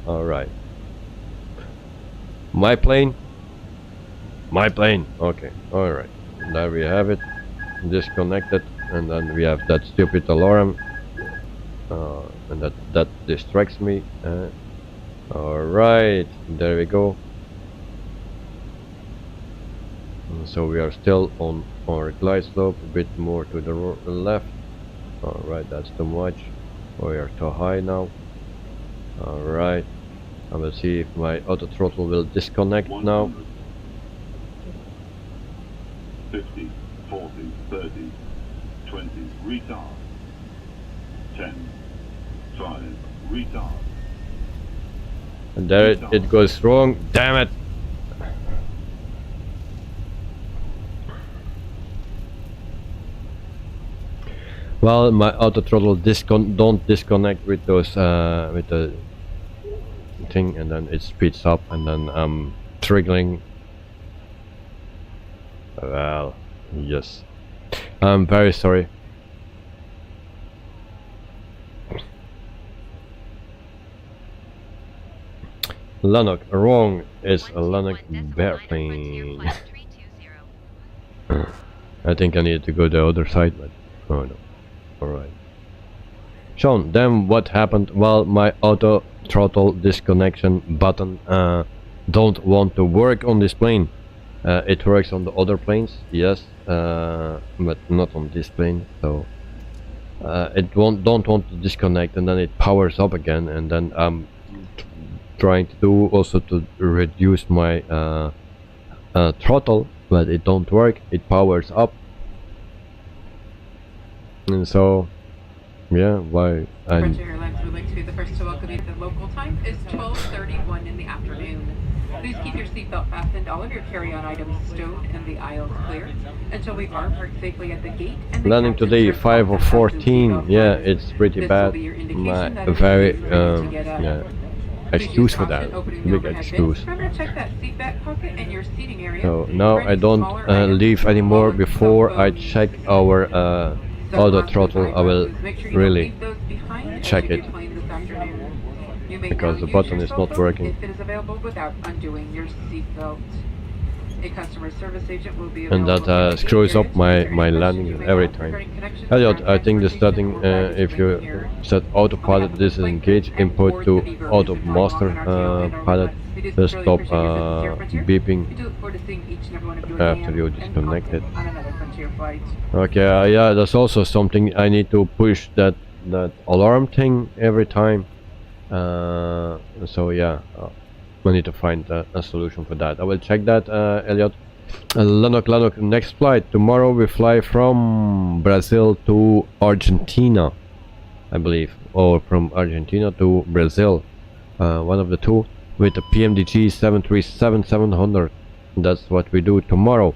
All right. My plane. My plane. Okay. All right. There we have it. Disconnected, and then we have that stupid alarm, and that distracts me. All right. There we go. So we are still on our glide slope, a bit more to the left. Alright, that's too much. We are too high now. Alright, I will see if my auto throttle will disconnect 100. now. 50, 40, 30, 20, retard. 10, 5, retard. And there it goes wrong. Damn it! Well, my auto throttle don't disconnect with those with the thing, and then it speeds up, and then I'm triggering. Well, yes, I'm very sorry. Lanok, wrong. It's a Lanok Bearplane. I think I need to go the other side, but oh no. Alright. Sean, then what happened? Well, my auto throttle disconnection button don't want to work on this plane. It works on the other planes, yes, but not on this plane. So it don't want to disconnect, and then it powers up again, and then I'm trying to do also to reduce my throttle, but it don't work. It powers up. And so, yeah, why? French Airlines would like to be the first to welcome you. The local time is 12:31 in the afternoon. Please keep your seatbelt fastened, all of your carry-on items stowed, and the aisles clear until we are parked safely at the gate. And the landing today 5 or 14. Yeah, it's pretty bad. My very yeah, excuse for that. Big excuse. So now I don't leave anymore. Before I check our auto throttle, I will really check it, because the button is not working. And that screws up my landing every time. Elliot, I think the setting, if you set autopilot, this is engaged, input to automaster pilot, will stop beeping after you disconnect it. Okay, yeah, that's also something I need to push that alarm thing every time. So yeah, I need to find a solution for that. I will check that, Elliot. Lanok, next flight. Tomorrow we fly from Brazil to Argentina, I believe, or from Argentina to Brazil. One of the two, with the PMDG 737-700. That's what we do tomorrow.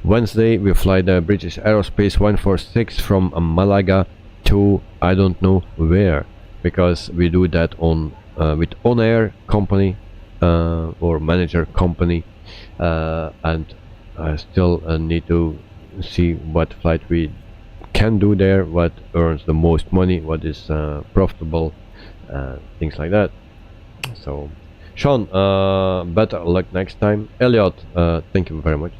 Wednesday we fly the British Aerospace 146 from Malaga to I don't know where, because we do that on with on-air company or manager company, and I still need to see what flight we can do there, what earns the most money, what is profitable, things like that. So Sean, better luck next time. Elliot, thank you very much,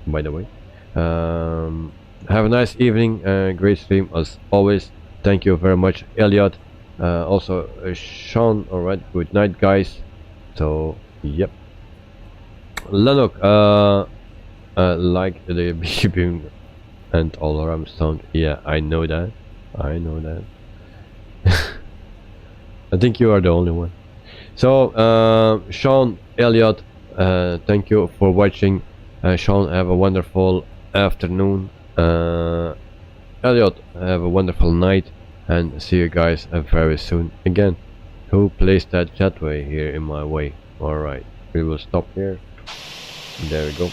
by the way. Have a nice evening, great stream as always. Thank you very much, Elliot. Also Sean, alright, good night guys. So yep, Lanok, like the beeping and alarm sound. Yeah, I know that. I think you are the only one. So Sean, Elliot, thank you for watching. Sean, have a wonderful afternoon. Elliot, have a wonderful night, and see you guys very soon again. Who placed that jetway here in my way? Alright, we will stop here. There we go.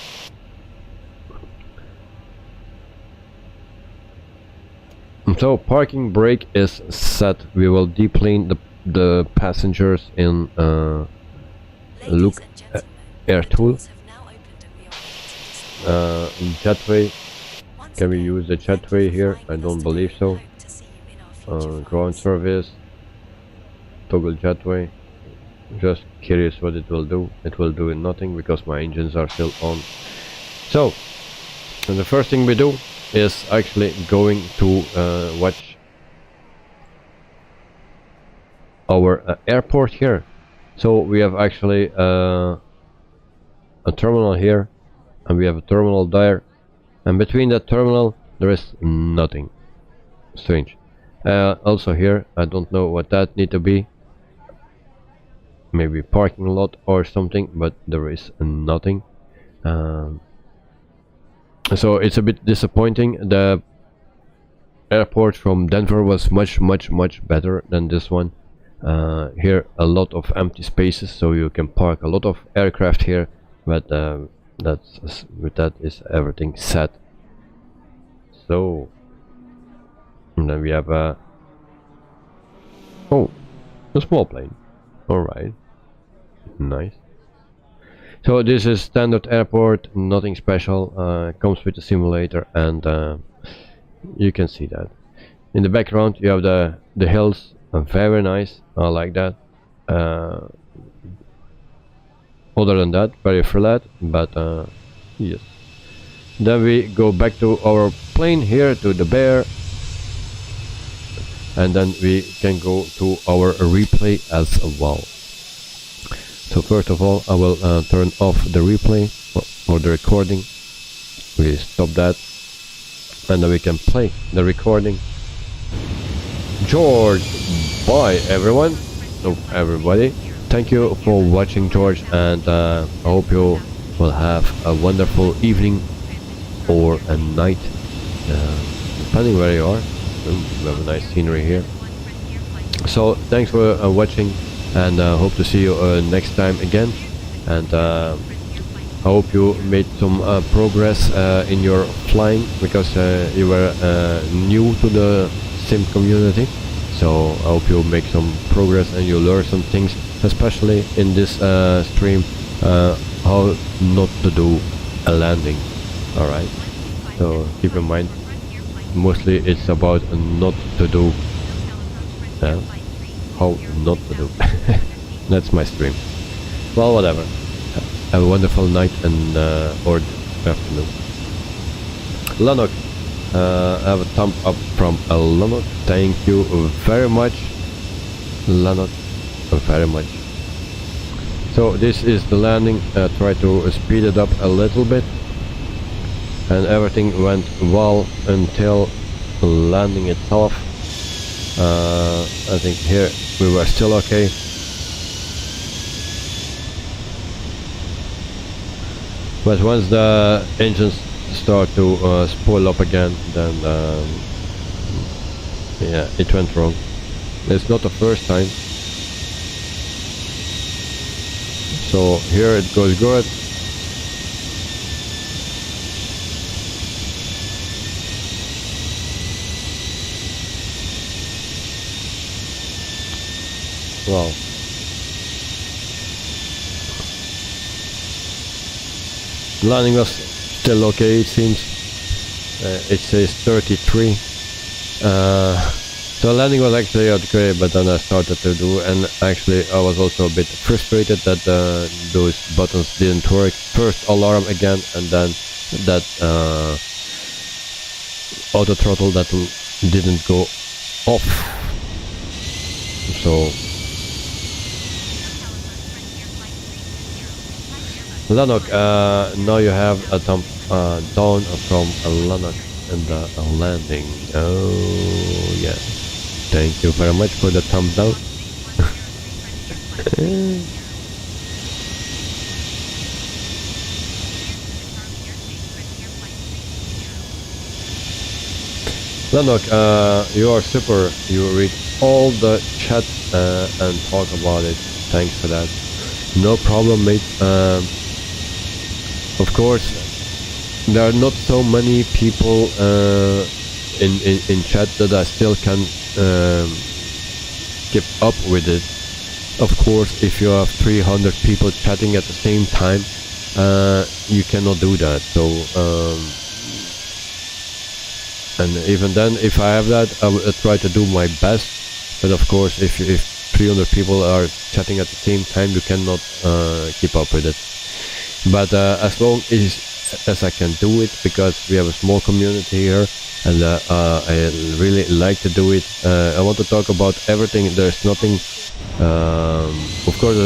So parking brake is set. We will deplane the passengers in look air tool. Jetway. Can we use the jetway here? I don't believe so. Ground service. Toggle jetway. Just curious what it will do. It will do nothing because my engines are still on. So, and the first thing we do is actually going to watch our airport here. So we have actually a terminal here, and we have a terminal there, and between that terminal there is nothing. Strange. Also here, I don't know what that need to be. Maybe parking lot or something, but there is nothing. So it's a bit disappointing. The airport from Denver was much better than this one. Here a lot of empty spaces, so you can park a lot of aircraft here, but with that is everything set. So, and then we have a small plane. Alright, nice. So this is standard airport, nothing special. Comes with the simulator, and you can see that. In the background you have the hills, very nice. I like that. Other than that, very flat, but yes. Then we go back to our plane here, to the bear, and then we can go to our replay as well. So first of all, I will turn off the replay or the recording. We stop that, and then we can play the recording. George, bye everyone. Everybody, thank you for watching, George, and I hope you will have a wonderful evening or a night, depending where you are. We have a nice scenery here. So thanks for watching, and hope to see you next time again. And I hope you made some progress in your flying, because you were new to the sim community. So I hope you make some progress and you learn some things, especially in this stream, how not to do a landing. Alright, so keep in mind, mostly it's about not to do, how not to do. That's my stream. Well, whatever. Have a wonderful night and or afternoon. Lanok, I have a thumb up from Lanok. Thank you very much, Lanok, very much. So this is the landing. Try to speed it up a little bit, and everything went well until landing itself. I think here we were still okay. But once the engines start to spoil up again, then yeah, it went wrong. It's not the first time. So here it goes good. Wow. Landing was still okay, it seems. It says 33. So landing was actually okay, but then I started to do, and actually I was also a bit frustrated that those buttons didn't work. First alarm again, and then that auto throttle that didn't go off. So Lanok, now you have a thumb down from Lanok and the landing. Oh yeah, thank you very much for the thumb down. Lanok, you are super. You read all the chat and talk about it. Thanks for that. No problem, mate. of course, there are not so many people in chat that I still can keep up with it. Of course, if you have 300 people chatting at the same time, you cannot do that. So, and even then, if I have that, I will try to do my best. But of course, if 300 people are chatting at the same time, you cannot keep up with it. But as long as I can do it, because we have a small community here, and I really like to do it. I want to talk about everything. There's nothing. Of course,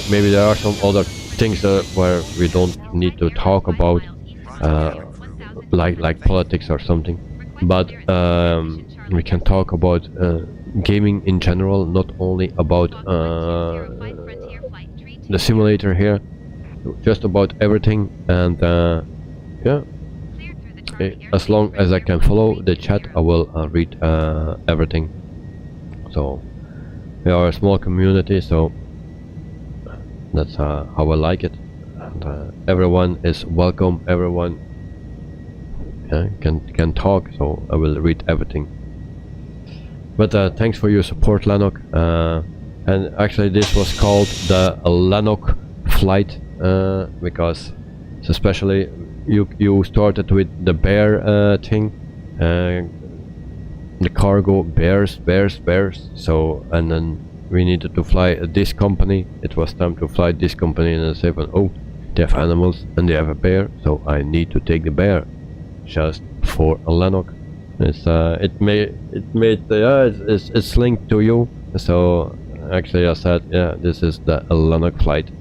maybe there are some other things where we don't need to talk about, like politics or something. But we can talk about gaming in general, not only about the simulator here, just about everything. And yeah, as long as I can follow the chat, I will read everything. So we are a small community, so that's how I like it. And everyone is welcome. Everyone can talk, so I will read everything. But thanks for your support, Lanok. And actually, this was called the Lanok flight because, especially, you started with the bear thing, the cargo bears. So, and then we needed to fly this company. It was time to fly this company, and I said, oh, they have animals and they have a bear, so I need to take the bear, just for a Lanok. It's it's linked to you. So actually, I said, yeah, this is the Lanok flight.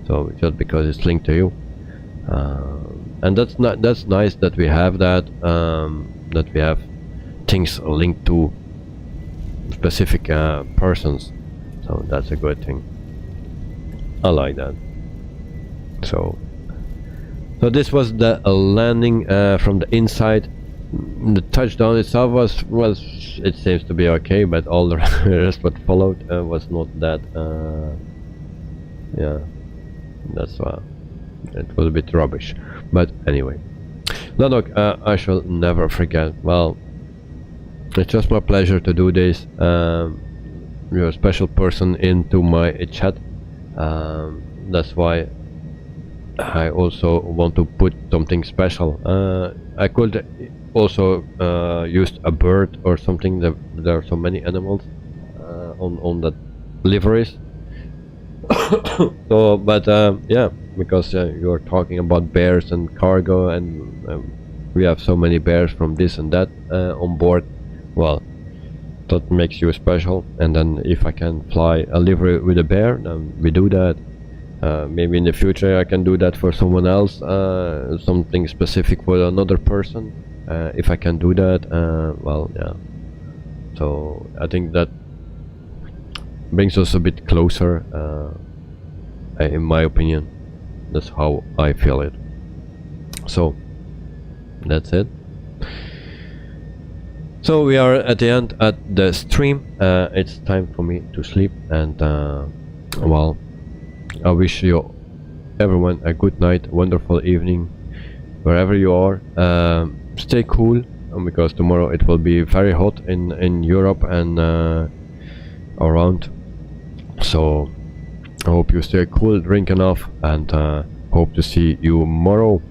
So just because it's linked to you, and that's nice that we have that. That we have things linked to specific persons. So that's a good thing. I like that. So this was the landing from the inside. The touchdown itself was it seems to be okay, but all the rest what followed was not that. Yeah, that's why it was a bit rubbish. But anyway, Lanok, I shall never forget. Well, it's just my pleasure to do this. You're a special person into my chat. That's why I also want to put something special. I could also use a bird or something. There are so many animals on that liveries. So, but yeah, because you're talking about bears and cargo, and we have so many bears from this and that on board. Well, that makes you special. And then if I can fly a livery with a bear, then we do that. Maybe in the future I can do that for someone else, something specific for another person. If I can do that, well, yeah. So I think that brings us a bit closer, in my opinion. That's how I feel it. So that's it. So we are at the end at the stream. It's time for me to sleep, and well, I wish you everyone a good night, wonderful evening, wherever you are. Stay cool, because tomorrow it will be very hot in Europe and around. So I hope you stay cool, drink enough, and hope to see you tomorrow.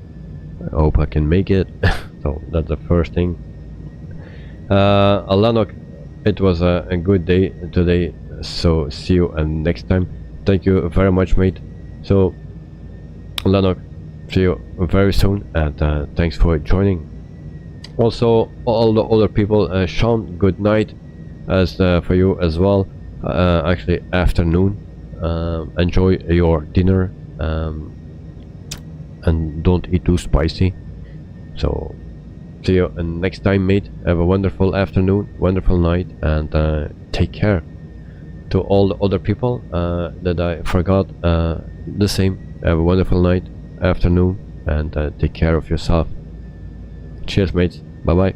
I hope I can make it. So that's the first thing. Lanok, it was a good day today, so see you next time. Thank you very much, mate. So Lanok, see you very soon, and thanks for joining. Also, all the other people, Sean, good night as for you as well. Actually, afternoon. Enjoy your dinner, and don't eat too spicy. So see you next time, mate. Have a wonderful afternoon, wonderful night, and take care. To all the other people that I forgot, the same. Have a wonderful night, afternoon, and take care of yourself. Cheers, mates. Bye bye.